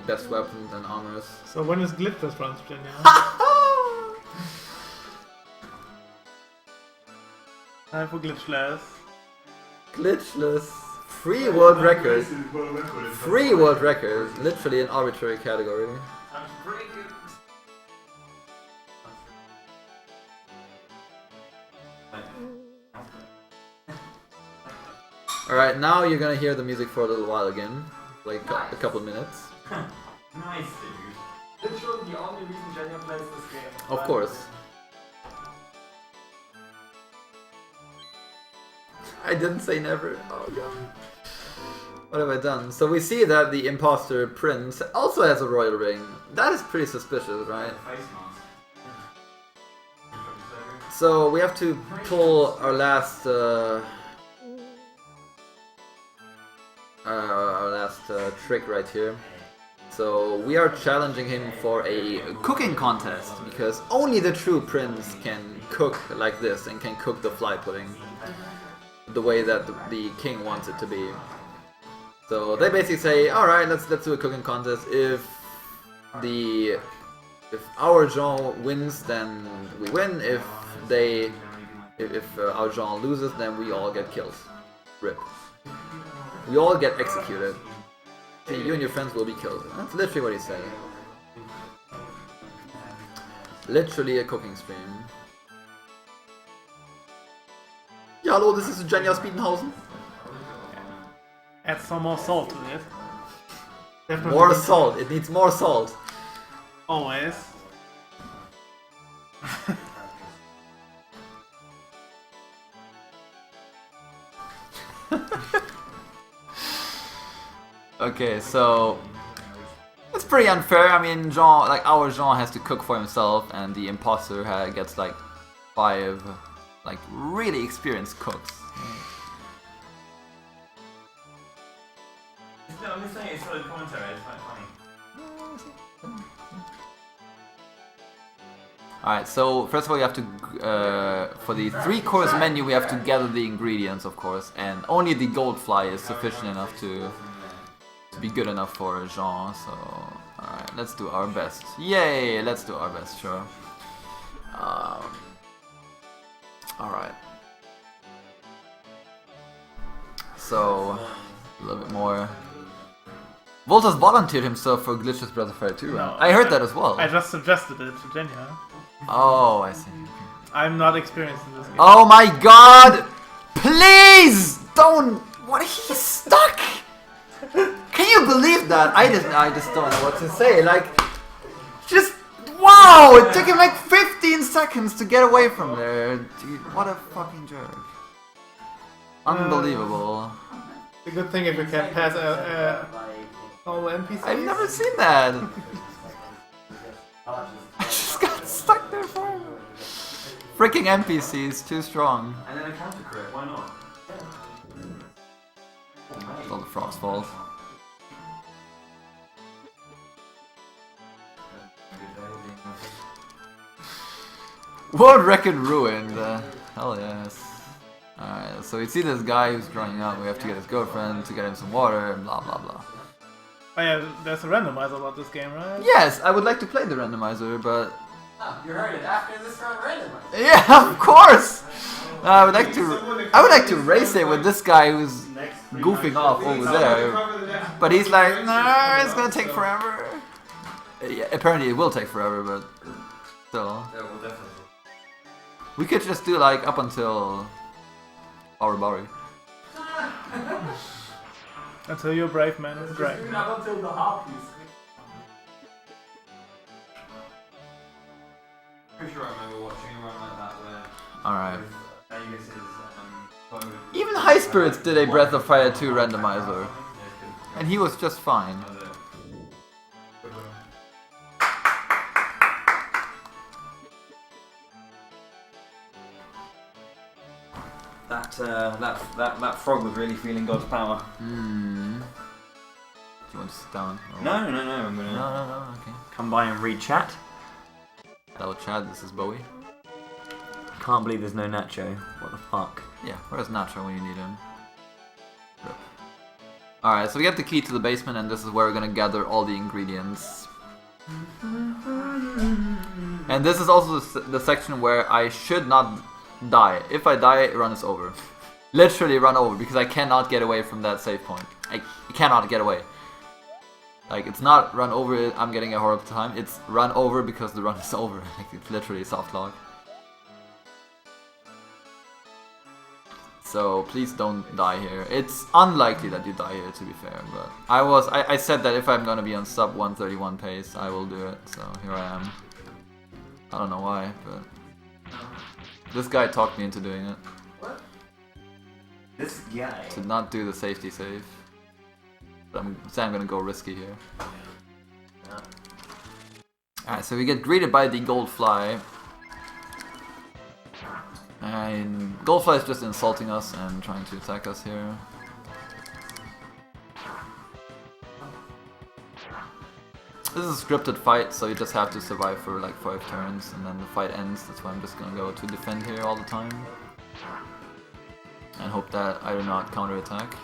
best weapons and armors. So when is glitchless runs, Jenja? Time for glitchless. Glitchless. Free world record. Free world record. Literally an arbitrary category. Time to break it. Alright, now you're gonna hear the music for a little while again. Like a couple minutes. Nice, dude. Literally the only reason Jenja plays this game. Of course. I didn't say never. Oh god. What have I done? So we see that the imposter prince also has a royal ring. That is pretty suspicious, right? Face mask. So we have to pull our last trick right here. So we are challenging him for a cooking contest because only the true prince can cook like this and can cook the fly pudding the way that the king wants it to be. So they basically say, all right, let's do a cooking contest. If our Jean wins, then we win. If our Jean loses, then we all get killed. Rip. We all get executed. You and your friends will be killed. That's literally what he said. Literally a cooking stream. Yeah, hello, this is Jenja23 Hausen. Add some more salt to it. Definitely More salt, it needs more salt. always. Okay, so it's pretty unfair. I mean, Jean, like our Jean, has to cook for himself, and the imposter gets like 5, like really experienced cooks. I'm just saying it's sort of commentary. It's quite funny. Alright, so first of all, you have to for the 3-course menu, we have to gather the ingredients, of course, and only the gold fly is sufficient enough to be good enough for Jean. So, alright, let's do our best. Yay, let's do our best, sure. Alright. So, a little bit more. Voltas volunteered himself for Glitch's Breath of Fire 2. No, I heard that as well. I just suggested it to Jenja. Oh, I see. I'm not experienced in this game. Oh my god! Please! Don't! What? He's stuck! Can you believe that? I just don't know what to say. Like, just wow! It took him like 15 seconds to get away from there. Dude, what a fucking jerk. Unbelievable. It's a good thing if you can pass all NPCs. I've never seen that. I just got stuck there forever. Freaking NPCs, too strong. And then a counter correct, why not? It's all the frog's fault. World record ruined. Hell yes. Alright, so we see this guy who's drying out. We have to get his girlfriend to get him some water and blah blah blah. Oh yeah, there's a randomizer about this game, right? Yes, I would like to play the randomizer, but Oh, you heard it after this round randomizer. yeah, of course. I would like to race it with this guy who's goofing off over there, but he's like, nah, it's gonna take forever. Yeah, apparently it will take forever, but still. Yeah, well, definitely. We could just do like up until Auribari. Until you're brave man with a dragon. Not until the harpies. Pretty sure I remember watching a run like that where Alright. Vegas is phone. Even High Spirits did a Breath of Fire 2 randomizer, and he was just fine. That frog was really feeling God's power. Hmm. Do you want to sit down? Or- No, I'm gonna No, okay. come by and read chat. Hello Chad, this is Bowie. Can't believe there's no Nacho. What the fuck? Yeah, where's Nacho when you need him? Alright, so we get the key to the basement, and this is where we're gonna gather all the ingredients. And this is also the section where I should not die. If I die, run is over. Literally run over, because I cannot get away from that save point. I cannot get away. Like, it's not run over, I'm getting a horrible time. It's run over because the run is over. Like, it's literally a soft lock. So please don't die here. It's unlikely that you die here, to be fair, but I said that if I'm gonna be on sub 131 pace, I will do it, so here I am. I don't know why, but this guy talked me into doing it. What? This guy. To not do the safety save. But I'm gonna go risky here. Alright, so we get greeted by the gold fly. And Goldfly is just insulting us and trying to attack us here. This is a scripted fight, so you just have to survive for like 5 turns and then the fight ends. That's why I'm just gonna go to defend here all the time. And hope that I do not counterattack.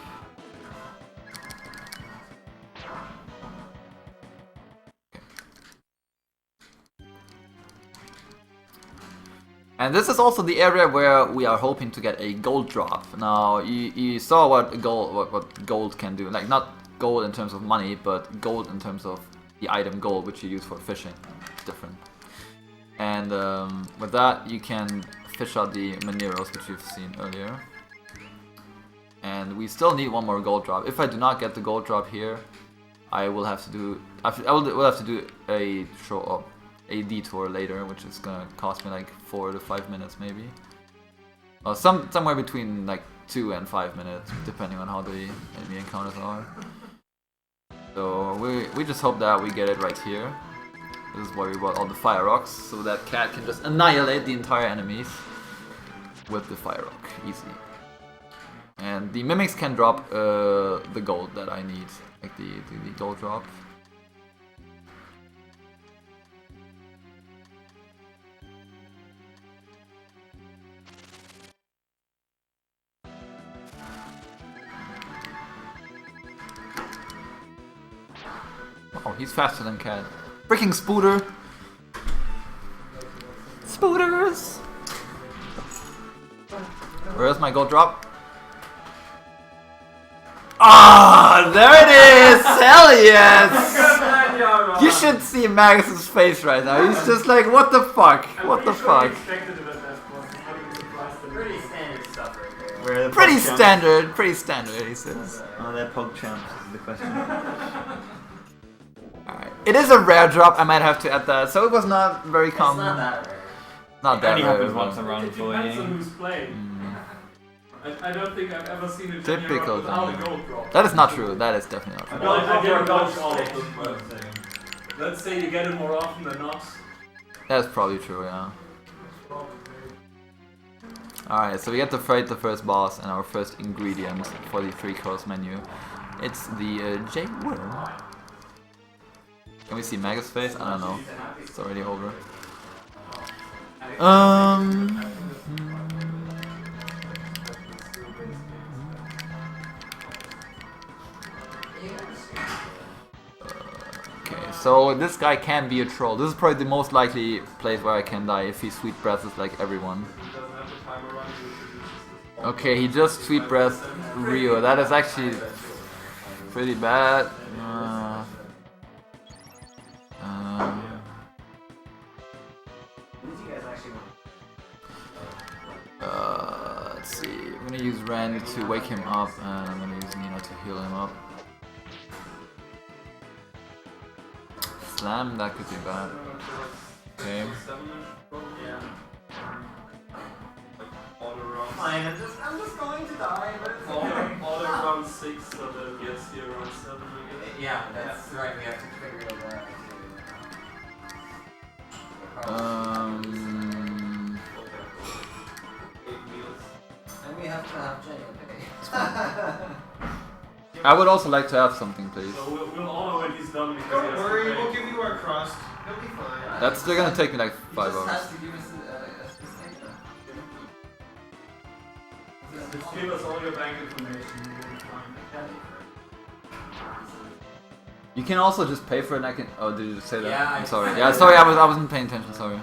And this is also the area where we are hoping to get a gold drop. Now, you saw what gold can do. Like, not gold in terms of money, but gold in terms of the item gold, which you use for fishing. It's different. And with that, you can fish out the minerals, which you've seen earlier. And we still need one more gold drop. If I do not get the gold drop here, I will have to do. We'll have to do a detour later, which is gonna cost me like 4 to 5 minutes, maybe. Somewhere between like 2 and 5 minutes, depending on how the enemy encounters are. So we just hope that we get it right here. This is why we brought all the fire rocks, so that cat can just annihilate the entire enemies with the fire rock, easy. And the mimics can drop the gold that I need, like the gold drop. Oh, he's faster than Cat. Freaking Spooder! Spooders! Where's my gold drop? Ah, there it is! Hell yes! You should see Magus's face right now. He's just like, what the fuck? What the fuck? Pretty standard stuff right there. Pretty standard, he says. Oh, they're pog champs, is the question. Alright. It is a rare drop, I might have to add that, so it was not very common. It's not that rare. Not that only rare. happens once a run for Depends on you. who's playing. I don't think I've ever seen a Typical without a thing. gold drop. That is not true, that is definitely not true. Well, I didn't watch all of them, but let's say you get it more often than not. That's probably true, yeah. Alright, so we get to fight the first boss and our first ingredient for the 3-course menu. It's the J-worm. Can we see Magus' face? I don't know. It's already over. Okay, so this guy can be a troll. This is probably the most likely place where I can die if he sweet breathes like everyone. Okay, he just sweet breathed Rio. That is actually pretty bad. Let's see. I'm gonna use Rand to wake him up, and I'm gonna use Nina to heal him up. Slam, that could be bad. Okay. Fine, I'm just going to die, but it's All around 6, so that gets you around 7 again. yeah, that's right, we have to figure it out. And we have to have Jenja pay. I would also like to have something, please. So we'll all know when he's done because Don't he has to worry, pay. we'll give you our crust. It'll be fine. That's still gonna take me like He 5 just hours. has to give us a specific. Just give us all your bank information. We'll be fine. You can also just pay for it and I can... Oh, did you just say that? Yeah, I'm I- sorry. Yeah, sorry, I wasn't paying attention, sorry.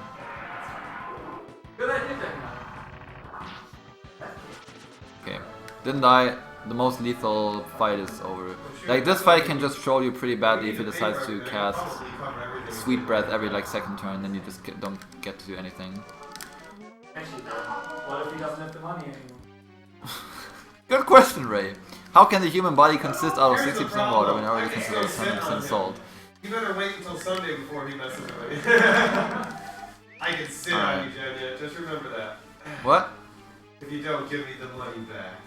Good idea, Jack. Okay. Didn't die. The most lethal fight is over. Like, this fight can just troll you pretty badly if he decides to cast Sweet Breath every like second turn, then you just don't get to do anything. Actually, what if he doesn't have the money anymore? Good question, Ray. How can the human body consist out of 60% water when it already consists of 100% salt? You better wait until Sunday before he messes with me. I can sit on you, Jenja. Just remember that. What? If you don't give me the money back,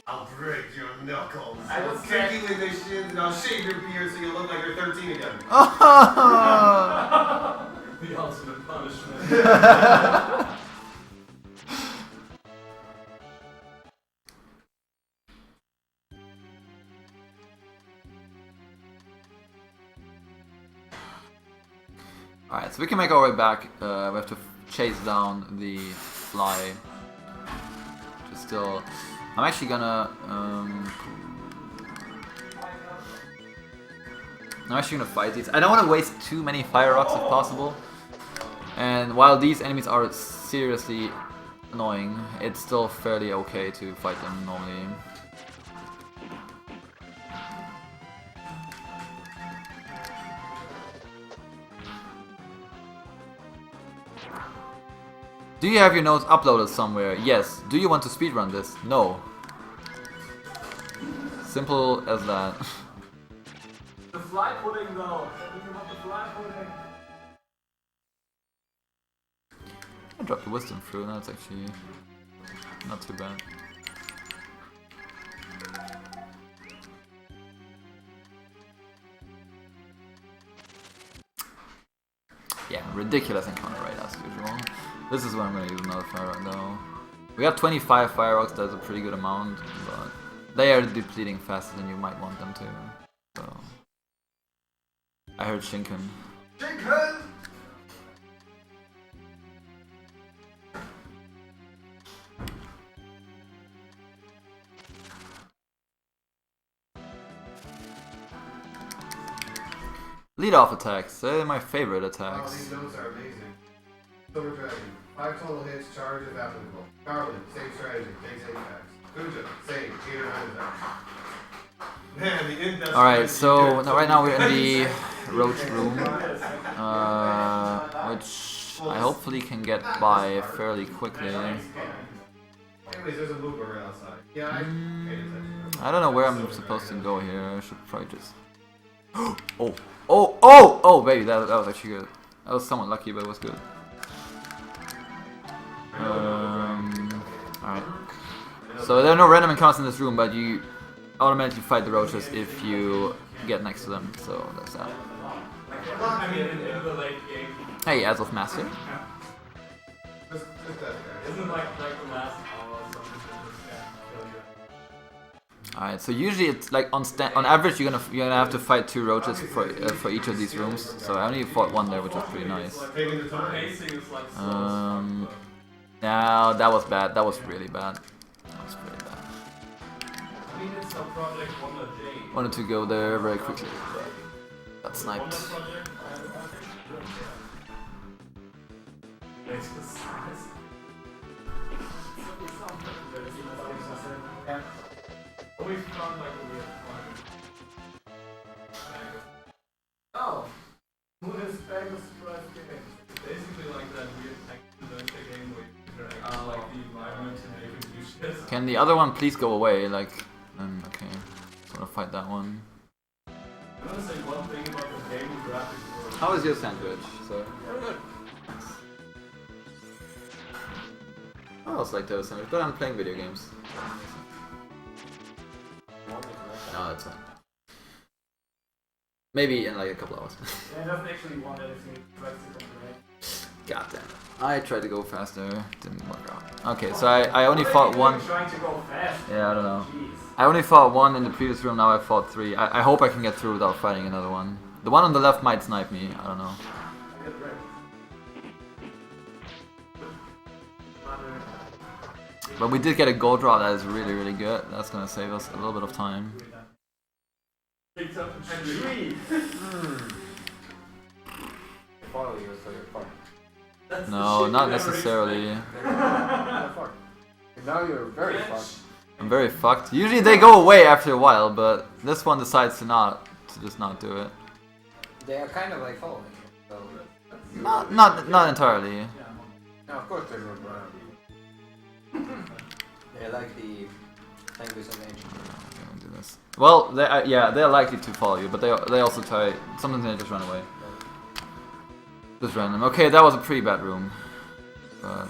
I'll break your knuckles. I I'll was kick you in the shins and I'll shave your beard so you look like you're 13 again. The ultimate punishment. Alright, so we can make our way back. We have to chase down the fly. Just still... I'm actually gonna... I'm actually gonna fight these. I don't want to waste too many fire rocks if possible. And while these enemies are seriously annoying, it's still fairly okay to fight them normally. Do you have your notes uploaded somewhere? Yes. Do you want to speedrun this? No. Simple as that. The fly pudding though. Everything about the fly pudding. I dropped the wisdom through, that's actually not too bad. Yeah, ridiculous encounter rate as usual. This is when I'm gonna use another fire rock though. We got 25 fire rocks, that's a pretty good amount, but they are depleting faster than you might want them to. So I heard Shinken. Shinken! Lead off attacks, they're my favorite Oh, attacks. these notes are amazing. Silver Dragon, 5 total hits, charge if applicable. Garland, same strategy, takes 8 attacks. Kuja, same, 8 or 9 attacks. Man, the in-depth. Alright, so right now we're in the roach room, which I hopefully can get by fairly quickly. Anyways, there's a movement right outside. Yeah, I paid attention. I don't know where I'm supposed to go here, I should probably just... Oh, baby, that was actually good. I was somewhat lucky, but it was good. Alright. So there are no random encounters in this room, but you automatically fight the roaches if you get next to them, so that's that. I mean, in the late game. Hey, as of Master. Just that guy. Isn't like the last hour or something? Alright, so usually it's like on average you're gonna have to fight 2 roaches for each of these rooms. So I only fought 1 there, which was pretty nice. Taking the time. No, that was bad. That was really bad. That was pretty bad. I mean, it's a project on a day. Wanted to go there very quickly, but got sniped. Oh! Moon is back with surprise game. Basically like that weird adventure game where you interact like the environment and make it do shit. Can the other one please go away? Like, okay. I wanna fight that one. I wanna say one thing about the game graphics. How is your sandwich? So. I also like to have a sandwich, but I'm playing video games. No, that's fine. Maybe in like a couple hours. Yeah, it doesn't actually want anything. It tries to complain. God damn it. I tried to go faster, didn't work out. Okay, so I only fought 1. Trying to go fast. Yeah, I don't know. Jeez. I only fought 1 in the previous room, now I fought 3. I hope I can get through without fighting another one. The one on the left might snipe me, I don't know. But we did get a gold draw that is really, really good. That's gonna save us a little bit of time. Follow you, so you're fucked. No, not necessarily. Now you're very fucked. I'm very fucked. Usually they go away after a while, but this one decides to just not do it. They are kind of like following you, so... Not entirely. Now, of course they look around. They like the language of nature. Do this. Well, they're likely to follow you, but they also try. Sometimes they just run away. Just random. Okay, that was a pretty bad room. But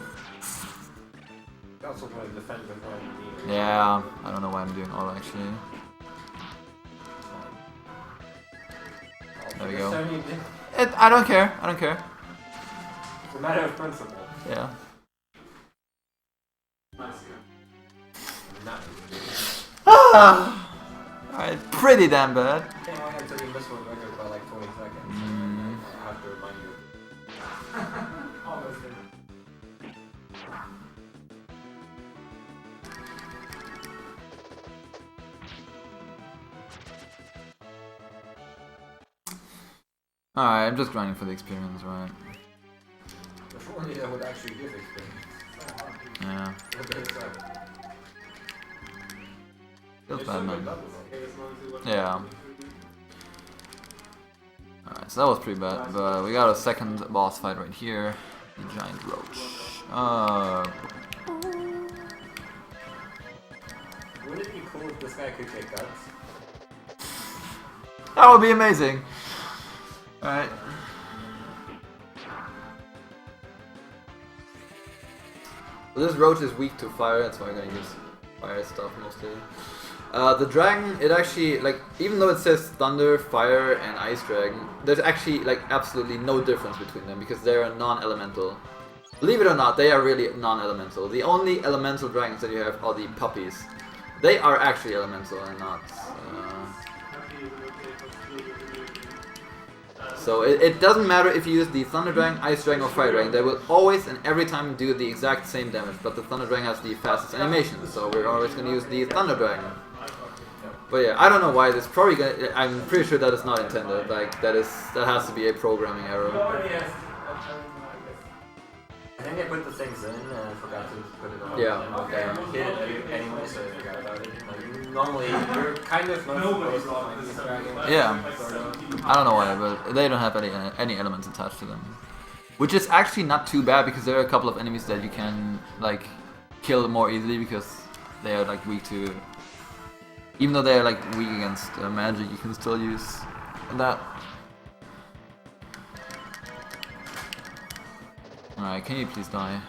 You also want to defend them when you need it. yeah, I don't know why I'm doing auto actually. There we go. I don't care. I don't care. It's a matter of principle. Yeah. Alright, pretty damn bad. Okay, I had to do this one record by like 20 seconds. I have to remind you. Alright, I'm just grinding for the experience, right? If only that would actually give experience. Yeah. Okay, so. Feels bad, man. Yeah. Alright, so that was pretty bad, but we got a second boss fight right here. The giant roach. Wouldn't it be cool if this guy could get guts? That would be amazing. Alright. This roach is weak to fire, that's why I'm gonna use fire stuff mostly. The dragon, it actually, like, even though it says thunder, fire, and ice dragon, there's actually, like, absolutely no difference between them because they are non-elemental. Believe it or not, they are really non-elemental. The only elemental dragons that you have are the puppies. They are actually elemental and not... So it doesn't matter if you use the Thunder Dragon, Ice Dragon or Fire Dragon, they will always and every time do the exact same damage, but the Thunder Dragon has the fastest animation, so we're always going to use the Thunder Dragon. But yeah, I don't know why this probably gonna, I'm pretty sure that is not intended, like that has to be a programming error. I think I put the things in and I forgot to put it on. Yeah. And hit it anyway, so I forgot about it. Like, normally, you're kind of not supposed to find these dragons. Yeah. Sort of. I don't know why, but they don't have any elements attached to them. Which is actually not too bad because there are a couple of enemies that you can like kill more easily because they are like weak to... Even though they are like weak against magic, you can still use that. Alright, can you please die?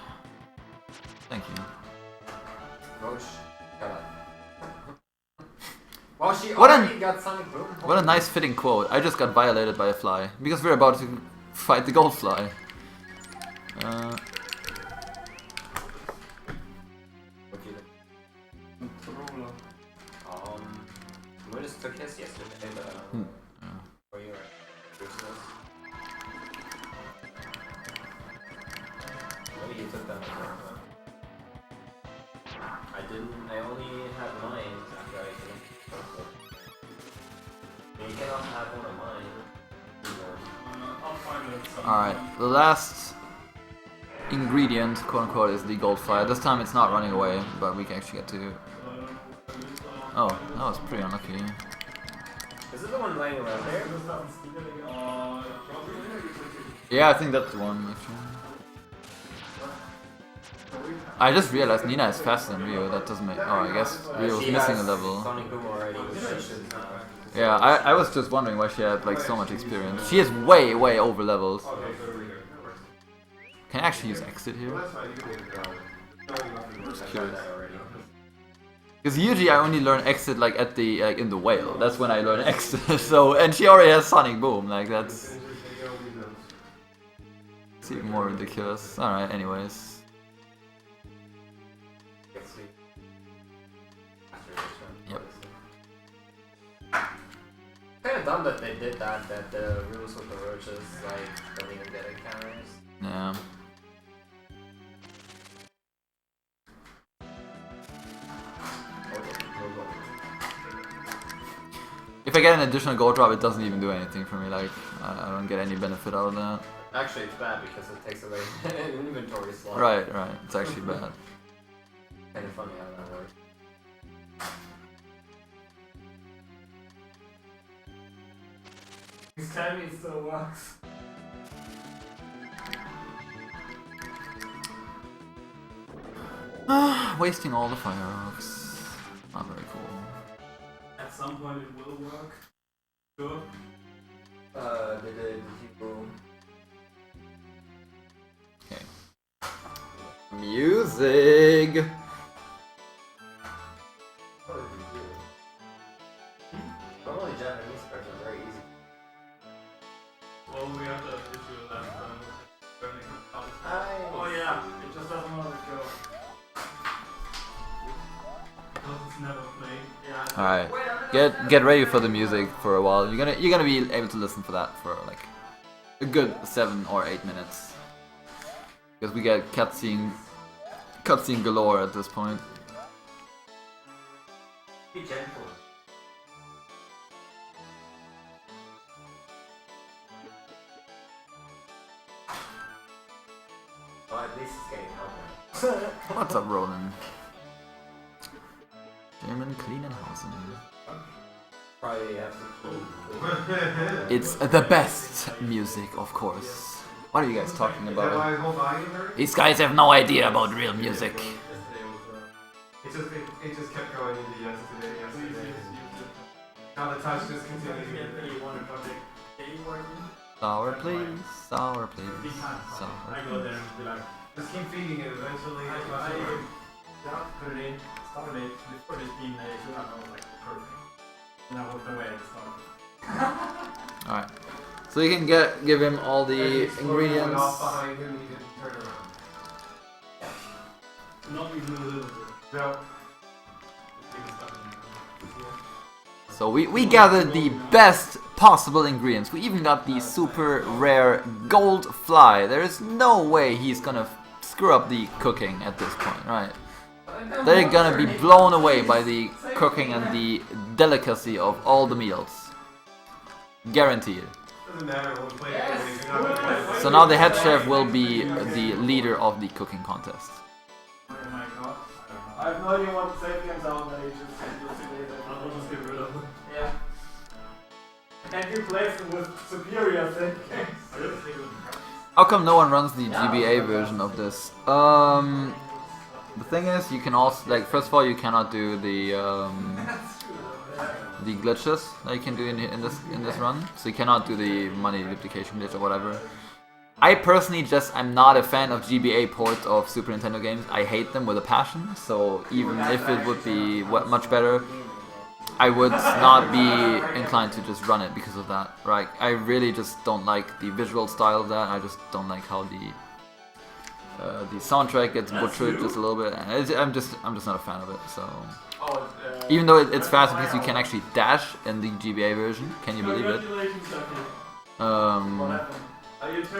Thank you. Roach, shut up. Well, she What already got Sonic Boom. What a nice fitting quote. I just got violated by a fly. Because we're about to fight the gold fly. We just took his yesterday, but for your business. Maybe you took that as well. I didn't. I only had mine after I did. You can also have one of mine. I'll find it. Alright, the last ingredient, quote unquote, is the gold fly. This time it's not running away, but we can actually get to... Oh, that was pretty unlucky. Is it the one laying around there? Yeah, I think that's the one, actually. I just realized Nina is faster than Rio, that doesn't make... Oh, I guess Rio's missing a level. Sonic Boom already, Yeah, I was just wondering why she had like so much experience. She is way over levels. Can I actually use exit here? Just curious. Because usually I only learn exit like at the in the whale. That's when I learn exit. So and she already has Sonic Boom. Like that's it's even more ridiculous. All right. Anyways. Yep. Kind of dumb that they did that. That the rules with the roaches like don't even get encounters. Yeah. If I get an additional gold drop, it doesn't even do anything for me. Like I don't get any benefit out of that. Actually, it's bad because it takes away an inventory slot. Right. It's actually bad. Kind of funny how that works. This time it still works. Wasting all the fireworks. Not very cool. At some point it will work. Sure. Did you... Okay. Music! What did you do? Normally Japanese cards are very easy. Well, we have the issue last time. Oh yeah, it just doesn't want to go. Because it's never played. Yeah. Alright. Get ready for the music for a while. You're gonna be able to listen for that for like a good 7 or 8 minutes. Because we get cutscene galore at this point. Be gentle. Well, at least it's getting help. What's up, Roland? German Speeden Hausen. Probably have to. It's the best music, of course. What are you guys talking Is that why about? his whole body hurt? These guys have no idea about real music. It just kept going into yesterday. Now the touch just continues. Sour please, sour please, sour. I go there and be like, Just keep feeding it eventually. put it in, started it, before this being a I was like, perfect. And I walked away and started. Alright. So you can give him all the ingredients. Off behind him, he didn't turn around. Not even a little bit. No. So we gathered the best possible ingredients. We even got the super rare gold fly. There is no way he's gonna screw up the cooking at this point, right? They're gonna be blown away by the cooking and the delicacy of all the meals. Guaranteed. Doesn't matter when we play it anyways, you're not gonna play it. So now the head chef will be the leader of the cooking contest. Oh my god. I have no idea what save games are, but I just I'll just get rid of it. Yeah. And you place them with superior save games. I just think it would be How come no one runs the GBA version of this? The thing is, you can also, like, first of all, you cannot do the glitches that you can do in this run. So you cannot do the money duplication glitch or whatever. I personally I'm not a fan of GBA ports of Super Nintendo games. I hate them with a passion. So even if it would be much better, I would not be inclined to just run it because of that. Right? I really just don't like the visual style of that. I just don't like how the soundtrack gets butchered just a little bit. And I'm just not a fan of it. So even though it's fast because you can actually dash in the GBA version, can you believe it?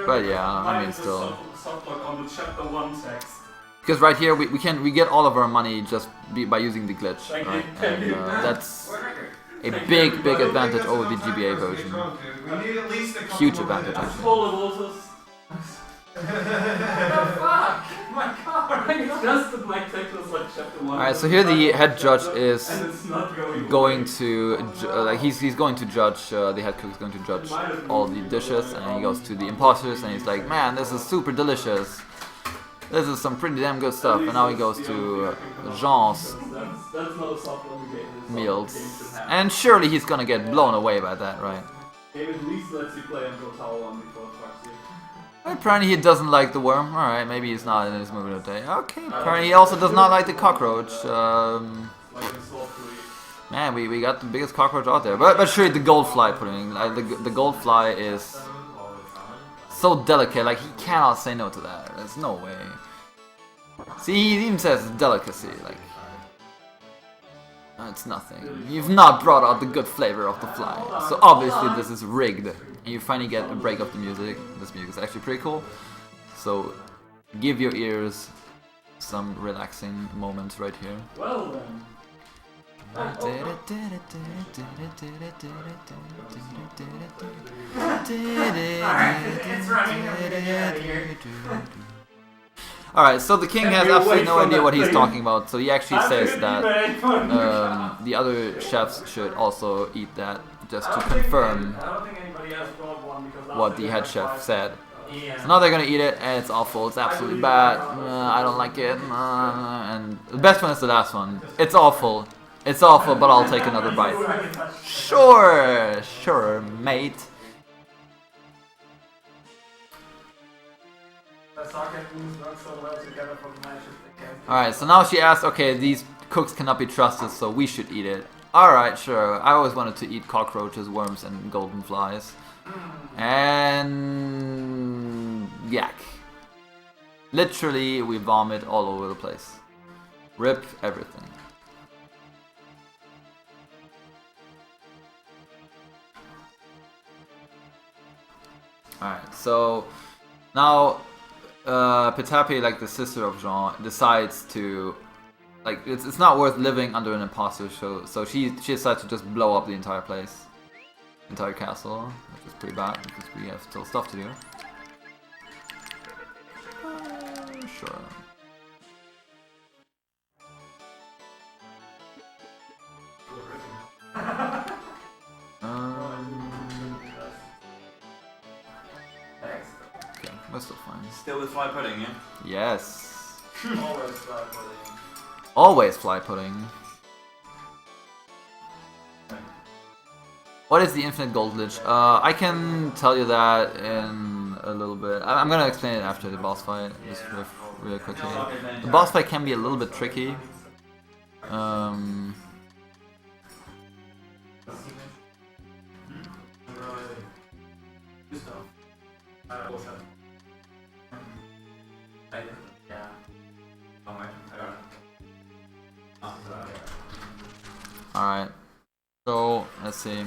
But yeah, I mean still. On the chapter 1 text. Because right here we get all of our money just by using the glitch, right? And that's a big advantage over the GBA version. We need at least a couple Huge more advantage minutes. actually. Full of ulcers. Fuck! My car! It's just the black text was like chapter 1. Alright, so here the head judge is And it's not going to like he's going to judge the head cook is going to judge all the dishes, and he goes to the imposters and he's like, man, this is super delicious. This is some pretty damn good stuff. And now he goes to Jean's That's not a soft one game. meals, and surely he's gonna get blown away by that, right? Game at least lets you play until Tower 1 before it fucks you. Apparently he doesn't like the worm. Alright, maybe he's not in his mood today. Okay, apparently he also does not like the cockroach. Like in Sword 3. Man, we got the biggest cockroach out there. But surely the gold fly pudding. Like, the gold fly is so delicate, like he cannot say no to that. There's no way. See, he even says delicacy, like it's nothing. You've not brought out the good flavor of the fly. So obviously this is rigged. And you finally get a break of the music. This music is actually pretty cool. So give your ears some relaxing moments right here. Well then. Alright, so the king has absolutely no idea what he's talking about, so he actually says that the other chefs should also eat that, just to confirm what the head chef said. So now they're gonna eat it, and it's awful, it's absolutely bad, I don't like it, and the best one is the last one. It's awful, but I'll take another bite. Sure, mate. Alright, so now she asks, okay, these cooks cannot be trusted, so we should eat it. Alright, sure. I always wanted to eat cockroaches, worms, and golden flies. And yak. Literally, we vomit all over the place. Rip everything. Alright, so now Pitapi, like the sister of Jean, decides to, like, it's not worth living under an imposter, so she decides to just blow up the entire place, entire castle, which is pretty bad because we have still stuff to do. Sure. Okay. Still with fly pudding, yeah? Yes. Always fly pudding. Always fly pudding. What is the infinite gold glitch? I can tell you that in a little bit. I'm gonna explain it after the boss fight, just really quickly. The boss fight can be a little bit tricky. Alright, so let's see. It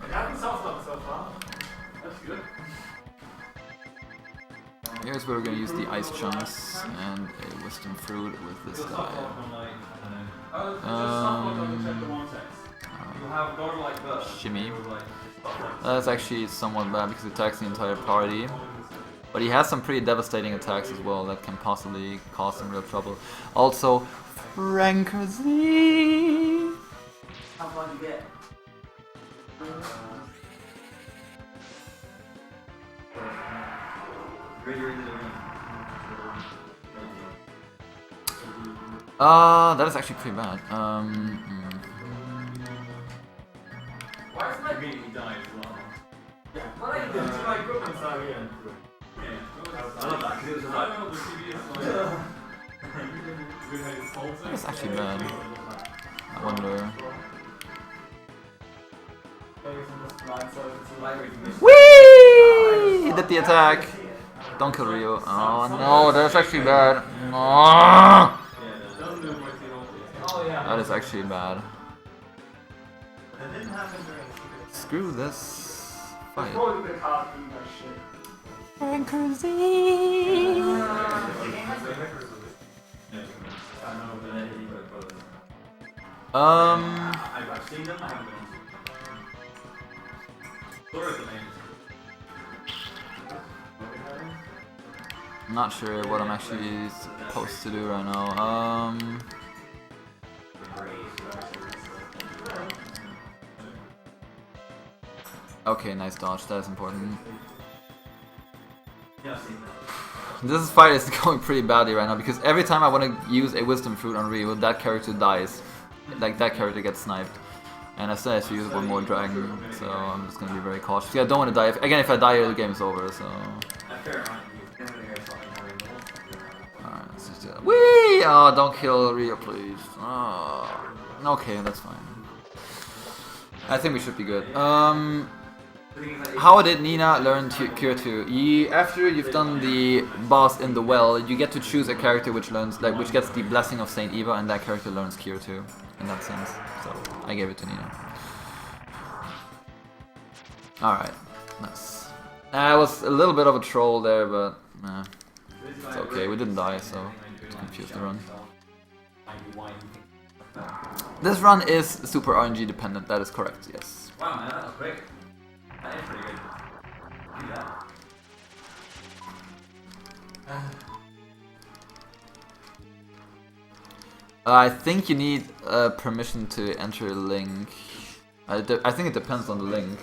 hasn't soft up so far. That's good. Here's where we're gonna use the ice chunks and a wisdom fruit with this guy. Shimmy. That's actually somewhat bad because it attacks the entire party. But he has some pretty devastating attacks as well that can possibly cause some real trouble. Also, Frankerzy! How far do you get? That is actually pretty bad. Why is my really died as well? Yeah. What are you doing to my group inside here? I love that, because it was like, I don't know, the TV is like... That's actually bad. I wonder... Whee! He did the attack! Don't kill Rio. Oh no, that's actually bad. Oh! That is actually bad. Screw this fight. I've seen them, I haven't been I'm not sure what I'm actually supposed to do right now. Okay, nice dodge, that is important. This fight is going pretty badly right now because every time I want to use a wisdom fruit on Ryu, that character dies. Like, that character gets sniped. And I still have to use one more dragon, so I'm just gonna be very cautious. Yeah, I don't want to die. Again, if I die here, the game's over, so... Alright, let's just do that. Whee! Oh, don't kill Ryu, please. Oh. Okay, that's fine. I think we should be good. How did Nina learn Cure 2? After you've done the boss in the well, you get to choose a character which learns, like, which gets the blessing of Saint Eva, and that character learns Cure 2. In that sense, so I gave it to Nina. Alright, nice. I was a little bit of a troll there, but it's okay, we didn't die, so just confused the run. This run is super RNG dependent, that is correct, yes. Wow, man, that was quick. That is pretty good. Do that. I think you need permission to enter a link. I think it depends on the link.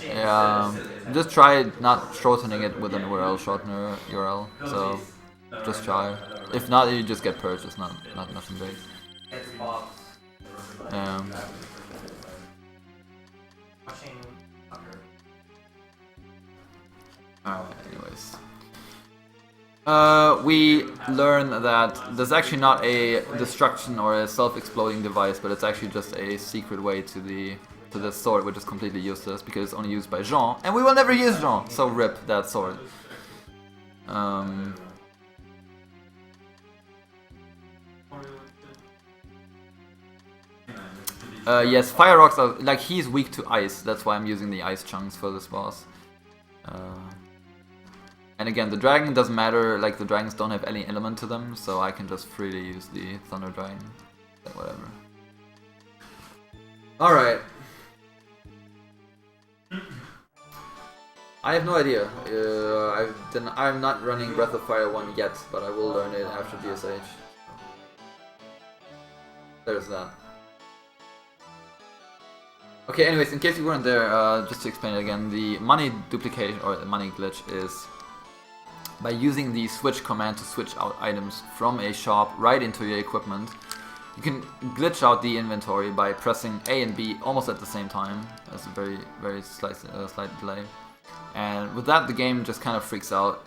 Yeah, just try not shortening it with an URL shortener URL. So just try. If not, you just get purged. It's not nothing big. Alright, anyways. We learn that there's actually not a destruction or a self-exploding device, but it's actually just a secret way to the sword, which is completely useless because it's only used by Jean, and we will never use Jean, so rip that sword. Yes, fire rocks are, like, he's weak to ice, that's why I'm using the ice chunks for this boss. And again, the dragon doesn't matter, like, the dragons don't have any element to them, so I can just freely use the thunder dragon. Whatever. Alright. I have no idea. I'm not running Breath of Fire 1 yet, but I will learn it after GSH. There's that. Okay, anyways, in case you weren't there, just to explain it again, the money duplication or the money glitch is by using the switch command to switch out items from a shop right into your equipment. You can glitch out the inventory by pressing A and B almost at the same time. That's a very slight delay. And with that, the game just kind of freaks out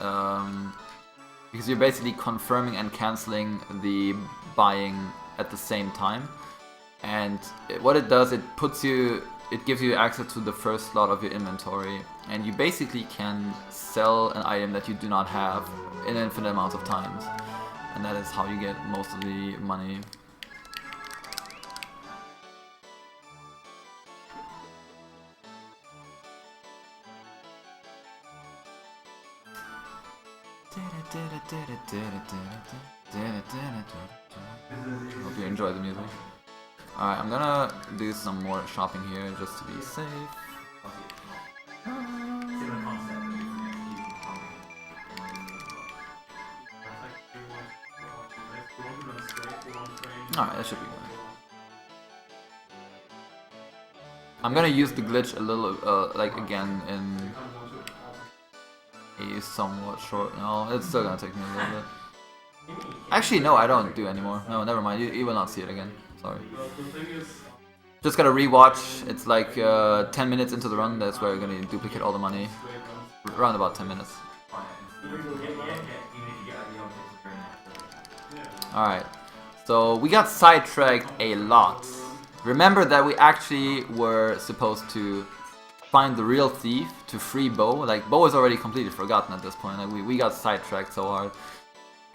because you're basically confirming and cancelling the buying at the same time. And what it does, it gives you access to the first slot of your inventory, and you basically can sell an item that you do not have in infinite amounts of times, and that is how you get most of the money. Hope you enjoy the music. Alright, I'm gonna do some more shopping here just to be safe. Alright, that should be good. I'm gonna use the glitch a little, like again in a somewhat short. No, it's still gonna take me a little bit. Actually, no, I don't do anymore. No, never mind. You will not see it again. Sorry. Just gotta rewatch. It's like 10 minutes into the run. That's where we're gonna duplicate all the money. Around about 10 minutes. Alright. So we got sidetracked a lot. Remember that we actually were supposed to find the real thief to free Bo. Like, Bo is already completely forgotten at this point. Like, we got sidetracked so hard.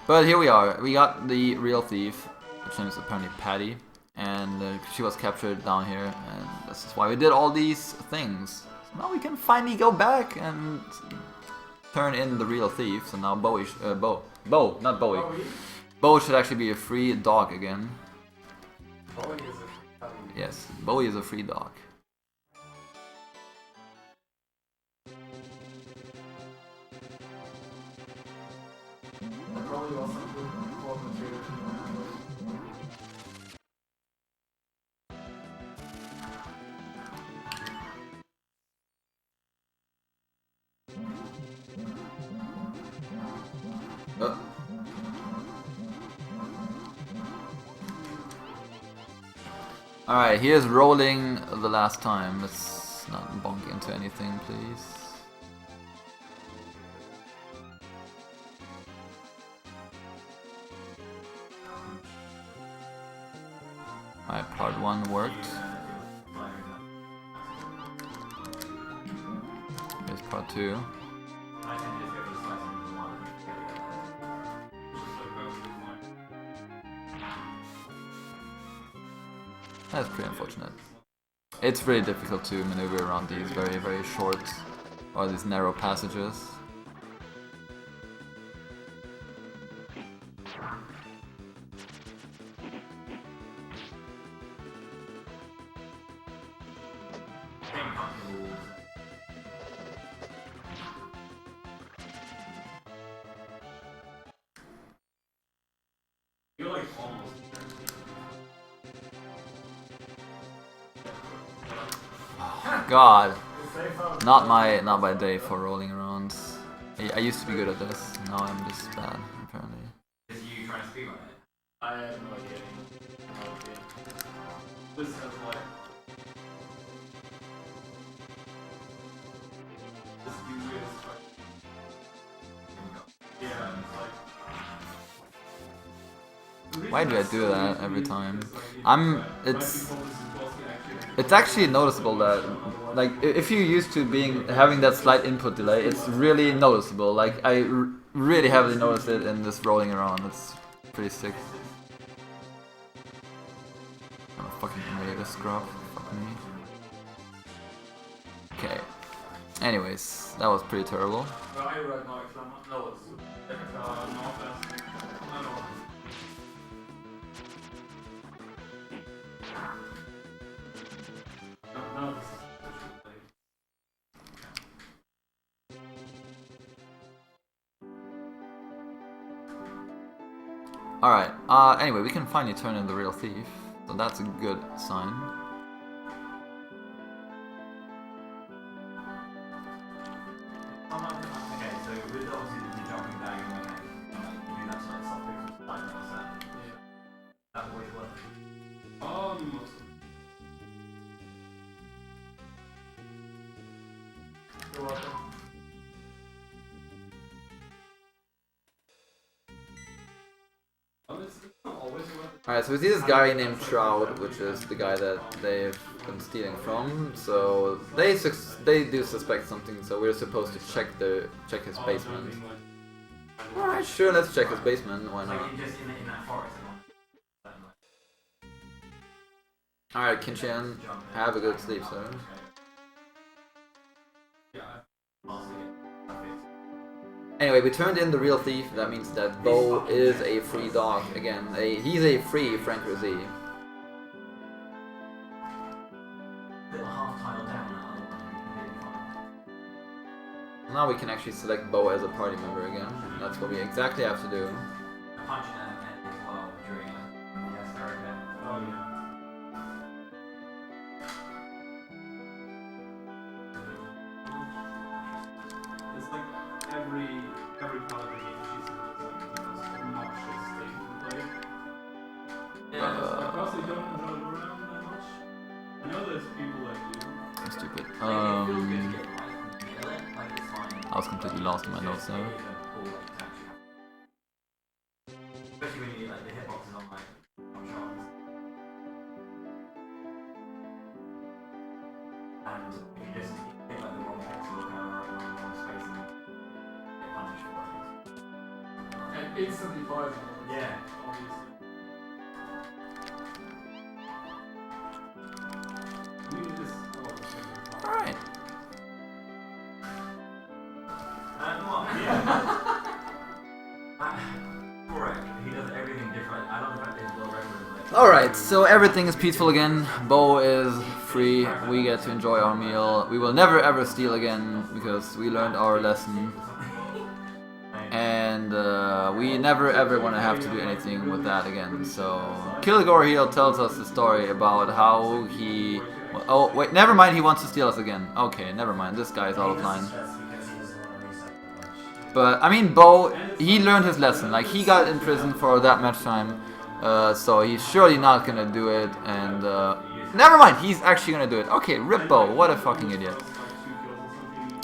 But here we are. We got the real thief, which name is apparently Patty. And she was captured down here, and this is why we did all these things. So now we can finally go back and turn in the real thief. So now Bo, not Bowie. Bo should actually be a free dog again. Yes, Bowie is a free dog. Alright, here's rolling the last time. Let's not bonk into anything, please. Alright, part 1 worked. Here's part 2. That's pretty unfortunate. It's really difficult to maneuver around these very short, or these narrow passages. God, not my day for rolling around. I used to be good at this. Now I'm just bad, apparently. Is you trying to speedrun it? I have no idea. This is like this dude is like yeah, it's like. Why do I do that every time? It's actually noticeable that, like, if you're used to having that slight input delay, it's really noticeable. Like, I really heavily noticed it in this rolling around. It's pretty sick. I'm a fucking idiot, scrub. Fuck me. Okay. Anyways, that was pretty terrible. Alright, anyway, we can finally turn in the real thief, so that's a good sign. Okay, so with obviously the jumping down, you do that to like soft pixels, like that. Yeah. That always works. You're welcome. Alright, so we see this guy named Trout, which is the guy that they've been stealing from. So they do suspect something, so we're supposed to check his basement. Alright, sure, let's check his basement, why not? Alright, Kinchan, have a good sleep, sir. Anyway, we turned in the real thief. That means that Bo is a free dog again. He's a free Frank Rosé. Now we can actually select Bo as a party member again. That's what we exactly have to do. Every part of the game she's like obnoxious thing to play. Yeah, I personally don't enjoy around that much. I know there's people like you. I'm stupid. I was completely lost in my notes now. Especially when you like the hitboxes on like shots. And if you just hit like the wrong pixel or kind of like the wrong space and get punished for it. And instantly poison. Yeah. Obviously. Alright. Alright, so everything is peaceful again. Bo is free. We get to enjoy our meal. We will never ever steal again because we learned our lesson. And we never ever want to have to do anything with that again. So Kilgore Heel tells us the story about how he... Oh, wait, never mind, he wants to steal us again. Okay, never mind, this guy is out of line. But, I mean, Bo, he learned his lesson. Like, he got in prison for that much time. So he's surely not gonna do it. And, never mind, he's actually gonna do it. Okay, rip Bo, what a fucking idiot.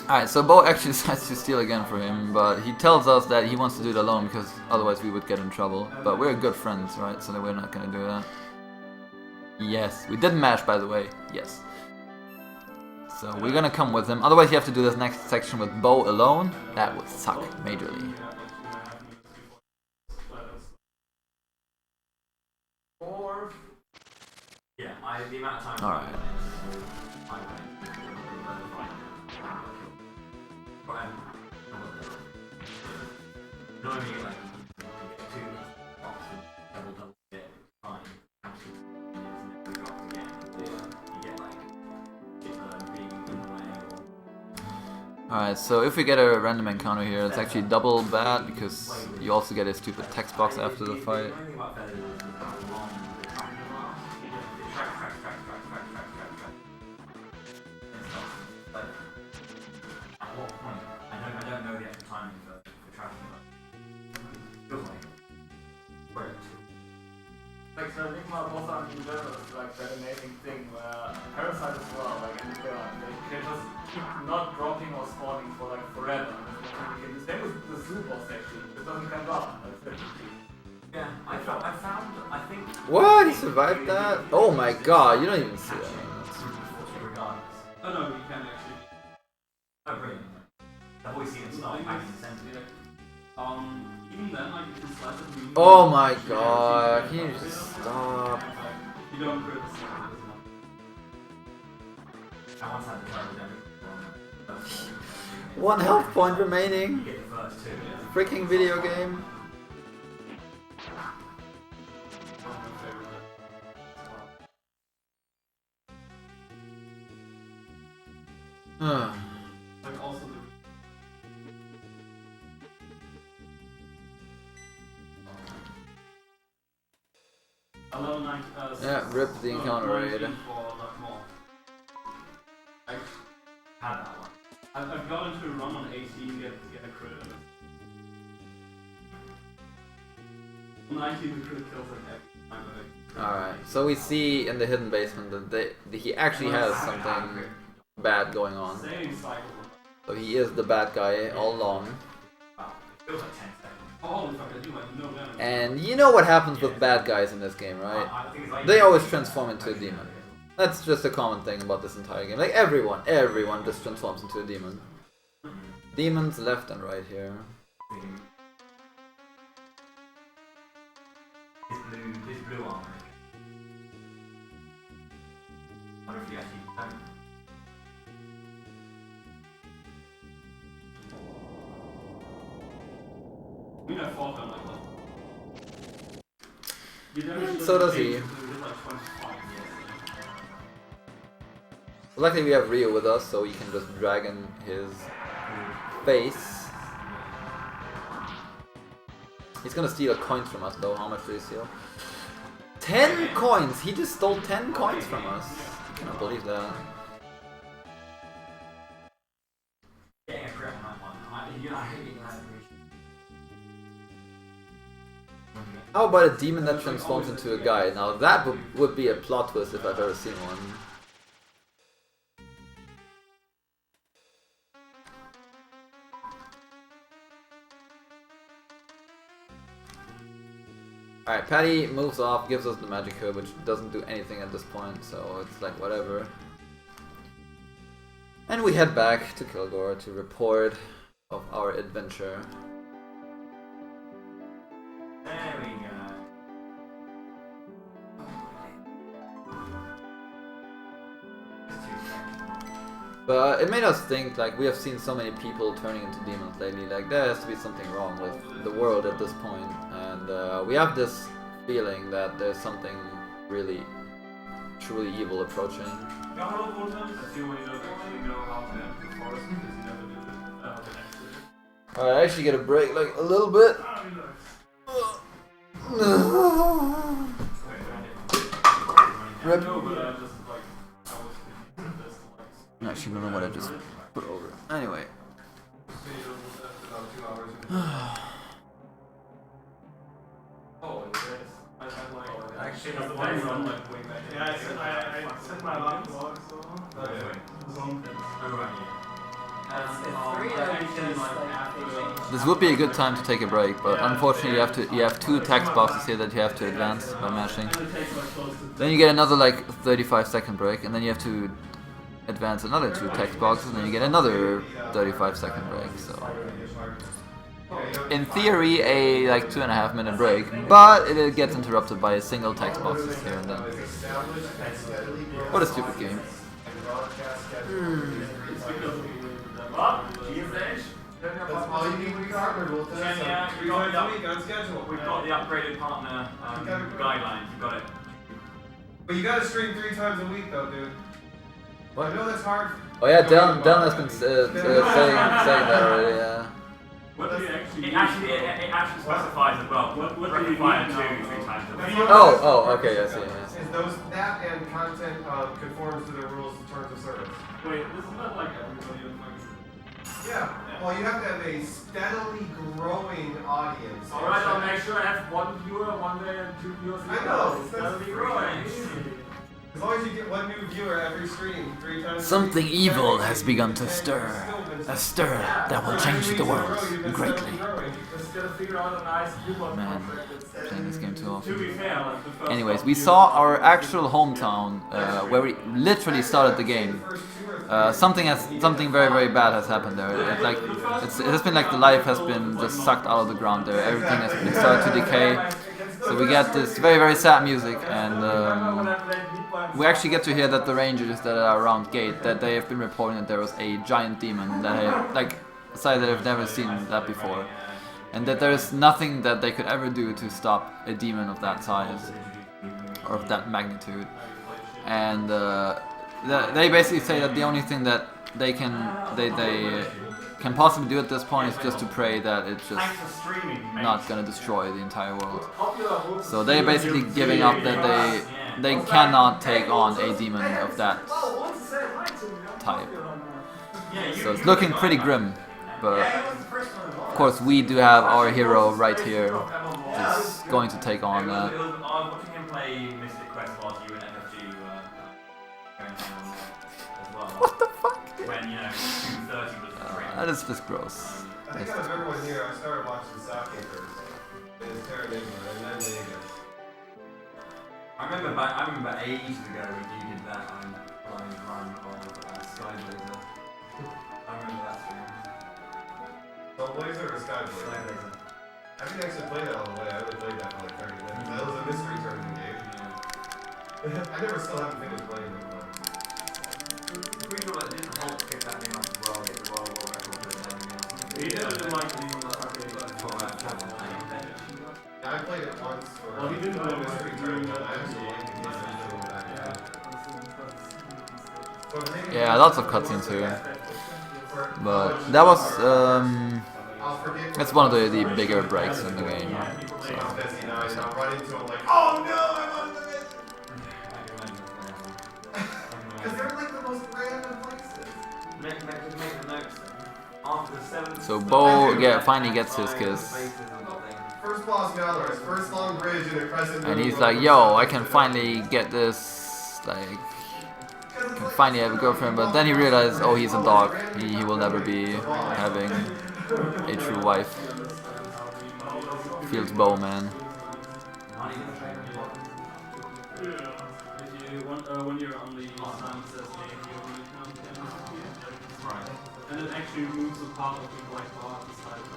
Alright, so Bo actually decides to steal again for him. But he tells us that he wants to do it alone because otherwise we would get in trouble. But we're good friends, right? So we're not gonna do that. Yes, we didn't mash, by the way. Yes. So we're gonna come with him. Otherwise, you have to do this next section with Bo alone. That would suck majorly. Alright. Alright, so if we get a random encounter here, it's actually double bad because you also get a stupid text box after the fight. Like, so I think my boss art in general is like that amazing thing where Parasite as well, like, and they can just keep not dropping or spawning for like forever. The same with the zoo boss actually, it doesn't come down. Yeah, I think... What? He survived that? Oh my god, you don't even see that. Oh no, you can actually. Oh, brilliant. I've always seen it start packing the center. Even then, like, you can slice it. Oh my god, can you just stop? You don't crit the center. I once had the try with 1 health point remaining. You get the first two. Freaking video game. Like also the yeah, rip the encounter raid. I've got got into a run on 18, get a crit. 19 the crit kills like every time. Alright, so we see in the hidden basement that he actually has something bad going on. Same cycle. So he is the bad guy all along. It was like 10 seconds. Oh, fuck, I do like no damage. And you know what happens with bad guys in this game, right? They always transform into a demon. That's just a common thing about this entire game. Like everyone just transforms into a demon. Demons left and right here. His blue armor. I wonder if he actually I mean, I fought on that level. And so does he. Luckily we have Rio with us, so we can just drag in his face. He's gonna steal a coin from us though. How much did he steal? 10 coins! He just stole 10 coins from us. I cannot believe that. getting a grip on that one. You're not hitting that. How about a demon that transforms into a guy? Now that would be a plot twist if I've ever seen one. Alright, Patty moves off, gives us the magic herb, which doesn't do anything at this point, so it's like whatever. And we head back to Kilgore to report of our adventure. There we go. But it made us think, like, we have seen so many people turning into demons lately, like, there has to be something wrong with the world at this point, and we have this feeling that there's something really, truly evil approaching. Alright, I actually get a break, like, a little bit. Rip. I actually don't know what I just put over. Anyway. Actually, I set my alarm clock, so... This would be a good time to take a break, but unfortunately you have two text boxes here that you have to advance by mashing. Then you get another like 35-second break, and then you have to advance another two text boxes, and then you get another 35-second break. So, in theory, a like 2.5 minute break, but it gets interrupted by a single text boxes here and then. What a stupid game. GSH? That's all you need. We partnered with us. Jenja, We've got the upgraded partner guidelines. You got it. But you gotta stream 3 times a week, though, dude. What? I know that's hard. Oh yeah, Dylan has been saying that already. Yeah. What do you actually? It actually specifies as well. What require 2 3 times a week. Oh, okay, I see. Yeah. Is those that and content conforms to the rules and terms of service? Wait, this is not like everybody in fucking. Yeah. Well, you have to have a steadily growing audience. Alright, I'll make sure I have 1 viewer one day and 2 viewers the I know. other. Steadily growing. As long as you get 1 new viewer every stream 3 times. Something evil has begun to stir. A stir that will change the world greatly. Just gotta figure out a nice humor Man, contract that's playing this game too to often. be fair, like the first Anyways, couple we viewers- saw our actual hometown where we literally started the game. Something very, very bad has happened there. It has been like the life has been just sucked out of the ground there. Everything has been started to decay. So we get this very, very sad music, and we actually get to hear that the rangers that are around gate, that they have been reporting that there was a giant demon that decided that they've never seen that before, and that there is nothing that they could ever do to stop a demon of that size or of that magnitude. And they basically say that the only thing that they can possibly do at this point is just to pray that it's just not gonna destroy the entire world. So they're basically giving up that they cannot take on a demon of that type. So it's looking pretty grim, but of course we do have our hero right here, who's going to take on that. I was watching him play Mystic Quest while you and FFG were going on as well. What the fuck? When, you know, 2:30 was the drink. That is just gross. I think out of everyone here, I started watching Sake first. Then Terra Nigma, and then Vegas. I remember ages ago when you did that blind run of Skyblazer. I remember that stream. Soul Blazer or Sky Blazer? Skyblazer. I didn't actually play that all the way. I only played that for like 30 minutes. That was a mystery tournament game. I never still haven't finished playing it. Pretty sure that didn't help pick that game up as well. Get the World War record for it again. He didn't like the Yeah, I played it once for Well, he didn't a know mystery it. tournament. I actually liked the game. I go back to it. Yeah, lots of cutscenes here. But that was that's one of the bigger breaks in the game. So, I'll run into him like, oh no, I'm on the mission! Because they're like the most random places. Make the notes then. After the 7th. so Bo finally gets his kiss. First boss Malorus, first long bridge in a crescent. And he's like, yo, I can finally get this, like, can finally have a girlfriend. But then he realized, oh, he's a dog. He will never be having a true wife. Feels Bo, man. When you're on the sun, it says and it actually removes a part of the white bar inside of the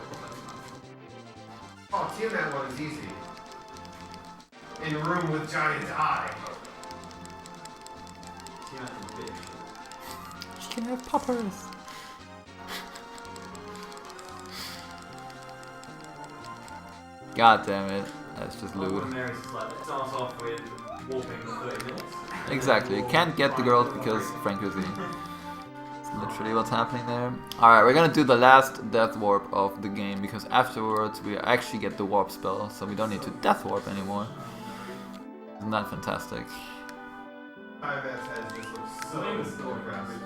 Oh, Tiamat one is easy. In a room with giant eye. Tiamat's a bitch. She can have poppers. God damn it. That's just lewd. Mary's like, it starts off with warping for 30 minutes. Exactly. Can't get the girls because Frank is literally what's happening there. Alright, we're gonna do the last death warp of the game because afterwards we actually get the warp spell, so we don't need to death warp anymore. Isn't that fantastic? IMS has just looks so graphic.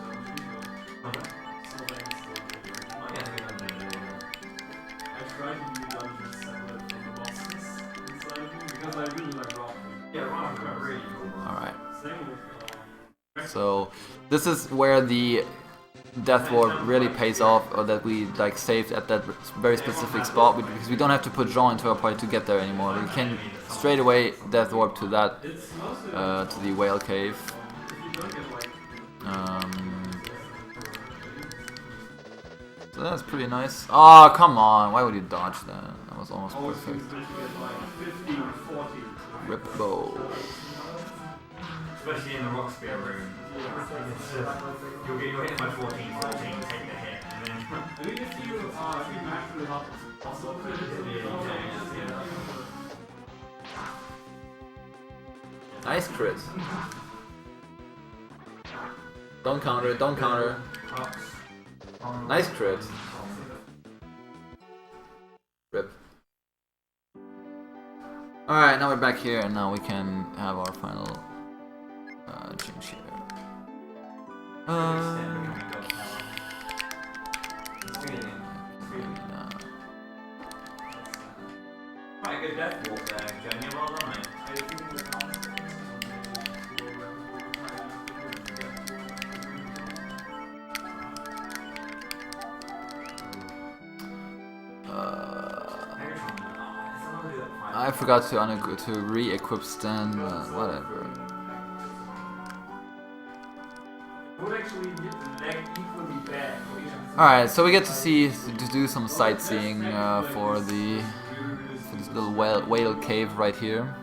I tried to do dungeons separate from the bosses inside because I really like rock. Yeah, Rock are really cool. Alright. Same with So this is where the death warp really pays off, or that we like saved at that very specific spot, because we don't have to put Jean into our party to get there anymore. We can straight away death warp to that, to the whale cave. So that's pretty nice. Oh, come on, why would you dodge that? That was almost perfect. Rip Bow. Especially in the rock spear room. You'll hit by 14, take the hit, and then... I mean, if you match really hard, it's also Nice crit. Don't counter, don't counter. Nice crit. Rip. Alright, now we're back here and now we can have our final change here. Quite a good death walk there, Jenja. Well done, mate. I forgot to re-equip Stan, whatever. Alright, so we get to do some sightseeing for this little whale cave right here.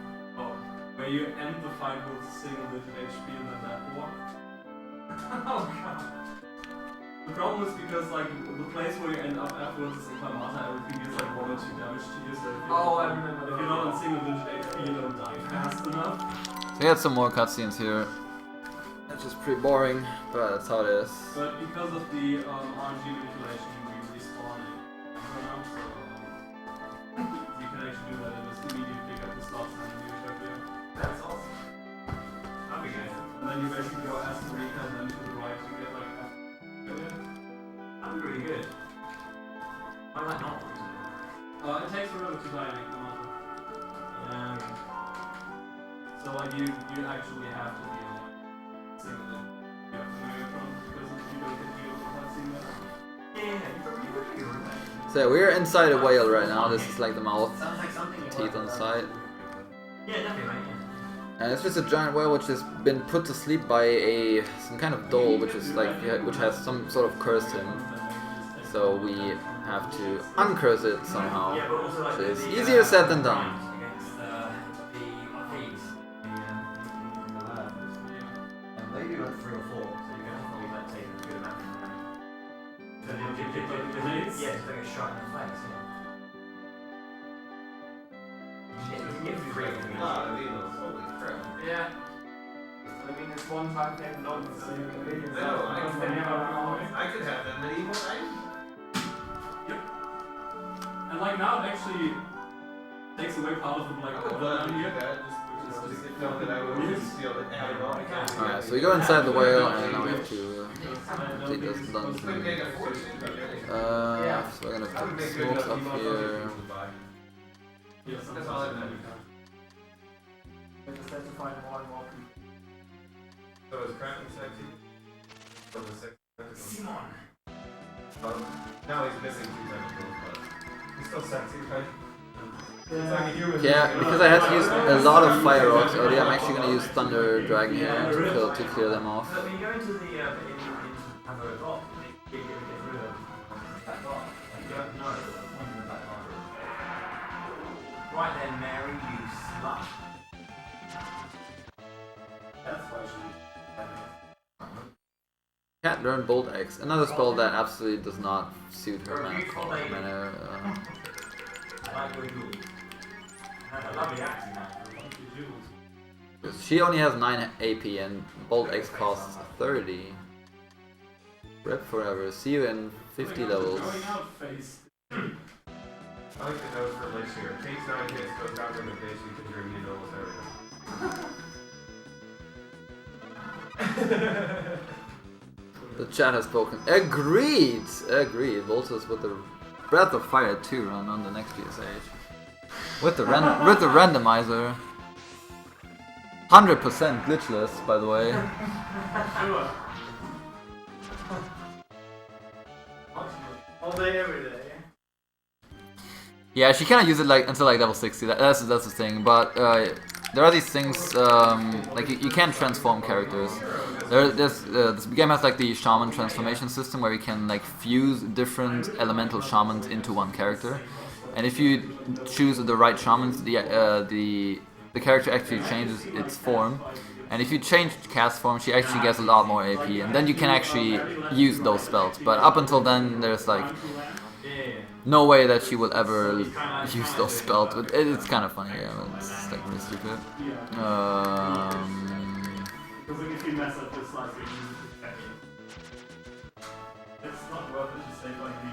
Where you end the fight with a single digit HP and then that war. Oh god. The problem is because like the place where you end up afterwards is in Kamata, everything is like 1 or 2 damage to you, so if you're not on single digit HP you don't die fast enough. So we got some more cutscenes here. That's just pretty boring, but that's how it is. But because of the RNG manipulation you respawn it. So you can actually do that and just immediately pick up the slots and then use it there. That's awesome. That'd be good. And then you basically go as the Rika and then to the right to get like Why might not? It takes forever to die like the model. Yeah. So like you actually have to be like single it. You have to know your front because if you don't get healed without seeing that. Yeah, you probably would be right. So we're inside a whale right now. This is like the mouth, Sounds like something you teeth on the side. Yeah, definitely, right, yeah. And it's just a giant whale which has been put to sleep by some kind of doll, which is like which has some sort of cursed him. So we have to uncurse it somehow, Yeah, but also like which is the, easier said than done. Against the thieves. Maybe like 3 or 4, so you're going to probably like take a good amount of damage. So you'll get Yeah, just like a shot in the face, yeah. You can get 3 of them. Holy crap. Yeah. I mean, it's one time taken on, so you can really No, I could have that many more items. And like now it actually takes away part of the like I would order love to down do here. that, just know that I would just be able to add it on. Alright, so we go inside the whale and now we have to complete this dungeon. So we're gonna put smokes up here. That's all I know. I just have to find more and more people. So is Kraken sexy? From the sex Simon! now he's missing 2 tentacles, but he's still sexy, right? It's Yeah. like a human. Yeah, because I had to use a lot of fire rocks earlier, I'm actually gonna use Thunder Dragon here to clear them off. But when you go into the have a rock, you get rid of that rock. Like, you don't know what's in the back bar. Right then, Mary, you slut. That's why she. Can't learn Bolt X, another spell that absolutely does not suit her mana. Like your jewels. Had a lovely accent now. She only has 9 AP and Bolt X costs 30. Rep forever. See you in 50 levels. Going out phase. I like the note for Lish here. Takes 9 hits, goes down to the base, you can hear me in almost everything. The chat has spoken. Agreed! Agreed. Voltus with the Breath of Fire 2 run on the next GSH. With the randomizer. 100% glitchless, by the way. Sure. All day, every day. Yeah, she cannot use it like until like level 60. That's the thing. But there are these things like you can't transform characters. This game has like the shaman transformation system where you can like fuse different elemental shamans into one character, and if you choose the right shamans, the character actually changes its form. And if you change cast form, she actually gets a lot more AP, and then you can actually use those spells. But up until then, there's like no way that she will ever use those spells. But it's kind of funny. Yeah, it's like really stupid. Because if you mess up this like it's not worth it to save like the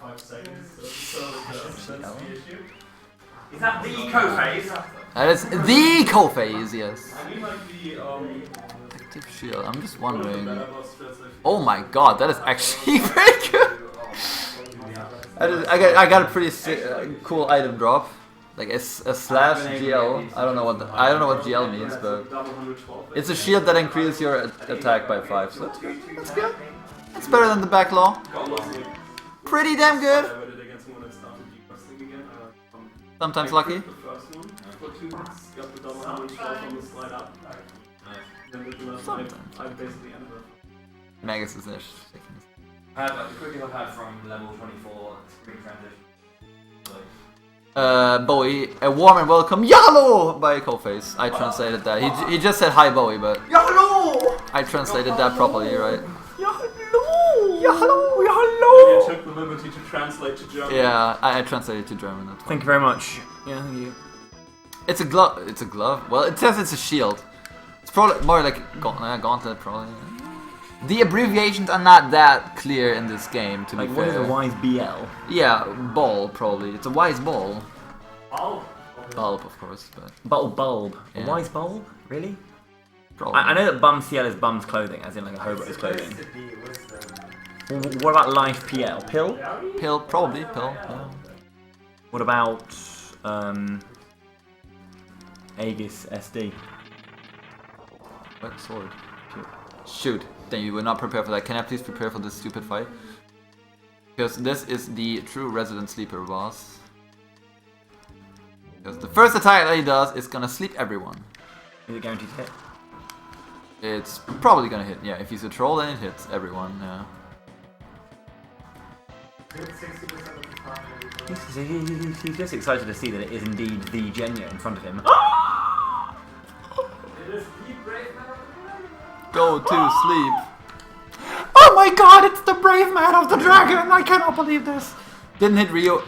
1.5 seconds. So that's the issue. Is that the co-phase? That is the co-phase, yes. I mean like the Active shield. I'm just wondering. better boss translation. Oh my god, that is actually pretty good. I got a pretty cool item drop, like a slash GL. I don't know what GL means, but it's a shield that increases your attack by 5. So that's good. That's good. It's better than the backlaw. Pretty damn good. Sometimes lucky. The first one for 2 hits, got the double 112 on the slide up. Then the last I basically ended up. Magus is interesting. I had like the quickest I've had from level 24 screen transition. Bowie, a warm and welcome YOLO by Coldface. I translated that. He just said hi Bowie, but YOLO! I translated that properly, right? YOLO! YOLO! You took the liberty to translate to German. Yeah, I translated to German. That's Thank you very much. Yeah, thank you. It's a glove. It's a glove. Well, it says it's a shield. It's probably more like gauntlet, probably. The abbreviations are not that clear in this game, to be fair. What is a wise BL? Yeah, ball, probably. It's a wise ball. Bulb? Bulb, of course, but... Bulb. Yeah. A wise bulb? Really? Probably. I know that bum CL is bum's clothing, as in like a hobo's clothing. What about life PL? Pill? Pill, probably, pill, yeah. What about Aegis SD? What sword? Shoot, then you were not prepared for that. Can I please prepare for this stupid fight? Because this is the true Resident Sleeper boss. Because the first attack that he does is gonna sleep everyone. Is it guaranteed to hit? It's probably gonna hit, yeah. If he's a troll, then it hits everyone, yeah. He's just excited to see that it is indeed the Jenja in front of him. Go to sleep. Oh my god, it's the brave man of the dragon! I cannot believe this! Didn't hit Rio.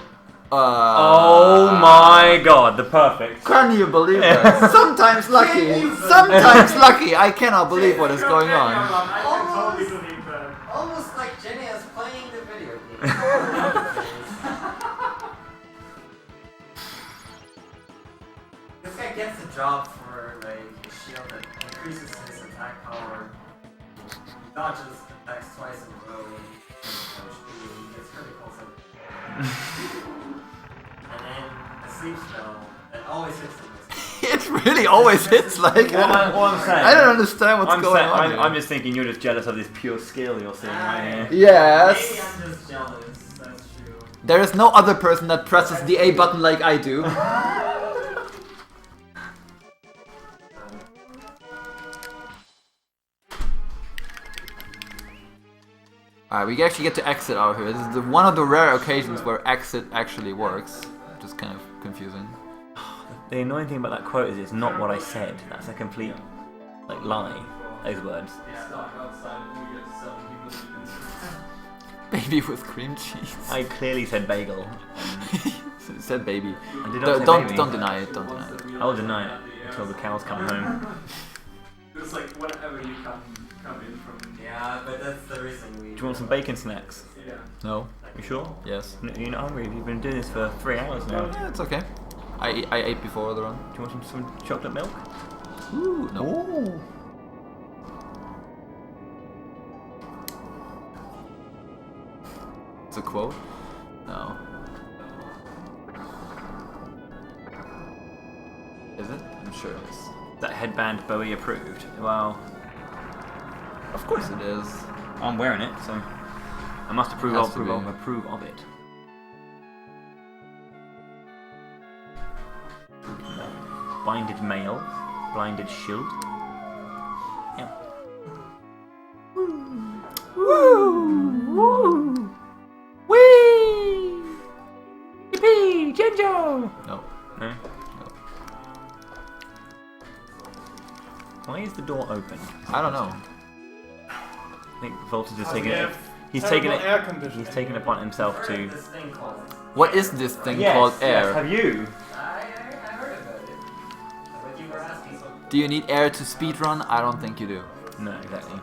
Oh my god, the perfect. Can you believe that? Sometimes lucky. Sometimes lucky. I cannot believe what is going on. Almost like Jenny is playing the video game. This guy gets a job for like a shield that increases his attack power. Not just attacks twice in a row. He gets criticals and then a sleep spell that always hits him. It really always hits like. What I'm saying. I don't understand what's going on. I'm just thinking you're just jealous of this pure skill you're seeing right here. Yes. Maybe I'm just jealous, that's true. There is no other person that presses the A button like I do. Alright, we actually get to exit out here. This is one of the rare occasions where exit actually works. Just kind of confusing. The annoying thing about that quote is it's not what I said. That's a complete lie. Those words. Baby with cream cheese. I clearly said bagel. It said baby. I did not say baby. Don't deny it. Don't deny it. I will deny it until the cows come home. It's like whenever you come in from. Yeah, but that's the reason we. Do you want some bacon snacks? Yeah. No. You sure? Yes. You're not hungry. You've been doing this for 3 hours now. Yeah, it's okay. I ate before the run. Do you want some chocolate milk? Ooh, no. Ooh. It's a quote? No. Is it? I'm sure it is. That headband Bowie approved. Well, Of course it is. I'm wearing it, so I must approve Has of, to be. approve of it. Binded mail, blinded shield. Yep. Woo! Wee! Yippee! Jenjo! No. No? Why is the door open? I don't know. I think Voltage is taking we it. have He's terrible taken it. air conditioning. He's taken it upon himself to. This thing called. What is this thing called air? Yes, have you? I heard about it. But you were asking so. Do you need air to speedrun? I don't think you do. No, exactly.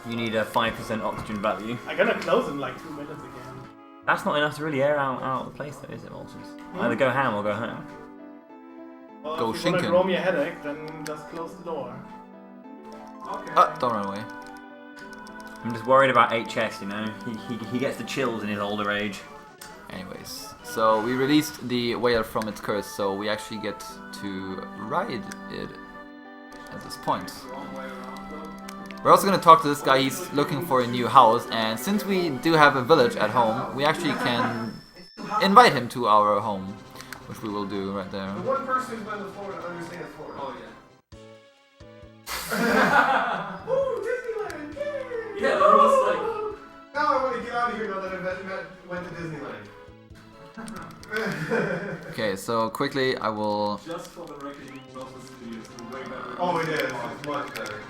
You need a 5% oxygen value. I'm gonna close in like 2 minutes again. That's not enough to really air out the place, though, is it, Voltage? Either go ham or go home. Well, Go if you wanna Shinken. grow me a headache, then just close the door. Okay. Don't run away. I'm just worried about HS, you know? He gets the chills in his older age. Anyways, so we released the whale from its curse, so we actually get to ride it at this point. We're also going to talk to this guy. He's looking for a new house, and since we do have a village at home, we actually can invite him to our home, which we will do right there. The one person who's been to Florida understands Florida. Oh yeah. Woo, Disneyland! Yay! Yeah, that was like. Now I want to get out of here now that I went to Disneyland. Okay, so quickly I will... Just for the record, MoonBros Studios is way better. Oh, it is. It's much better.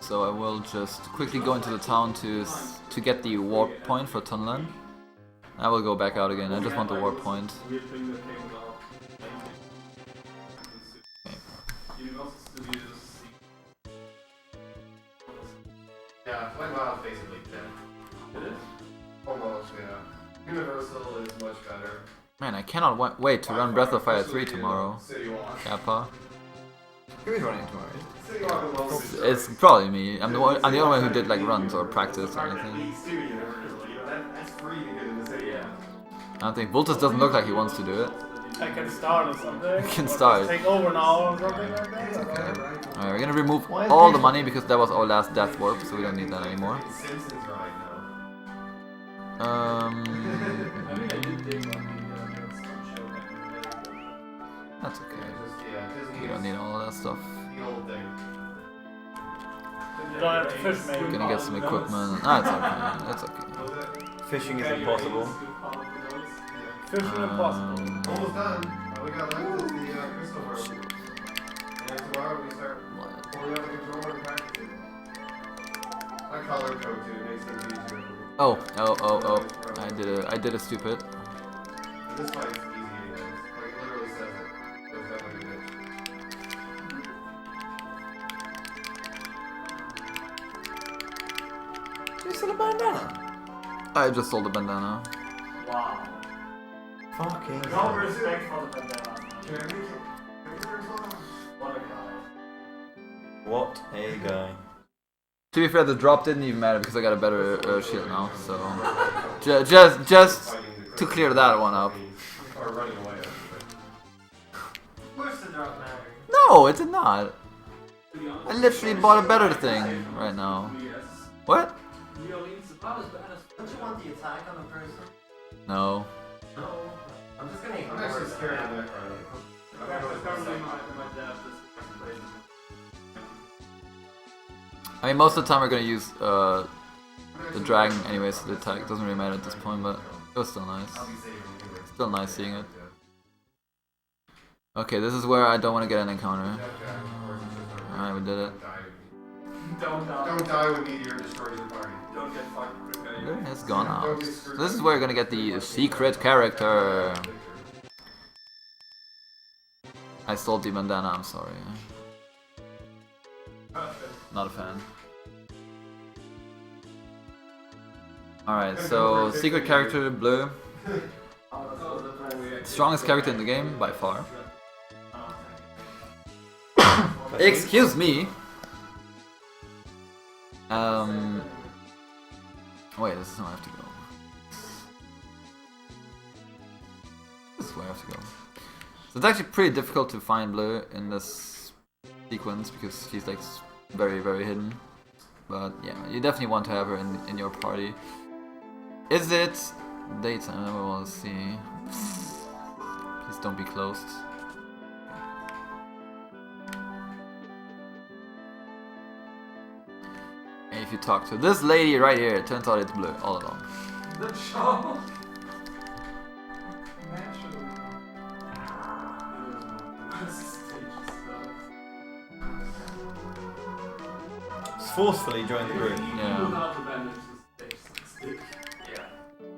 So I will just quickly go into the town to get the warp point for Tunlan. I will go back out again. I just want the warp point. Weird thing that came about. Universal Studios. Yeah, Flame Wild is basically 10. It is? Almost, yeah. Universal is much better. Man, I cannot wait to run Breath of Fire 3 tomorrow. City Walk. Kappa. Who is running tomorrow? So you are the lowest. It's probably me. I'm the only one who did like runs or practice or anything. Leagues too, you never really, that's free to get in the city. Yeah. I don't think Voltus doesn't look like he wants to do it. I can start or something. You can Or start. just take over now or something like that. Okay. Alright, we're gonna remove all the money because that was our last death warp, so we don't need that anymore. Simpsons right now. I mean, I did dig on the show That's okay. Yeah, We don't need all of that stuff. the old thing. You don't have to fish, maybe. We're gonna get some equipment. Ah, it's okay. It's okay. Was it? Fishing is impossible. Fishing impossible. Almost done. All we got left is the crystal world. And tomorrow we start pulling out the controller and practicing. I color code too, it makes things easier. Oh. I did a stupid. This fight's easy anyways. Like it literally says it. Goes down like a bitch. You still a bandana? I just sold the bandana. Wow. Fucking No respect for the bandana. Can I make it? What a guy. What a guy. To be fair, the drop didn't even matter because I got a better shield now. So just to clear that one up. Or running away. Where's the drop matter? No, it did not. I literally bought a better thing right now. What? Don't you want the attack on the person? No. No. I'm just gonna I'm ignore actually that. scared of that card. I mean, most of the time we're gonna use the dragon anyways to the attack. It doesn't really matter at this point, but it was still nice. Still nice seeing it. Okay, this is where I don't want to get an encounter. Alright, we did it. Don't die. Don't die when meteor destroys your party. Don't get fucked. Okay, it's gone out. So this is where you're gonna get the secret character. I stole the bandana, I'm sorry. Not a fan. Alright, so secret character, blue. Strongest character in the game, by far. Excuse me! Wait, this is where I have to go. This is where I have to go. So it's actually pretty difficult to find blue in this sequence because she's like very, very hidden. But yeah, you definitely want to have her in your party. Is it daytime? I want to see. Please don't be closed. And if you talk to this lady right here, it turns out it's blue all along. The show. Naturally. Forcefully join the group. Yeah.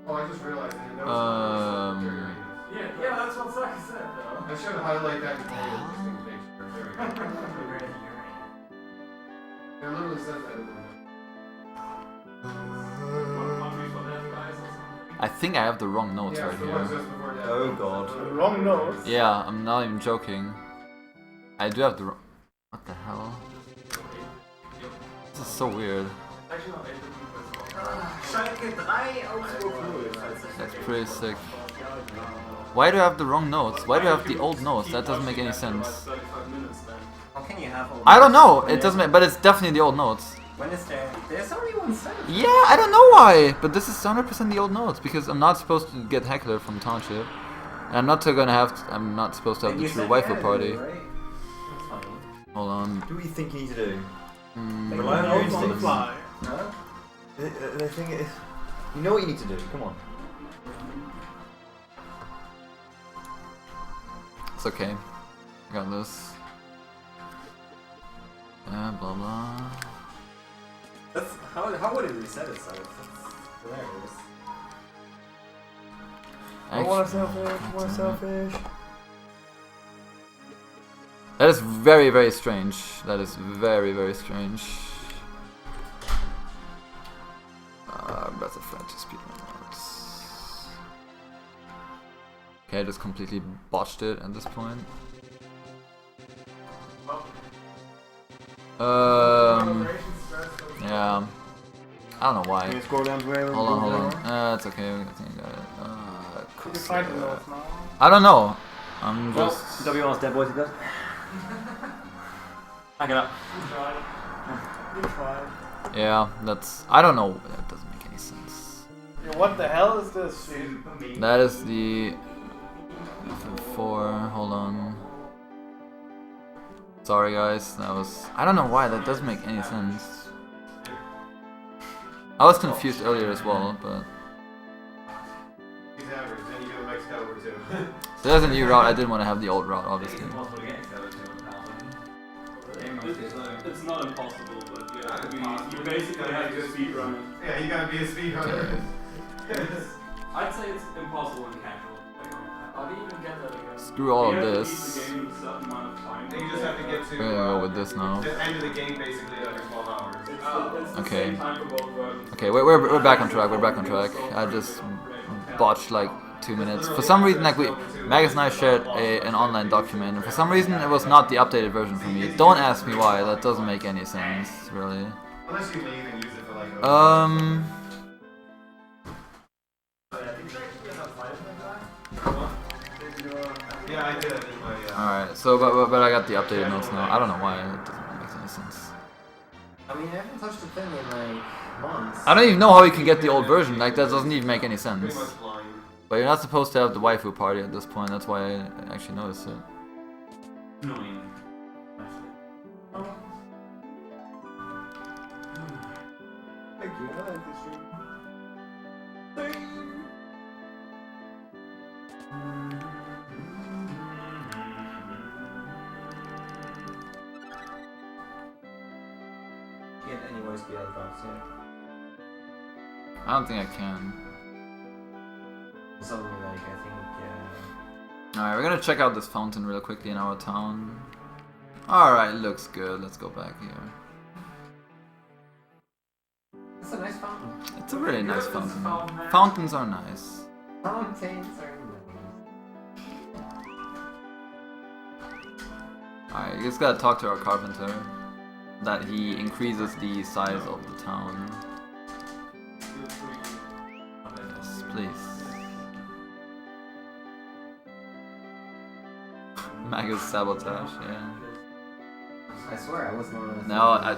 Oh, I just realized I didn't notice. Yeah, that's what Saki said though. I should highlight that before you interesting picture. There we go. It literally says that in the I think I have the wrong notes yeah, right the ones here. just before that. Oh god. The wrong notes. Yeah, I'm not even joking. I do have the wrong... What the hell? This is so weird. That's pretty sick. Why do I have the wrong notes? Why do I have the old notes? That doesn't make any sense. How can you have all I don't know. It doesn't make, but it's definitely the old notes. When is there? There's only one set. Yeah, I don't know why, but this is 100% the old notes because I'm not supposed to get heckler from township, and I'm not gonna have. I'm not supposed to have the true waifu party. Right? That's funny. Hold on. Do what you think you need to do. Mm, Rely on your Notes on the instincts. fly. Huh? The thing is, you know what you need to do. Come on. it's okay. I got this. Blah blah. That's how would it reset itself? That's hilarious. I want a selfish, I want a selfish. That is very, very strange. That is very, very strange. Breath of Flight to speedrun modes. Okay, I just completely botched it at this point. Yeah. I don't know why. Can you scroll down to where? Hold on. It's okay. I think I got it. You find the notes now. I don't know. I'm just. WR's dead boys, it does. Back it up. You tried. Yeah, that's. I don't know. That doesn't make any sense. Yeah, what the hell is this? That is the. F4. Hold on. Sorry, guys. That was. I don't know why. That doesn't make any sense. I was confused earlier as well, but. He's average, then you go to Mexico over too. So there's a new route. I didn't want to have the old route, obviously. It's not impossible, but yeah, you basically have to speedrun it. Yeah, you gotta be a speedrunner. I'd say it's impossible in casual. How do you even get that again? Screw all of You have to this. beat the game in a certain amount of time. You just have to get to We're gonna go with this now. the end of the game basically under 12 hours. It's the Okay. same time for both versions. Okay, we're back on track. We're back on track. I just botched like 2 minutes. For some reason, like Magus and I shared an online document, and for some reason it was not the updated version for me. Don't ask me why. That doesn't make any sense, really. Unless you leave and use it for like. Yeah, I did. Alright, so but I got the updated notes now. I don't know why. It doesn't make any sense. I mean, I haven't touched the thing in like months. I don't even know how you can get the old version. Like that doesn't even make any sense. Pretty much blind. But you're not supposed to have the waifu party at this point. That's why I actually noticed it. Annoying. Thank you. I like this room. Get any voice the other drops here. I don't think I can. It's only like, I think, Alright, we're gonna check out this fountain real quickly in our town. Alright, looks good. Let's go back here. It's a nice fountain. It's a really nice fountain. Fountains are nice. Fountains are Alright, you just gotta talk to our carpenter. That he increases the size of the town. Yes, please. Magus sabotage, yeah. I swear I wasn't on it. No, I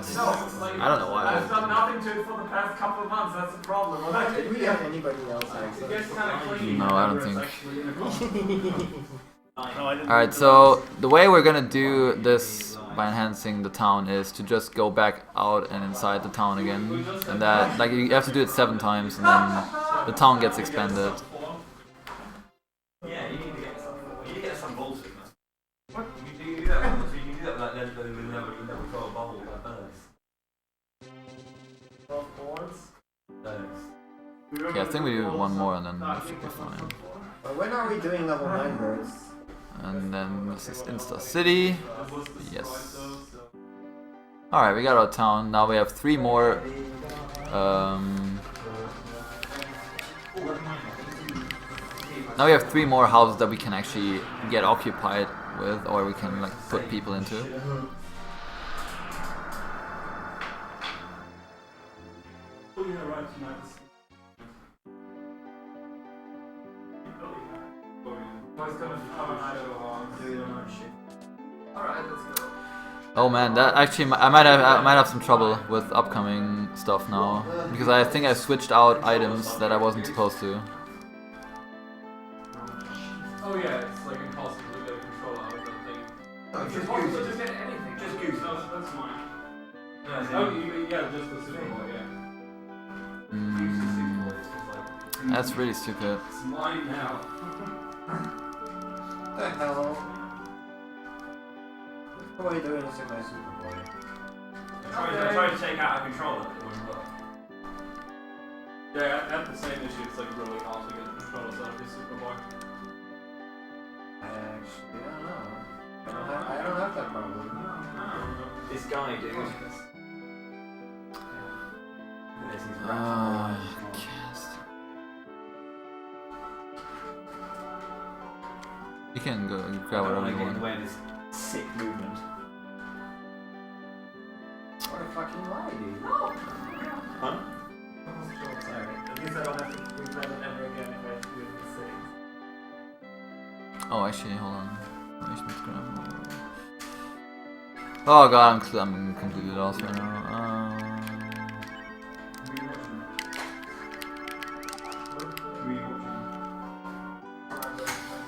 don't know why. I've done nothing to it for the past couple of months, that's the problem. Did we have anybody else It access? gets kind of clean. No, I don't think. No, I didn't. Alright, so the way we're gonna do this by enhancing the town is to just go back out and inside the town again. And that, like, you have to do it 7 times and then the town gets expanded. Yeah, you need to get some bullshit, man. What? You can do that so you can do that like with never control a bubble like birds. Both boards. Birds. Yeah, I think we do one more and then we should be fine. Well, when are we doing level 9 birds? And then this is Insta City. Yes. Alright, we got our town. Now we have 3 more. Now we have 3 more houses that we can actually get occupied with, or we can like put people into. Alright, let's go. Oh man, that actually I might have some trouble with upcoming stuff now because I think I switched out items that I wasn't supposed to. Oh yeah, it's like impossible to get control out of that thing. No, It's just impossible goose. to get anything. Just goose. No, that's mine. No, Oh, yeah, just the Superboy, yeah. That's really stupid. It's mine now. What the hell? What are you doing to my Superboy? I tried to take out a controller, but it wouldn't work. Yeah, I have the same issue. It's like really hard to get controllers out of your Superboy. I actually don't know. I don't have that problem. This guy, dude. Cast. You can go grab whatever you want. Away this sick movement. least I don't have to replay it ever again if I do it in the settings. Oh, actually, hold on. Oh god, I'm completely lost right now.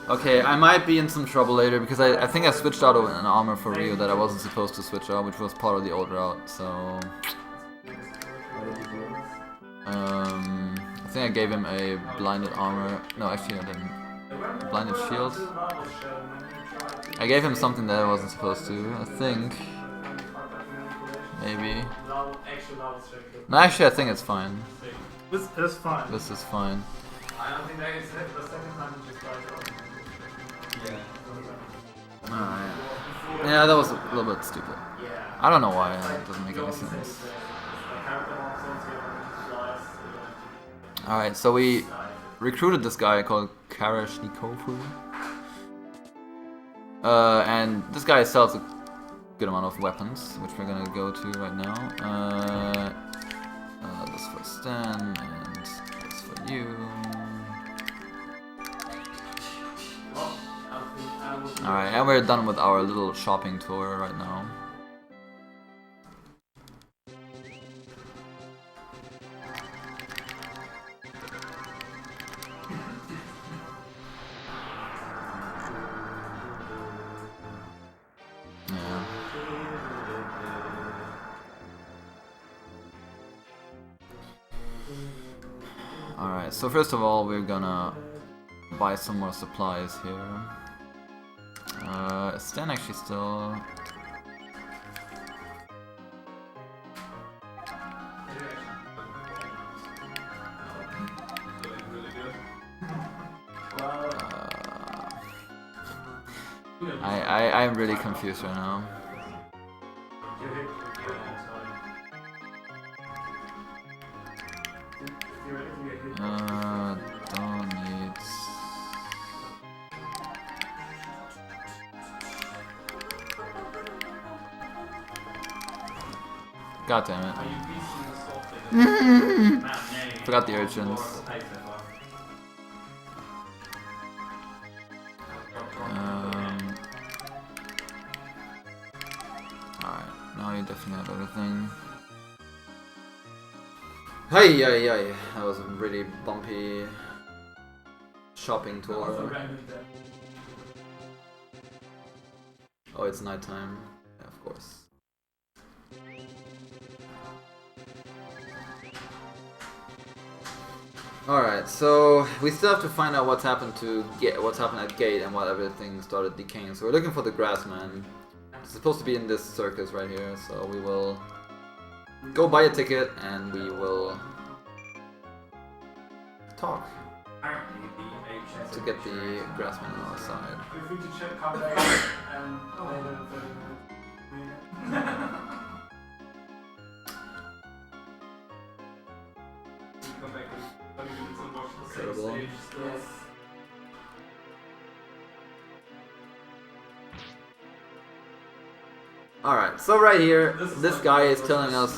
Okay, I might be in some trouble later because I think I switched out an armor for Rio that I wasn't supposed to switch out, which was part of the old route, so... I think I gave him a blinded armor. No, actually I didn't. A blinded shield. I gave him something that I wasn't supposed to, I think. Maybe. No, actually I think it's fine. This is fine. This is fine. I don't think that is it. The second time you just died out. Alright. Yeah, that was a little bit stupid. Yeah. I don't know why, it doesn't make any sense. Alright, so we recruited this guy called Karashnikovu. And this guy sells a good amount of weapons, which we're gonna go to right now. This for Stan, and this for you. Alright, and we're done with our little shopping tour right now. Alright, so first of all we're gonna buy some more supplies here. Is Stan actually still... I'm really confused right now. Don't need... God damn it. Forgot the urchins. Alright, now you definitely have everything. Hey, that was a really bumpy shopping tour. Oh, it's nighttime. Yeah, of course. Alright, so we still have to find out what's happened at Gate and what everything started decaying. So we're looking for the Grassman. It's supposed to be in this circus right here, so we will go buy a ticket and we will talk to get the Grassman on our side. Feel free to come back and later in 30 minutes. Terrible. Yes. Alright, so right here, this guy is telling us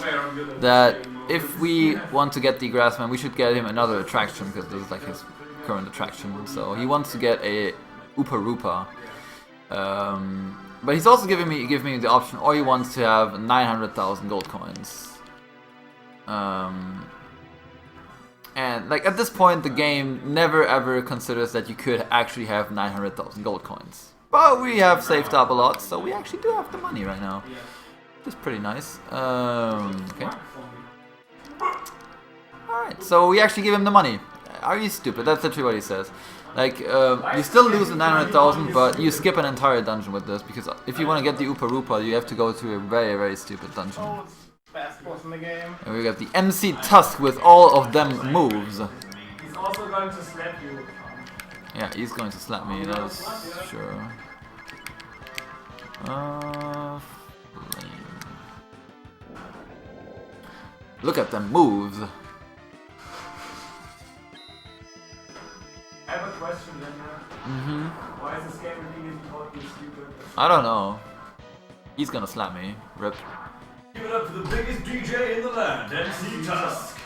that if we want to get the Grassman, we should get him another attraction, because this is like his current attraction. So he wants to get a Oopa Roopa. But he's also giving me the option, or he wants to have 900,000 gold coins. And like at this point, the game never ever considers that you could actually have 900,000 gold coins. But we have saved up a lot, so we actually do have the money right now. Which is pretty nice. Okay. Alright, so we actually give him the money. Are you stupid? That's literally what he says. Like, you still lose the 900,000, but you skip an entire dungeon with this, because if you want to get the Oopa Roopa, you have to go to a very, very stupid dungeon. Best boss in the game. And we got the MC Tusk with all of them moves. He's also going to slap you. Yeah, he's going to slap me, that's sure. Flame. Look at them moves. I have a question, Jenja. Why is this game repeatedly called you stupid? I don't know. He's gonna slap me. Rip. Give it up to the biggest DJ in the land, MC Tusk.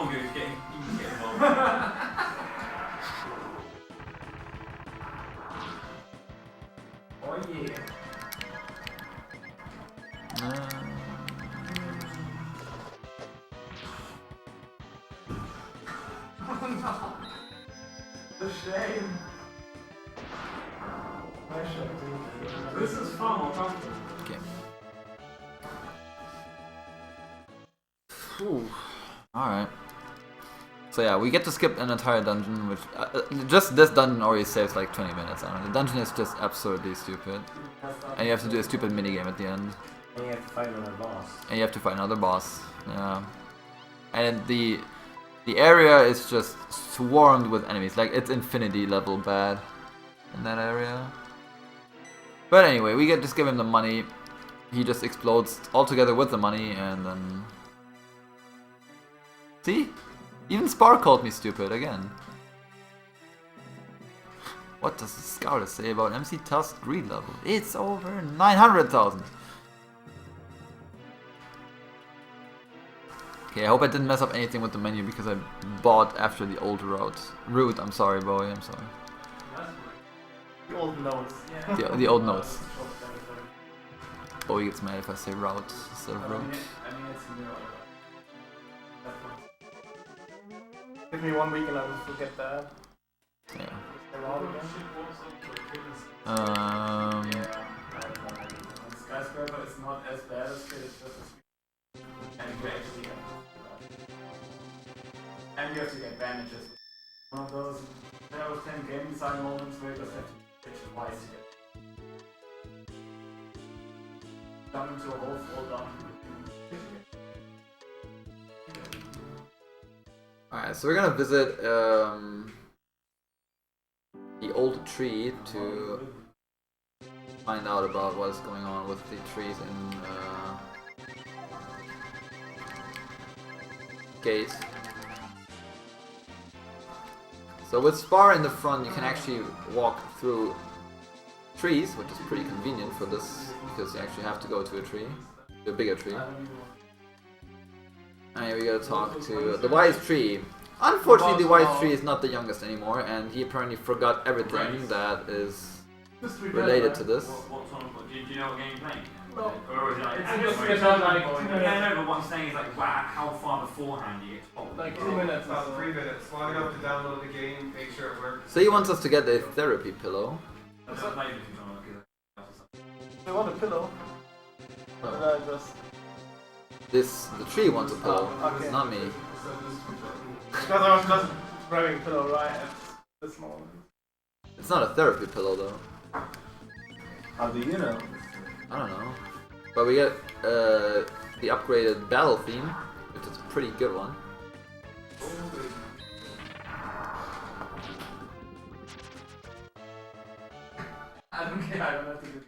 good. He's getting involved. Oh yeah. The shame. This is far more comfortable. Okay. Alright. So yeah, we get to skip an entire dungeon, which... just this dungeon already saves like 20 minutes. I don't know. The dungeon is just absurdly stupid. And you have to do a stupid minigame at the end. And you have to fight another boss. And you have to fight another boss. Yeah. And the area is just swarmed with enemies. Like, it's infinity level bad in that area. But anyway, we just give him the money. He just explodes altogether with the money, and then... See? Even Spar called me stupid again. What does the Scout say about MC Tusk greed level? It's over 900,000. Okay, I hope I didn't mess up anything with the menu because I bought after the old route. I'm sorry, Bowie, I'm sorry. The old notes. The old notes. Bowie gets mad if I say route instead of route. I mean, it's new. Give me 1 week and I will forget that. Yeah. Skyscraper is not as bad as it is just as and you actually have and you have to get bandages. One of those 10 out of 10 game design moments where you just have to pitch twice to get down into a whole full down. Alright, so we're gonna visit the old tree to find out about what's going on with the trees in Gate. So with Spar in the front, you can actually walk through trees, which is pretty convenient for this, because you actually have to go to a tree, to a bigger tree. And we gotta talk to the wise tree. Unfortunately, the wise tree is not the youngest anymore, and he apparently forgot everything that is related to this. Do you know what game you're playing? No. Or is it like... It's Yeah, no, but what I'm saying is like, wow, how far beforehand do you get told? Like 2 minutes. About 3 minutes. Long enough to download the game, make sure it works. So he wants us to get a therapy pillow. I don't play this on They want a pillow. Oh. And I just... The tree wants a pillow. okay. It's not me. Because I was just grabbing a pillow right at this moment. It's not a therapy pillow though. How do you know? I don't know. But we get the upgraded battle theme, which is a pretty good one. I don't care, I don't have to do